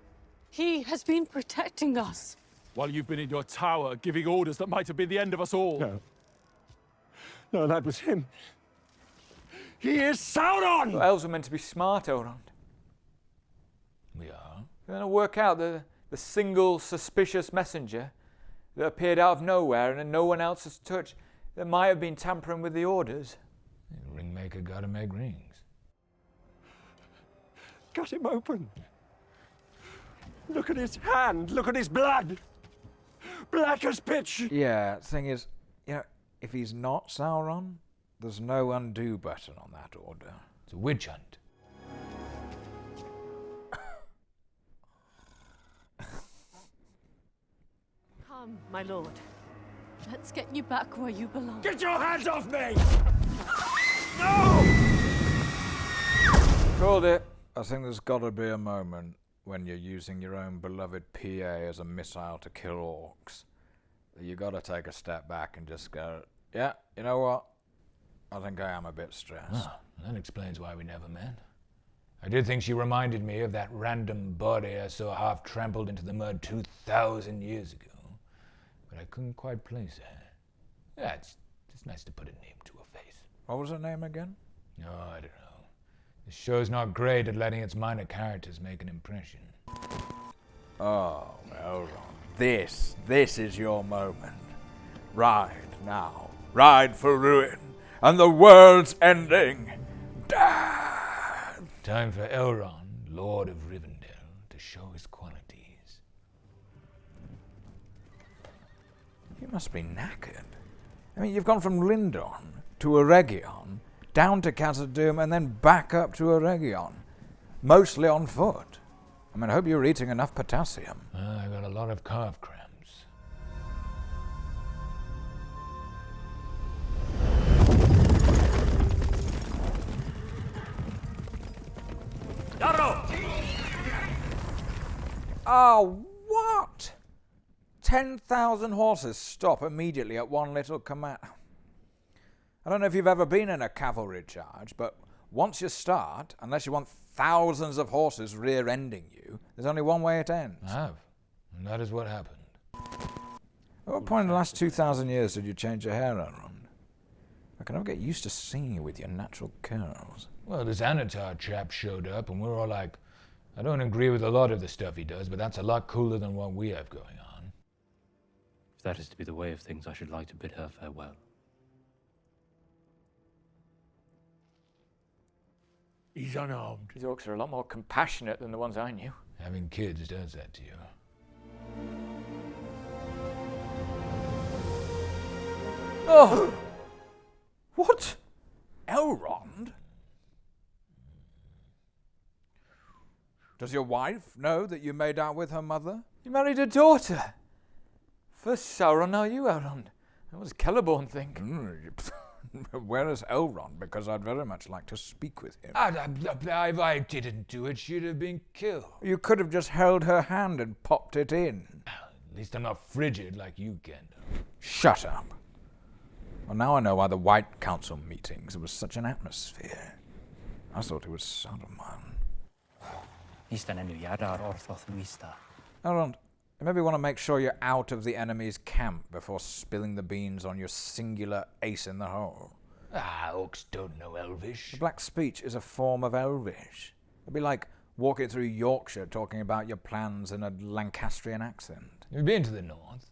He has been protecting us. While you've been in your tower giving orders that might have been the end of us all. No. No, that was him. He is Sauron! Well, elves are meant to be smart, Elrond. We are. Then I'll work out the single suspicious messenger that appeared out of nowhere and no one else has touched that might have been tampering with the orders. The ringmaker gotta make rings. Cut him open. Look at his hand. Look at his blood. Black as pitch. Yeah, thing is, you know, if he's not Sauron, there's no undo button on that order. It's a witch hunt. Come, my lord. Let's get you back where you belong. Get your hands off me! No! Called it. I think there's got to be a moment when you're using your own beloved PA as a missile to kill orcs. You got to take a step back and just go, yeah, you know what? I think I am a bit stressed. Oh, that explains why we never met. I did think she reminded me of that random body I saw half trampled into the mud 2,000 years ago, but I couldn't quite place her. Yeah, it's nice to put a name to a face. What was her name again? No, I don't know. The show's not great at letting its minor characters make an impression. Oh, Elrond, this is your moment. Ride now. Ride for ruin, and the world's ending. Time for Elrond, Lord of Rivendell, to show his qualities. You must be knackered. I mean, you've gone from Lindon to Eregion, down to Khazad-dûm, and then back up to Eregion, mostly on foot. I mean, I hope you're eating enough potassium. I got a lot of calf cramps. Oh, what? 10,000 horses stop immediately at one little command. I don't know if you've ever been in a cavalry charge, but once you start, unless you want thousands of horses rear-ending you, there's only one way it ends. I have, and that is what happened. At what point in the last 2,000 years did you change your hair, Elrond? I can never get used to seeing you with your natural curls. Well, this Anatar chap showed up, and we're all like, I don't agree with a lot of the stuff he does, but that's a lot cooler than what we have going on. If that is to be the way of things, I should like to bid her farewell. He's unarmed. These orcs are a lot more compassionate than the ones I knew. Having kids does that to you. Oh! What? Elrond? Does your wife know that you made out with her mother? You married a daughter. First Sauron, now you, Elrond. That was a Celeborn thing. Where is Elrond? Because I'd very much like to speak with him. I didn't do it. She'd have been killed. You could have just held her hand and popped it in. At least I'm not frigid like you, Gandalf. Shut up. Well, now I know why the White Council meetings, there was such an atmosphere. I thought it was Saruman. Elrond, you maybe want to make sure you're out of the enemy's camp before spilling the beans on your singular ace in the hole. Orcs don't know Elvish. The Black Speech is a form of Elvish. It'd be like walking through Yorkshire talking about your plans in a Lancastrian accent. You've been to the north.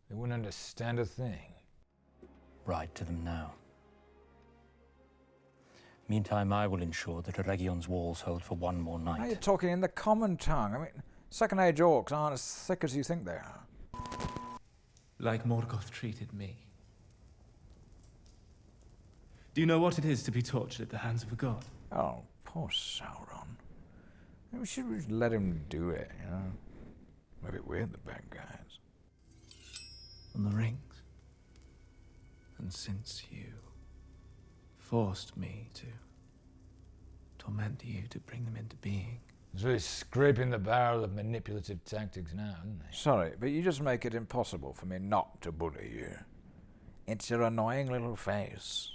They wouldn't understand a thing. Ride to them now. Meantime, I will ensure that Eregion's walls hold for one more night. Now you're talking in the common tongue. I mean, Second-Age orcs aren't as thick as you think they are. Like Morgoth treated me. Do you know what it is to be tortured at the hands of a god? Oh, poor Sauron. We should just let him do it, you know? Maybe we're the bad guys. On the rings. And since you forced me to torment you to bring them into being. It's really scraping the barrel of manipulative tactics now, isn't it? Sorry, but you just make it impossible for me not to bully you. It's your annoying little face.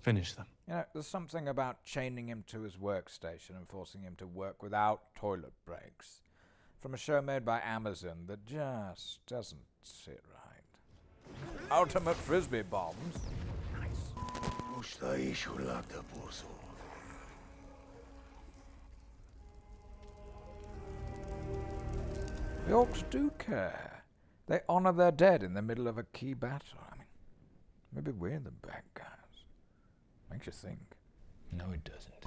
Finish them. You know, there's something about chaining him to his workstation and forcing him to work without toilet breaks from a show made by Amazon that just doesn't sit right. Ultimate frisbee bombs. Nice. The orcs do care. They honor their dead in the middle of a key battle. I mean, maybe we're the bad guys. Makes you think. No, it doesn't.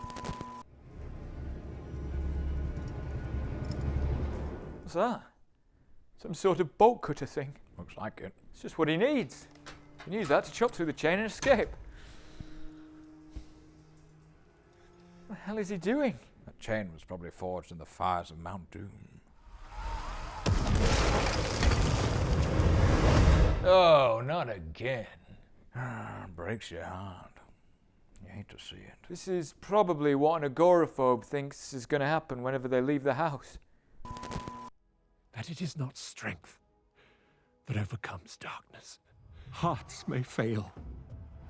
What's that? Some sort of bolt cutter thing. Looks like it. It's just what he needs. He can use that to chop through the chain and escape. What the hell is he doing? That chain was probably forged in the fires of Mount Doom. Oh, not again. Breaks your heart. You hate to see it. This is probably what an agoraphobe thinks is going to happen whenever they leave the house. That it is not strength that overcomes darkness. Hearts may fail,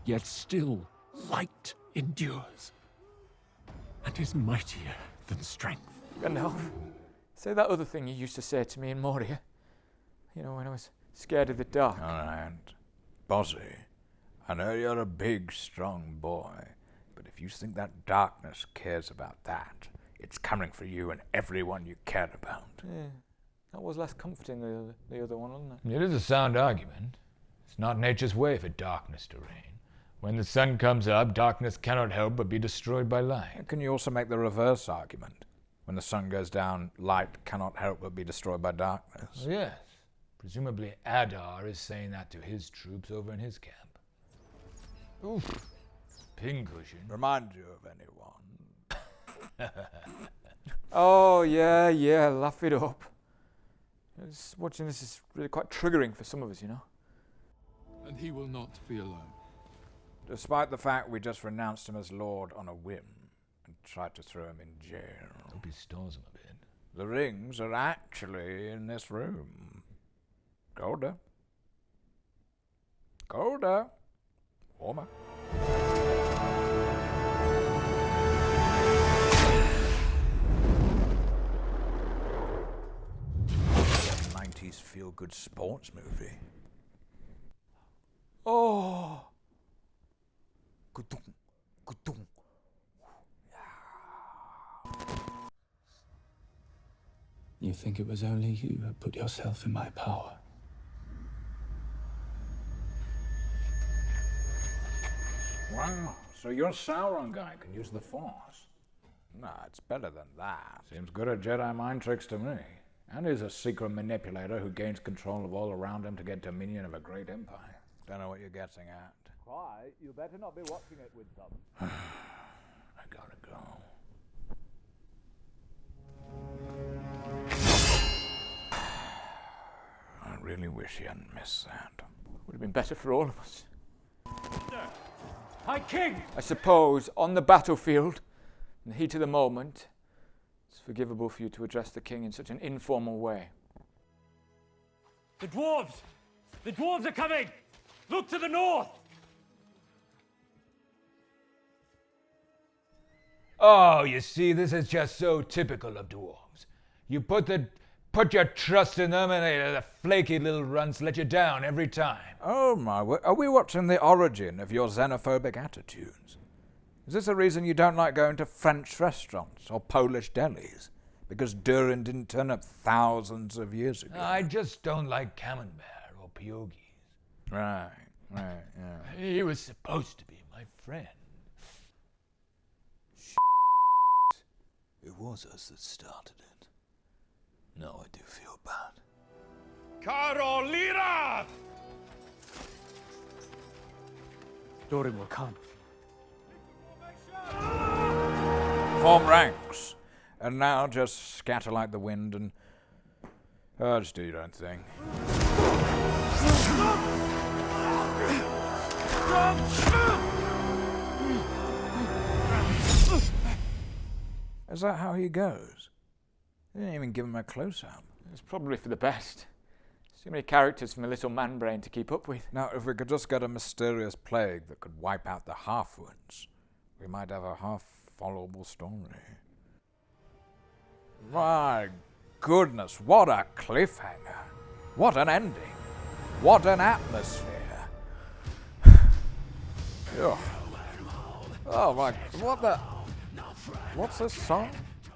yet still Light endures and is mightier than strength. Gandalf, say that other thing you used to say to me in Moria. You know, when I was scared of the dark. All right. Bossy, I know you're a big, strong boy, but if you think that darkness cares about that, it's coming for you and everyone you care about. Yeah, that was less comforting than the other one, wasn't it? It is a sound argument. It's not nature's way for darkness to reign. When the sun comes up, darkness cannot help but be destroyed by light. Can you also make the reverse argument? When the sun goes down, light cannot help but be destroyed by darkness. Well, yes. Presumably Adar is saying that to his troops over in his camp. Oof. Pincushion. Remind you of anyone? Oh, yeah, laugh it up. Just watching this is really quite triggering for some of us, you know. And he will not be alone. Despite the fact we just renounced him as Lord on a whim and tried to throw him in jail. Hope he stores him a bit. The rings are actually in this room. Colder. Colder. Warmer. A 90s feel-good sports movie. Oh. Gudung, gudung. You think it was only you who put yourself in my power? Wow, so your Sauron guy can use the Force. Nah, it's better than that. Seems good at Jedi mind tricks to me. And he's a secret manipulator who gains control of all around him to get dominion of a great empire. Don't know what you're getting at. Why, you better not be watching it with them. I gotta go. I really wish he hadn't missed that. Would have been better for all of us. High King! I suppose, on the battlefield, in the heat of the moment, it's forgivable for you to address the king in such an informal way. The dwarves! The dwarves are coming! Look to the north! Oh, you see, this is just so typical of dwarves. You put your trust in them and the flaky little runts let you down every time. Oh my word, are we watching the origin of your xenophobic attitudes? Is this a reason you don't like going to French restaurants or Polish delis? Because Durin didn't turn up thousands of years ago? I just don't like camembert or pierogies. Right, yeah. He was supposed to be my friend. It was us that started it. Now I do feel bad. Carolina! Durin will come. Form ranks. And now just scatter like the wind and... just do your own thing. Is that how he goes? They didn't even give him a close-up. It's probably for the best. Too many characters for my little man brain to keep up with. Now, if we could just get a mysterious plague that could wipe out the half-woods, we might have a half-followable story. My goodness, what a cliffhanger. What an ending. What an atmosphere. Oh my, what the... What's this song?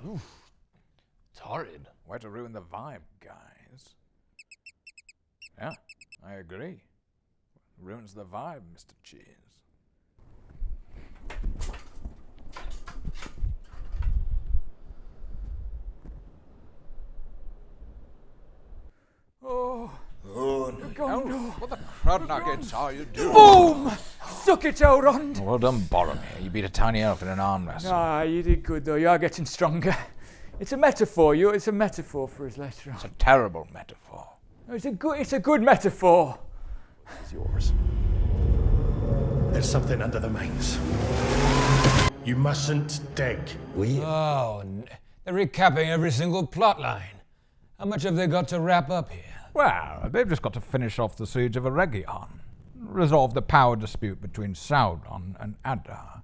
Oof, it's horrid. Way to ruin the vibe, guys. Yeah, I agree. Ruins the vibe, Mr. Cheese. Oh no. Elrond. What the crud nuggets are you doing? Boom! Suck it, Elrond! Well done, Boromir. You beat a tiny elf in an arm wrestle. Ah, you did good though. You are getting stronger. It's a metaphor. It's a metaphor for us later on. It's a terrible metaphor. No, it's a good metaphor. It's yours. There's something under the mines. You mustn't dig. Oh, they're recapping every single plot line. How much have they got to wrap up here? Well, they've just got to finish off the siege of Eregion. resolve the power dispute between Sauron and Adar.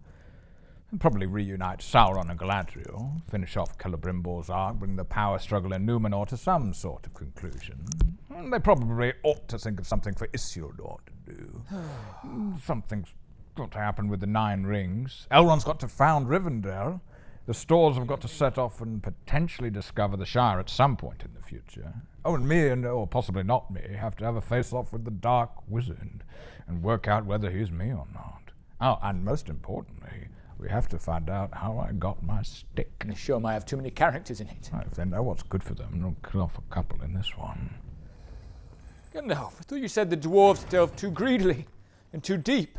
And probably reunite Sauron and Galadriel, finish off Celebrimbor's arc, bring the power struggle in Numenor to some sort of conclusion. And they probably ought to think of something for Isildur to do. Something's got to happen with the Nine Rings. Elrond's got to found Rivendell. The Stores have got to set off and potentially discover the Shire at some point in the future. Oh, and me, or possibly not me, have to have a face-off with the Dark Wizard and work out whether he's me or not. Oh, and most importantly, we have to find out how I got my stick. The show might have too many characters in it. Well, if they know what's good for them, they'll kill off a couple in this one. Gandalf, I thought you said the dwarves delved too greedily and too deep.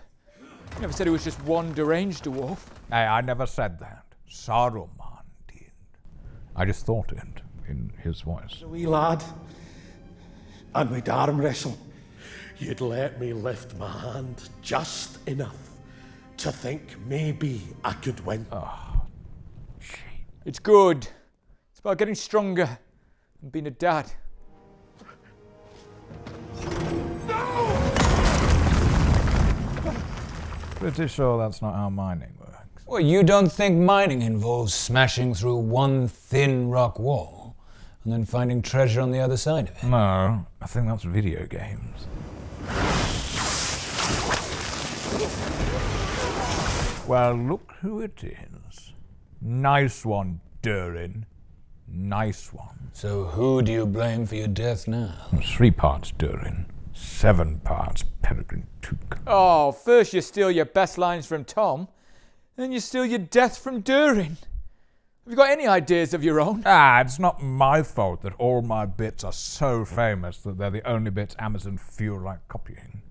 You never said it was just one deranged dwarf. Hey, I never said that. Saruman did. I just thought it in his voice. A wee lad, and we'd arm wrestle. You'd let me lift my hand just enough to think maybe I could win. Oh, it's good. It's about getting stronger and being a dad. Pretty sure that's not how mining works. Well, you don't think mining involves smashing through one thin rock wall and then finding treasure on the other side of it? No, I think that's video games. Well, look who it is. Nice one, Durin. Nice one. So who do you blame for your death now? 3 parts Durin, 7 parts Peregrine Took. Oh, first you steal your best lines from Tom, then you steal your death from Durin. Have you got any ideas of your own? It's not my fault that all my bits are so famous that they're the only bits Amazon feel like copying.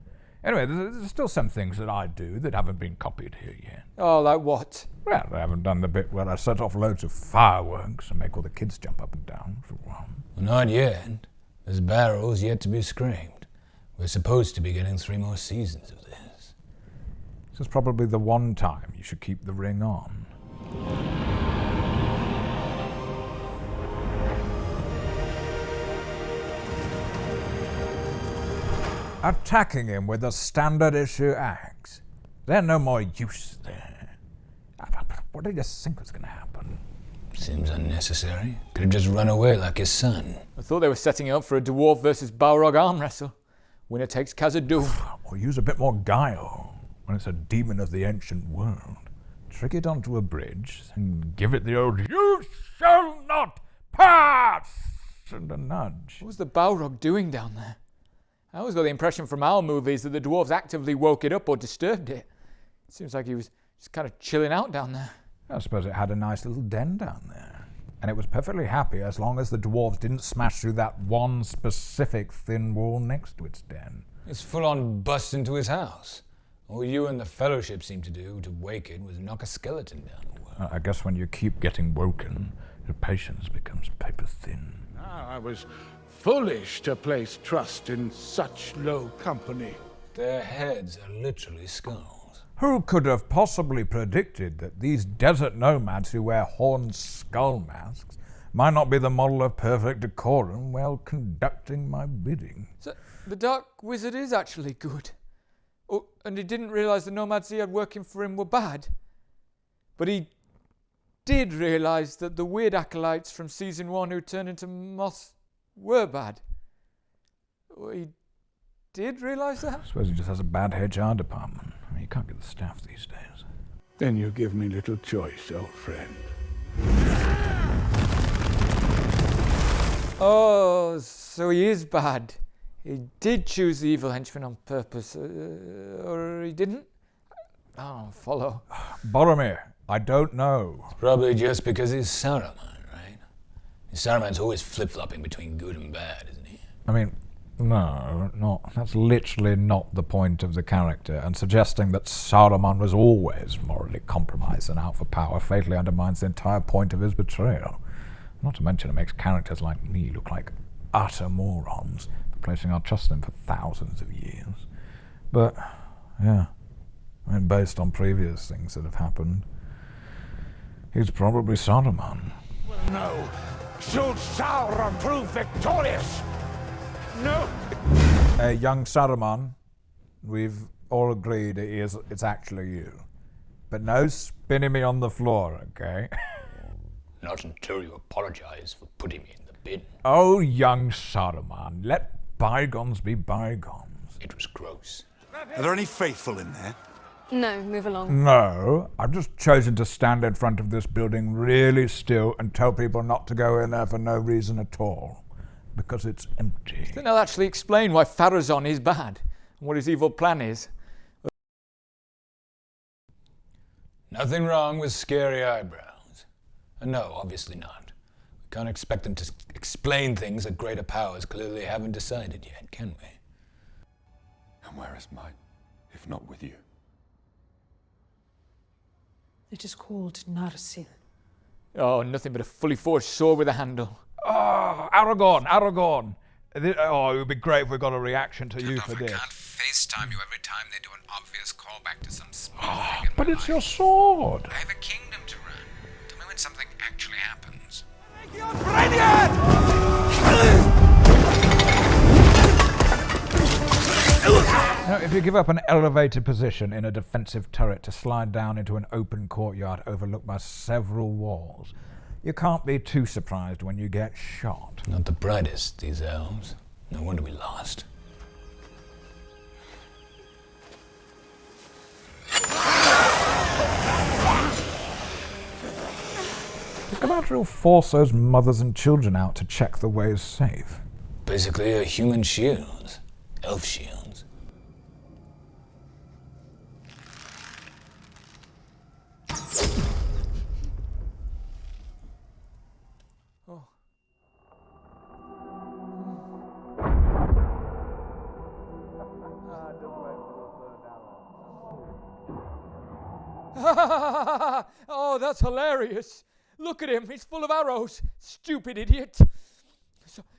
Anyway, there's still some things that I do that haven't been copied here yet. Oh, like what? Well, I haven't done the bit where I set off loads of fireworks and make all the kids jump up and down, for one. Well, not yet. There's barrels yet to be scraped. We're supposed to be getting 3 more seasons of this. This is probably the one time you should keep the ring on. Attacking him with a standard issue axe. There's no more use there. What did you think was going to happen? Seems unnecessary. Could have just run away like his son. I thought they were setting up for a dwarf versus Balrog arm wrestle. Winner takes Khazad-dûm. Or use a bit more guile when it's a demon of the ancient world. Trick it onto a bridge and give it the old "You shall not pass!" and a nudge. What was the Balrog doing down there? I always got the impression from our movies that the dwarves actively woke it up or disturbed it. It seems like he was just kind of chilling out down there. I suppose it had a nice little den down there. And it was perfectly happy as long as the dwarves didn't smash through that one specific thin wall next to its den. It's full on bust into his house. All you and the Fellowship seemed to do to wake it was knock a skeleton down the wall. I guess when you keep getting woken, your patience becomes paper thin. I was foolish to place trust in such low company. Their heads are literally skulls. Who could have possibly predicted that these desert nomads who wear horned skull masks might not be the model of perfect decorum while conducting my bidding? So the Dark Wizard is actually good. Oh, and he didn't realise the nomads he had working for him were bad. But he did realise that the weird acolytes from season 1 who turned into moths were bad. He did realise that? I suppose he just has a bad HR department. I mean, you can't get the staff these days. Then you give me little choice, old friend. Oh, so he is bad. He did choose the evil henchman on purpose. Or he didn't? I don't follow. Boromir, I don't know. It's probably just because he's Saruman, right? Saruman's always flip-flopping between good and bad, isn't he? I mean, no, not. That's literally not the point of the character, and suggesting that Saruman was always morally compromised and out for power fatally undermines the entire point of his betrayal. Not to mention it makes characters like me look like utter morons for placing our trust in him for thousands of years. But, yeah, I mean, based on previous things that have happened, he's probably Saruman. Well, no. Should Sauron prove victorious? No! Young Saruman, We've all agreed it's actually you. But no spinning me on the floor, okay? Not until you apologize for putting me in the bin. Oh, young Saruman, let bygones be bygones. It was gross. Are there any faithful in there? No, move along. No, I've just chosen to stand in front of this building really still and tell people not to go in there for no reason at all. Because it's empty. I think they'll actually explain why Pharazon is bad and what his evil plan is. Nothing wrong with scary eyebrows. No, obviously not. We can't expect them to explain things that greater powers clearly haven't decided yet, can we? And where is mine, if not with you? It is called Narsil. Oh, nothing but a fully forged sword with a handle. Oh, Aragorn. Oh, it would be great if we got a reaction to you for this. I can't FaceTime you every time they do an obvious callback to some small thing in But my it's life. your sword. I have a kingdom to run. Tell me when something actually happens. Now, if you give up an elevated position in a defensive turret to slide down into an open courtyard overlooked by several walls, you can't be too surprised when you get shot. Not the brightest, these elves. No wonder we lost. Galadriel force those mothers and children out to check the way is safe. Basically a human shield. Elf shields. Oh, that's hilarious. Look at him. He's full of arrows. Stupid idiot.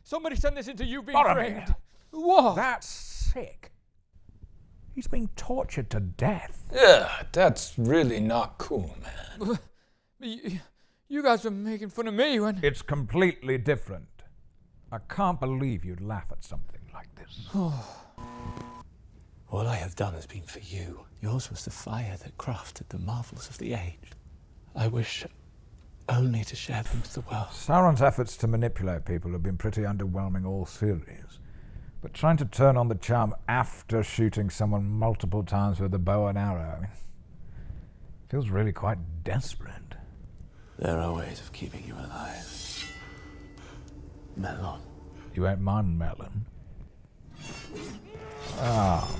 Somebody send this into you being framed. What? That's sick. He's being tortured to death. Yeah, that's really not cool, man. You guys were making fun of me when... It's completely different. I can't believe you'd laugh at something like this. All I have done has been for you. Yours was the fire that crafted the marvels of the age. I wish only to share them with the world. Sauron's efforts to manipulate people have been pretty underwhelming all series. But trying to turn on the charm after shooting someone multiple times with a bow and arrow feels really quite desperate. There are ways of keeping you alive. Melon. You ain't mine, Melon. Ah,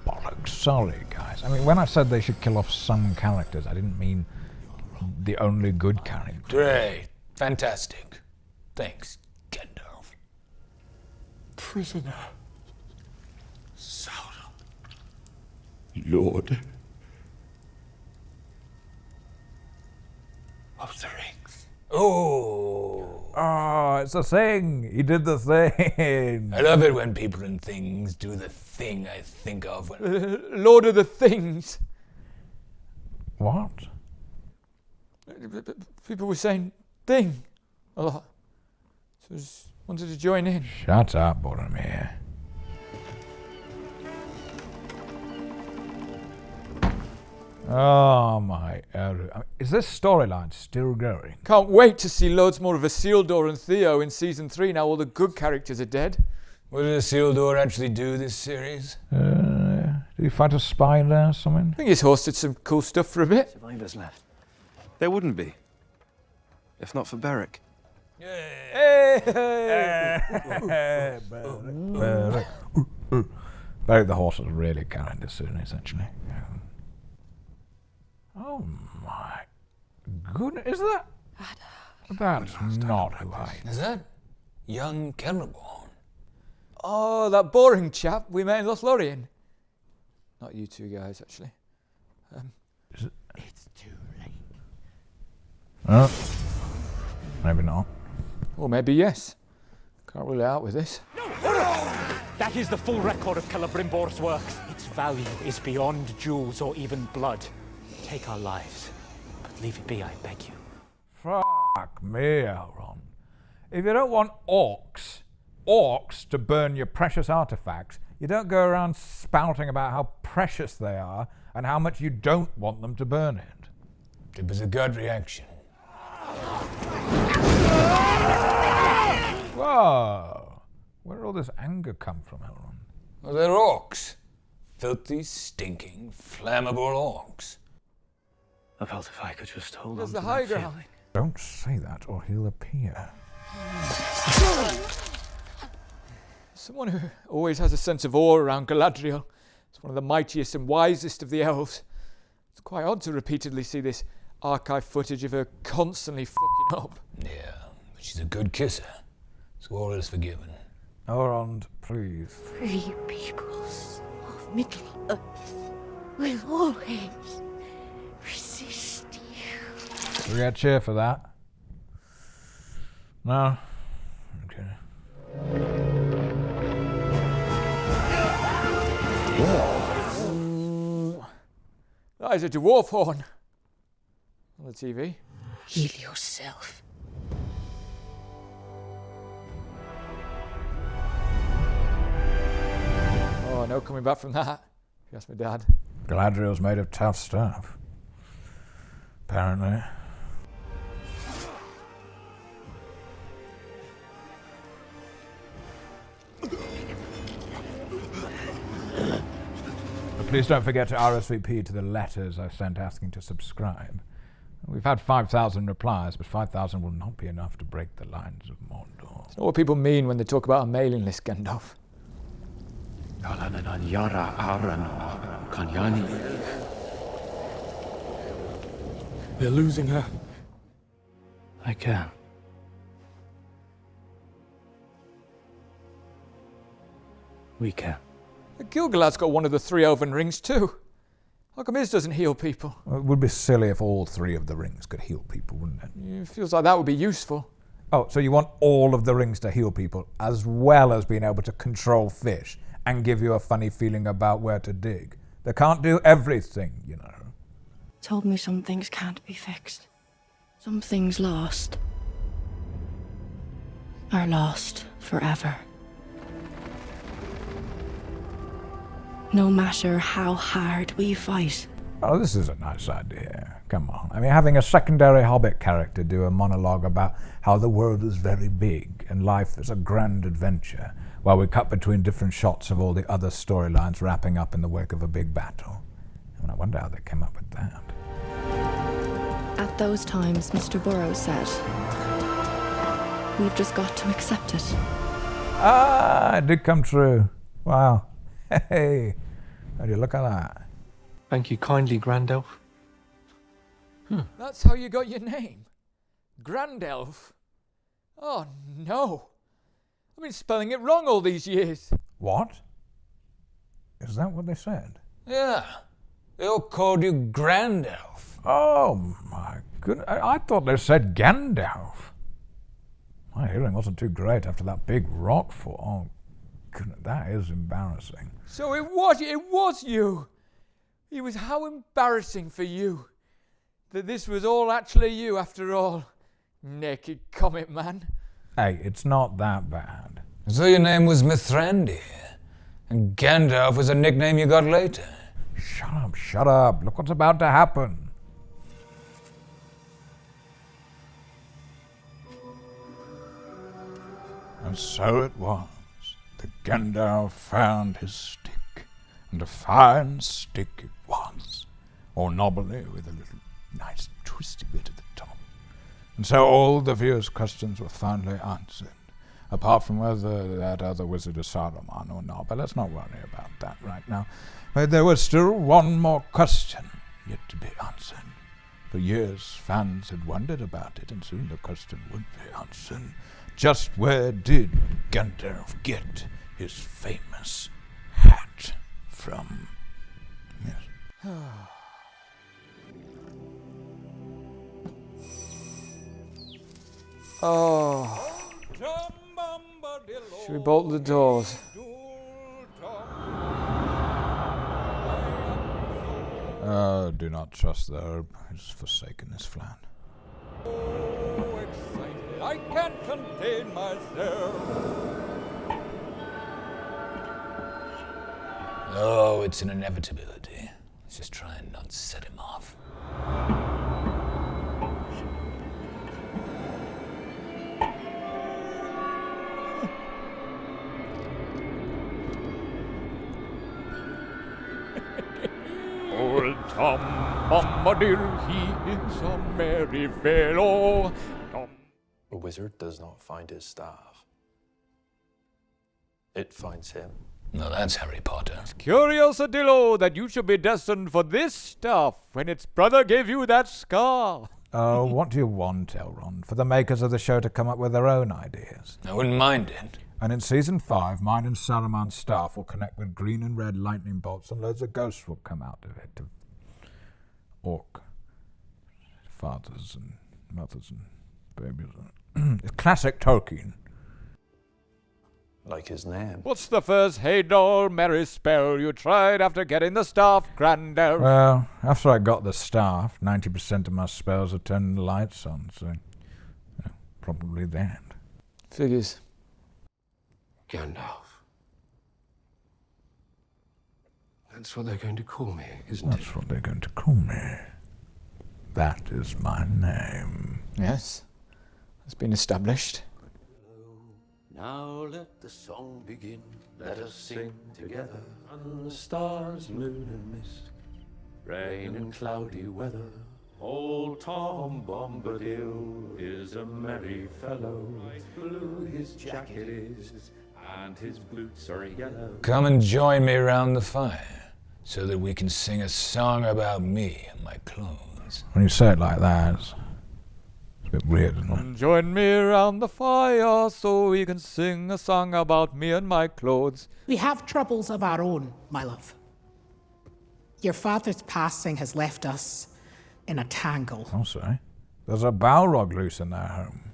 bollocks. Sorry, guys. I mean, when I said they should kill off some characters, I didn't mean the only good character. Great. Fantastic. Thanks, Gandalf. Prisoner. Sauron. Lord of the Rings. Oh, it's a thing. He did the thing. I love it when people and things do the thing I think of when... Lord of the Things. What? People were saying thing a lot. So I just wanted to join in. Shut up, Boromir. Oh my Eru. Is this storyline still going? Can't wait to see loads more of Isildur and Theo in season 3 now all the good characters are dead. What did Isildur actually do this series? Did he fight a spider or something? I think he's hosted some cool stuff for a bit. Survivors left. There wouldn't be. If not for Beric. Beric the horse was really carrying this series, actually. Oh my goodness, is that? That's not who I am. Is that young Celeborn? Oh, that boring chap we met in Lothlorien. Not you two guys, actually. It's too late. Maybe not. Or maybe yes. Can't rule it out with this. That is the full record of Celebrimbor's work. Its value is beyond jewels or even blood. Take our lives, but leave it be, I beg you. Fuck me, Elrond. If you don't want orcs to burn your precious artifacts, You don't go around spouting about how precious they are and how much you don't want them to burn it. It was a gut reaction. Whoa! Where did all this anger come from, Elrond? Well, they're orcs. Filthy, stinking, flammable orcs. I felt if I could just hold There's on the to high that feeling. ground. Don't say that or he'll appear. Someone who always has a sense of awe around Galadriel. It's one of the mightiest and wisest of the elves. It's quite odd to repeatedly see this archive footage of her constantly fucking up. Yeah, but she's a good kisser, so all is forgiven. Elrond, please. Free peoples of Middle-earth will always resist you. Do we get a cheer for that? No? Okay. That is a dwarf horn on the TV. Heal yourself. Oh, no coming back from that, if you ask my dad. Galadriel's made of tough stuff. Apparently. But please don't forget to RSVP to the letters I sent asking to subscribe. We've had 5,000 replies, but 5,000 will not be enough to break the lines of Mordor. It's not what people mean when they talk about a mailing list, Gandalf. They're losing her. I can. We can. Gil-galad's got one of the 3 elven rings too. How come his doesn't heal people? Well, it would be silly if all 3 of the rings could heal people, wouldn't it? It feels like that would be useful. Oh, so you want all of the rings to heal people, as well as being able to control fish and give you a funny feeling about where to dig. They can't do everything, you know. Told me some things can't be fixed. Some things lost are lost forever. No matter how hard we fight. Oh, this is a nice idea. Come on. I mean, having a secondary Hobbit character do a monologue about how the world is very big and life is a grand adventure, while we cut between different shots of all the other storylines wrapping up in the wake of a big battle. I mean, I wonder how they came up with that. At those times, Mr. Burrows said, we've just got to accept it. Ah, it did come true. Wow. Hey, how do you look at that? Thank you kindly, Gandalf. That's how you got your name? Gandalf? Oh no. I've been spelling it wrong all these years. What? Is that what they said? Yeah, they all called you Gandalf. Oh my goodness, I thought they said Gandalf. My hearing wasn't too great after that big rock fall. Oh goodness, that is embarrassing. So it was you. It was how embarrassing for you that this was all actually you after all. Naked comet man. Hey, it's not that bad. So your name was Mithrandir, and Gandalf was a nickname you got later. Shut up. Look what's about to happen. And so it was that Gandalf found his stick, and a fine stick it was, or knobbly with a little nice twisty bit at the top. And so all the fierce questions were finally answered, apart from whether that other wizard is Saruman or not, but let's not worry about that right now. But there was still one more question yet to be answered. For years fans had wondered about it, and soon the question would be answered. Just where did Gandalf get his famous hat from? Yes. Oh. Should we bolt the doors? Do not trust the herb. It's forsaken this flat. Oh, excited, I can't contain myself. Oh, it's an inevitability. Let's just try and not set him off. Old Tom Bombadil, he is a merry fellow. A wizard does not find his staff. It finds him. No, that's Harry Potter. Curious-a-dillo that you should be destined for this stuff when its brother gave you that scar. Oh, what do you want, Elrond? For the makers of the show to come up with their own ideas? I wouldn't mind it. And in Season 5, mine and Saruman's staff will connect with green and red lightning bolts and loads of ghosts will come out of it. Orc fathers and mothers and babies. It's classic Tolkien. Like his name. What's the first hey-doll merry spell you tried after getting the staff, Gandalf? Well, after I got the staff, 90% of my spells are turning the lights on, so probably that. Figures. Gandalf. That's what they're going to call me, isn't it? That's what they're going to call me. That is my name. Yes. It's been established. Now let the song begin. Let us sing together on the stars, moon and mist, rain and cloudy weather. Old Tom Bombadil is a merry fellow. Blue his jacket is, and his boots are yellow. Come and join me round the fire, so that we can sing a song about me and my clothes. When you say it like that, it's a bit weird, isn't it? Join me around the fire so we can sing a song about me and my clothes. We have troubles of our own, my love. Your father's passing has left us in a tangle. Oh, sorry. There's a Balrog loose in their home.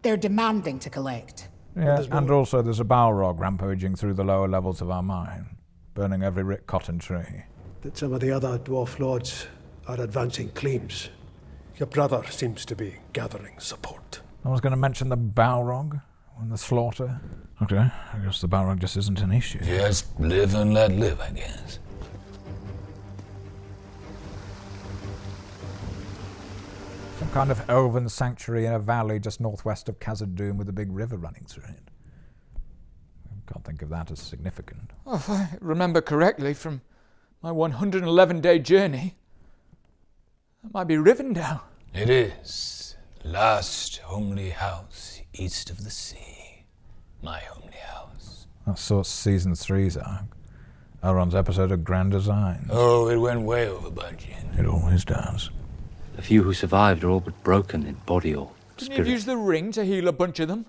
They're demanding to collect. Yeah, and also there's a Balrog rampaging through the lower levels of our mine, burning every rick cotton tree. That some of the other dwarf lords are advancing claims. Your brother seems to be gathering support. I was going to mention the Balrog and the slaughter. Okay, I guess the Balrog just isn't an issue. Just live and let live, I guess. Some kind of elven sanctuary in a valley just northwest of Khazad-dûm with a big river running through it. I can't think of that as significant. Oh, if I remember correctly from my 111-day journey, that might be Rivendell. It is. Last homely house east of the sea. My homely house. That's sort of Season 3's arc. Elrond's episode of Grand Design. Oh, it went way over budget. It always does. The few who survived are all but broken in body or Didn't spirit. you use the ring to heal a bunch of them?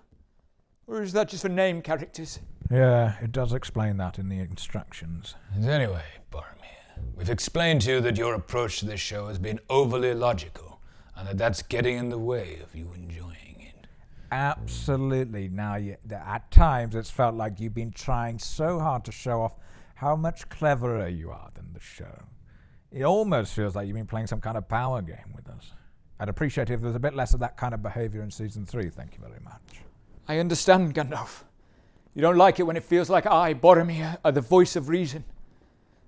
Or is that just for name characters? Yeah, it does explain that in the instructions. Anyway, Boromir, we've explained to you that your approach to this show has been overly logical, and that that's getting in the way of you enjoying it. Absolutely. Now, at times it's felt like you've been trying so hard to show off how much cleverer you are than the show. It almost feels like you've been playing some kind of power game with us. I'd appreciate it if there was a bit less of that kind of behaviour in Season 3, thank you very much. I understand, Gandalf. You don't like it when it feels like I, Boromir, are the voice of reason.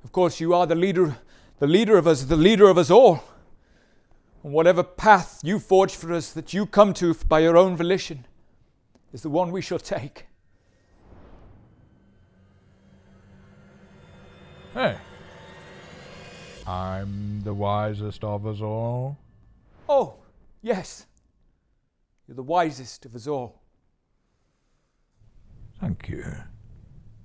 Of course, you are the leader of us, the leader of us all. And whatever path you forge for us that you come to by your own volition is the one we shall take. Hey. I'm the wisest of us all. Oh, yes. You're the wisest of us all. Thank you.